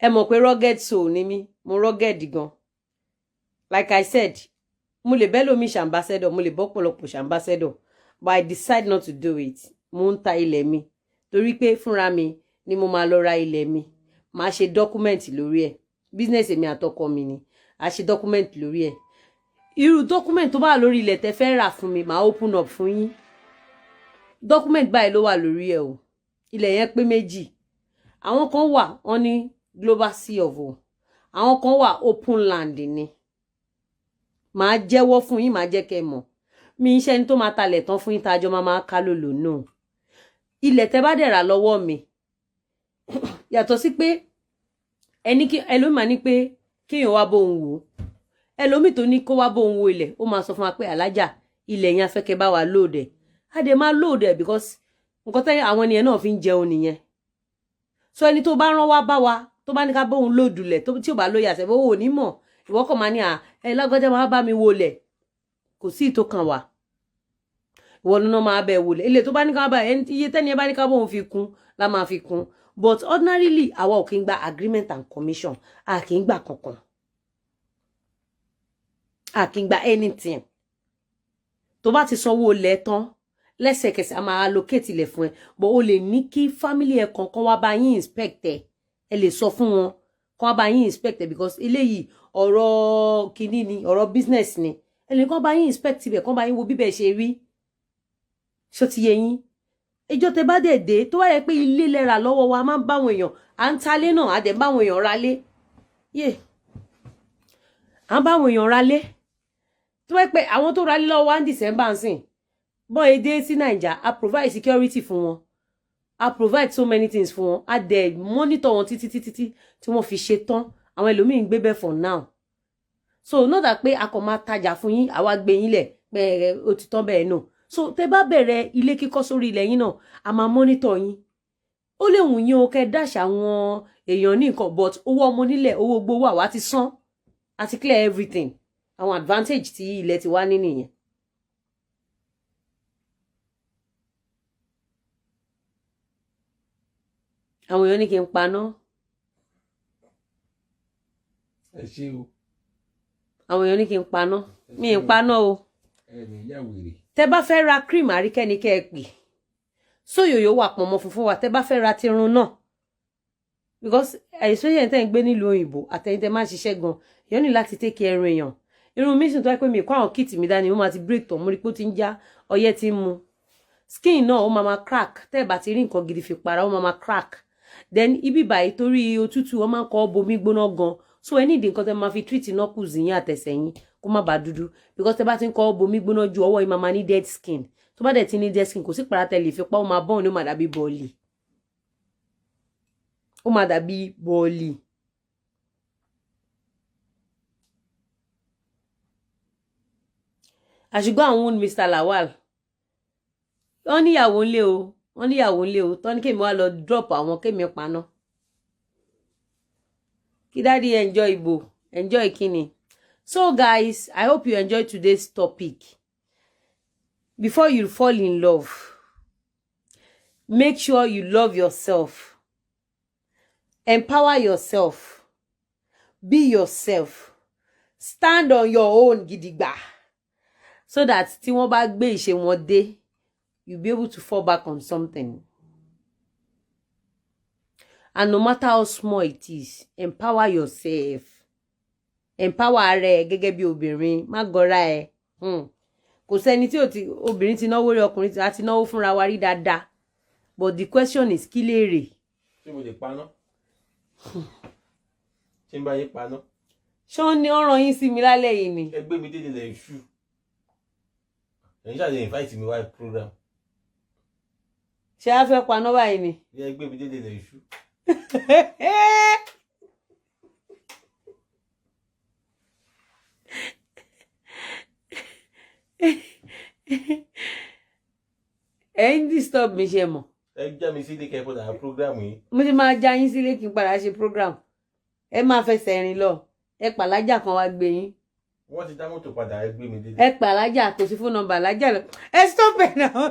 ẹ mọ̀ pé rugged soul ni mí mo rugged gan like I said mo lè bẹ́ lómi ṣàmbásẹ́dọ̀ mo lè bọ́ pọ̀lọpọ̀ ṣàmbásẹ́dọ̀ but I decide not to do it mo ń ta ilẹ̀ mi torí pé fúnra mi ni mo máa lọ ra ilẹ̀ mi máa ṣe dọ́kúmẹ̀ntì lórí ẹ̀ business èmi àtọkọ mi ni a ṣe dọ́kúmẹ̀ntì lórí ẹ̀ irú dọ́kúmẹ̀ntì tó bá wà lórí ilẹ̀ tẹ́ fẹ́ rà fún mi màá open up fún yín dọ́kúmẹ̀ntì báyìí ló wà lórí ẹ̀ o ilẹ̀ yẹn pé méjì àwọn kan wà wọ́n ní global sea of o àwọn kan wà open land ni màá jẹ́wọ́ fún yín màá jẹ́ kẹ́ mọ̀ mi iṣẹ́ ni tó máa talẹ̀ tán fún yín tájọ́ máa ká lòlò náà ilẹ̀ tẹ́ bá dẹ̀ rà lọ́wọ́ mi yàtọ̀ sí pé ẹlòmíì máa ní pé kéèyàn wá bóun wò ó ẹlòmíì tó ní kó wá bóun wo ilẹ̀ ó máa sọ fún wa pé alájà ilẹ̀ yẹn afẹ́kẹ́ bá wa lóòdẹ̀ á dẹ̀ máa lóòdẹ̀ because nǹkan tẹ́ àwọn ènìyàn náà fi ń jẹun nìyẹn so ẹni tó bá rán wá bá wa tó bá ní ká bóun lóòdùlẹ̀ tí ò bá lóye àṣẹ bó wò ní mọ̀ ìwọ kàn máa ní lágbájá máa bá mi wọlẹ̀ kò sí ìtò kan wà ìwọ lóná máa bẹ̀ wọlẹ̀ ilé tó bá ní ká bá iye tẹ́ni ẹ bá ní ká bóun fi kún la máa fi kún but ordinarily àwa ò kí ń gba agreement and commission a kì í gbà kankan a kì í gba anything tó bá ti sanwó ilẹ̀ tán lẹ́sẹ̀kẹsẹ̀ a máa allocate ilẹ̀ fún ẹ but o lè ní kí family ẹ kankan wá bá yín inspect ẹ lè sọ fún wọn kán wá bá yín inspect because eléyìí ọ̀rọ̀ kìíní ni ọ̀rọ̀ business ni ẹ lè kán bá yín inspect ibẹ̀ kán bá yín wo bíbẹ̀ ṣe rí ṣó ti yé yín ìjọ tẹ bá dẹ̀ dé tó wáyé pé ilé lẹ́ra lọ́wọ́ wa máa ń báwọn èèyàn à ń talé náà à dẹ̀ ń báwọn èèyàn ralé yé à ń báwọn èèyàn ralé tó wáyé pé àwọn tó ralé lọ́wọ́ wa ń December ń sìn bọ́n èdè sí Naija a provide security fún wọn a provide so many things fún wọn a dẹ̀ monitor wọn títí tí wọ́n fi ṣe tán àwọn ẹlòmíì ń gbé bẹ́ẹ̀ for now so not that pé a kò máa tajà fún yín àwa gbé yín lẹ̀ pé ó ti tán bẹ́ẹ̀ náà so tẹ́ bá bẹ̀rẹ̀ ilé kíkọ́ sórí ilẹ̀ yín náà a máa monitor yín ó lè wù yín o kẹ́ dáṣà àwọn èèyàn ní nǹkan but owó ọmọ nílẹ̀ owó gbowó àwa ti san àti clear everything àwọn advantage tí ilẹ̀ ti wá ní nìyẹn. àwọn èèyàn ní kí n paná. ẹ ṣé o. àwọn èèyàn ní kí n paná mi ń paná o. ẹni ìyá wèrè. tẹ́ bá fẹ́ ra cream àríkẹ́ni kẹ́ ẹ pè sóyòyò wà pọ̀nmọ́ funfun wa tẹ́ bá fẹ́ ra tirun náà because especially ẹ̀yin tẹ́ ń gbé nílùú òyìnbó àtẹ̀yin tẹ́ máa ṣiṣẹ́ gan èèyàn ní láti take care èèyàn irun mi sùn tó yẹ pé mi kó àwọn kìtì mi dání ó máa ti break tán mo rí pé ó ti ń já ọyẹ́ ti ń mu skin náà ó máa crack tẹ́ ẹ̀ bá ti rí nǹkan gidi fi para ó máa crack then ibi báyìí torí òtútù ó máa ń kọ́ bomi gbóná gan so ẹ ní ìdí nǹkan tẹ́ máa fi treat knuckles yín àtẹsẹ̀ yín kó má bàa dúdú because tẹ́ bá ti ń kọ́ bomi gbóná ju ọwọ́ yín máa ní dead skin tó bá dẹ̀ ti ní dead skin kò sí para tẹ́ lè fi pa ó máa bọ́ọ̀ ní ó máa dàbí bọ́ọ̀lì ó máa dàbí bọ́ọ̀lì. àṣùgbọ́n àwọn ohun Mr. Lawal wọ́n níyàwó ńlé o tọ́ ní kémi wá lọ drop àwọn kémi paná kí dáàdi enjoy ìbò enjoy kíni. So guys, I hope you enjoyed today's topic. Before you fall in love, make sure you love yourself. Empower yourself. Be yourself. Stand on your own gidigba. So that tí wọ́n bá gbé ìṣe wọn dé, you'll be able to fall back on something. And no matter how small it is, empower yourself. Empower rẹ gẹ́gẹ́ bí obìnrin, má gọra ẹ. Kò sẹ́ni tí obìnrin ti náwó rí ọkùnrin tí a ti náwó fúnra wa rí dáadáa. But the question is kí lèrè? Ṣé mo lè paná? Ṣé n bá yé paná? Ṣé wọ́n ní ọ̀ràn yín sí mi lálẹ́ yìí ni? Ẹ gbé mi délé lẹ̀ ṣú. Ẹ̀yin ṣáà invite mi wá program. Ṣé a fẹ́ paná báyìí ni? Ẹ gbé mi délé lẹ̀ ṣú. Ẹ̀yin disturb mi ṣe mọ̀. Ẹ já mi sílé kẹ́ padà program yìí. Mo ti máa já yín sílé kí n padà ṣe program. Ẹ máa fẹsẹ̀ rìn lọ. Ẹ pàlájà kan wá gbé yín. Wọ́n ti dá mọ́tò padà ẹ gbé mi délé. Ẹ pàlájà kò sí fún nọ́mbà lájà lọ. Ẹ stop ẹ̀ náà.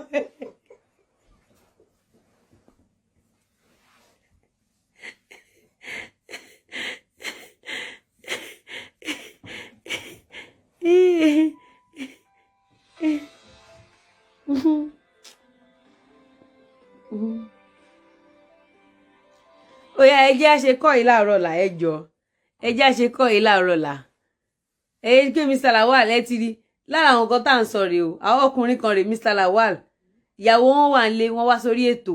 Oya ẹ jẹ́ ṣe kọ́ yìí láàárọ̀ là ẹ jọ ẹ jẹ́ ṣe kọ́ yìí láàárọ̀ là ẹ gbé Mr. Lawal ẹ ti rí lára àwọn nǹkan tá à ń sọ rèé o àwọn ọkùnrin kan rèé Mr. Lawal ìyàwó wọn wà nílé wọn wá sórí ètò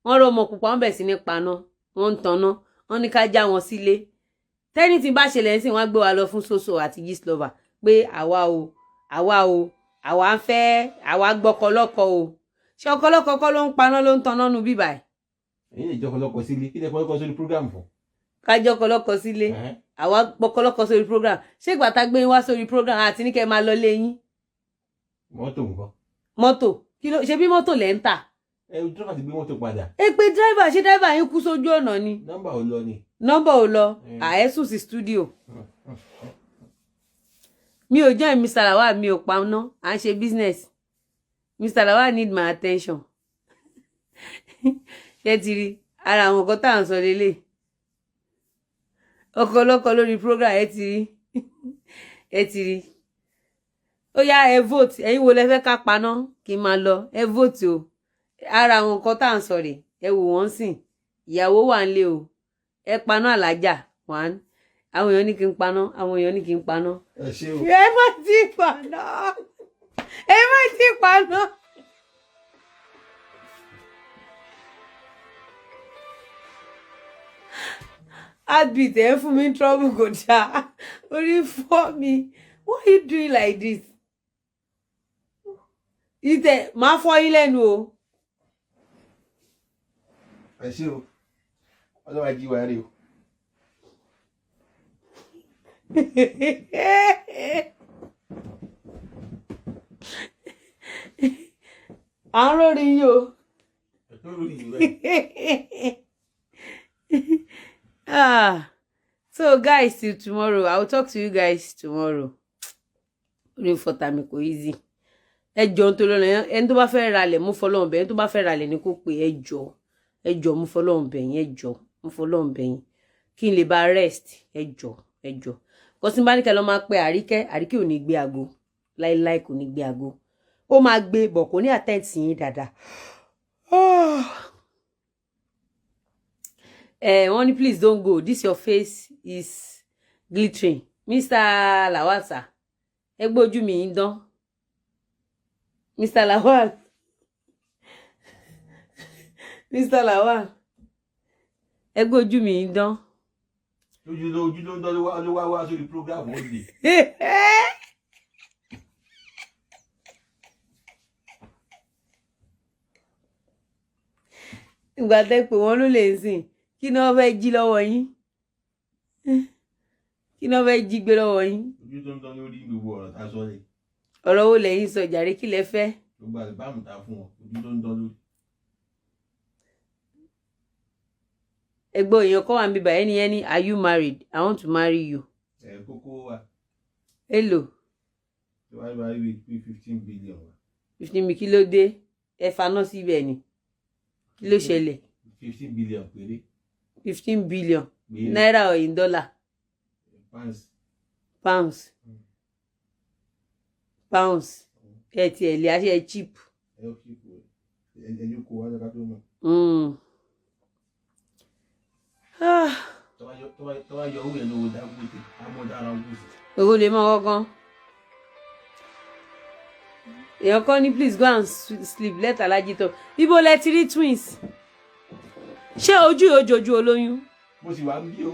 wọn rọ ọmọ pupa wọn bẹ̀ sí ní paná wọn ń tanná wọn ní ká já wọn sílé tẹ́ni tí bá ṣẹlẹ̀ ń sìn wọ́n á gbé wa lọ fún Soso àti Gistlover pé àwa ń fẹ́ àwa gbọ́kọlọ́kọ o ṣé ọkọlọ́kọ kọ́ ló ń paná ló ń tanná nu bíbà ẹ̀. Ẹ̀yin lè jọkọlọkọ sílé kí lè fọwọ́kọ sórí program fún. ká jọkọlọ́kọ sílé àwa gbọ́kọlọ́kọ sórí program ṣé ìgbà tá gbé yín wá sórí program àti ní kẹ́ máa lọ lé yín. Mọ́tò nǹkan. Mọ́tò kí ló ṣe bí mọ́tò lẹ́ ń tà. Ẹ dírọ́bà ti gbé mọ́tò padà. ẹ pé dírẹ́bà ṣé dírẹ́bà yín kú sójú ọ̀nà ni. Nọ́mbà ò lọ ni. Nọ́mbà ò lọ àẹ́sùn sí studio. Mi ò jẹ́ Mr. Lawal mi ò paná à ń ṣe business. Mr. Lawal need my attention. Ṣé ti rí ara àwọn nǹkan tá à ń sọ lélẹ̀ ọkọlọ́kọ lórí program ẹ ti rí ó yá ẹ vote ẹ̀yin wo lẹ fẹ́ ká paná kí n máa lọ ẹ vote o ara àwọn nǹkan tá à ń sọ rè ẹ wò wọ́n sìn ìyàwó wà nílé o ẹ paná àlájà one àwọn èèyàn ní kí n paná àwọn èèyàn ní kí n paná ẹ má ti paná ẹ má ti paná. Heartbeat ẹ fún mi trouble kò dáa orí fọ́ mi why you doing like this ìtẹ̀ máa fọ́ yín lẹ́nu o. Ẹ ṣé o ọlọ́wà jí wa rí o. à ń rórí yín o. So guys, till tomorrow. I will talk to you guys tomorrow. Orí fọ́tà mi kò easy. Ẹ jọ̀ọ́ tó lọ́nà ẹni tó bá fẹ́ ralẹ̀ mú fọlọ́run bẹ̀ ẹni tó bá fẹ́ ralẹ̀ ni kó pè ẹ jọ̀ọ́ mú fọlọ́run bẹ̀ yín ẹ jọ̀ọ́ mú fọlọ́run bẹ̀ yín kí n lè bá rest ẹ jọ̀ọ́. Kò sí bá ní kẹ́ lọ máa pe Àríkẹ́ ò ní gbé aago láíláí kò ní gbé aago. Ó máa gbé bọ̀ kò ní attend sí yín dáadáa. wọ́n ní please don't go, this your face is glittering. Mr. Lawal sir, ẹ gbójú mi ń dán. Mr. Lawal. Mr. Lawal, ẹ gbójú mi ń dán. Ojú ló ń dán ló wá sórí program ó lè. Ìgbà tẹ́ pé wọ́n ló lè sìn, kí ni wọ́n fẹ́ jí lọ́wọ́ yín? Kí ni wọ́n fẹ́ jí gbé lọ́wọ́ yín? Ojú tó ń dán lórí gbogbo ọ̀rọ̀ tá a sọ lẹ̀. Ọ̀rọ̀ wo lẹ́yìn sọ jàre, kí lẹ fẹ́? Gbogbo àlùbáàmù ta fún wọn, ojú tó ń dán lórí. Ẹgbọ́n èèyàn kọ́ wà ń bíbá ẹni are you married? I want to marry you. Kókó wà. Hello. Tí wàá bá rí 15 billion wa. 15 mi kí ló dé? Ẹ faná síbẹ̀ ni. Kí ló ṣẹlẹ̀? 15 billion péré. 15 billion. Naira or in dollar? Pounds. Pounds. Ẹ ti ẹ̀ lé aṣẹ́ cheap. Ẹ̀yọ́ kò wá lọ́ka tó mọ̀. Tó bá yọ owó yẹn lówó Dangote, àmọ́ dára ń gbèsè. Owó lè mọ gángan. Èèyàn kan ní please go and sleep, let Alhaji talk. Ibo lẹ ti rí twins. Ṣé ojú ojojú olóyún? Mo sì wá ń bí o.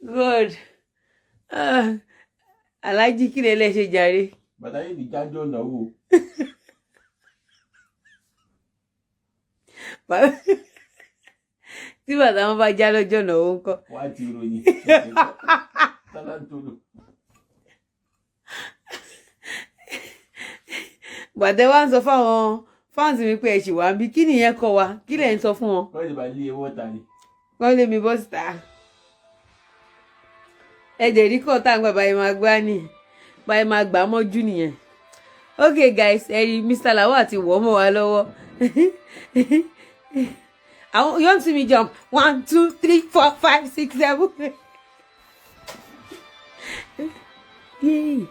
God. Alhaji kí lẹ ṣe jàre? Bàtà yìí ní jájọ́ náwó. Tí bàtà wọn bá já lọ́jọ́ náà ó ń kọ́. Wá ti ròyìn. Tálátòlò. Bàtà wa ń sọ fáwọn fáǹsì mi pé ẹ ṣì wá ń bí, kí nìyẹn kọ wa? Kí lẹ̀ ń sọ fún wọn? Wọ́n lè bá lé ewọ́ ta ni. Wọ́n lé mi bọ́ síta. Ẹ̀jẹ̀ rí kọ́ tá à ń gbà báyìí máa gbá ní báyìí máa gbà mọ́jú nìyẹn. Okay guys, ẹ̀rí Mr. Lawal ti wọ́ mọ́ wa lọ́wọ́. You want to see me jump? 1, 2, 3, 4, 5, 6, 7. Yeah.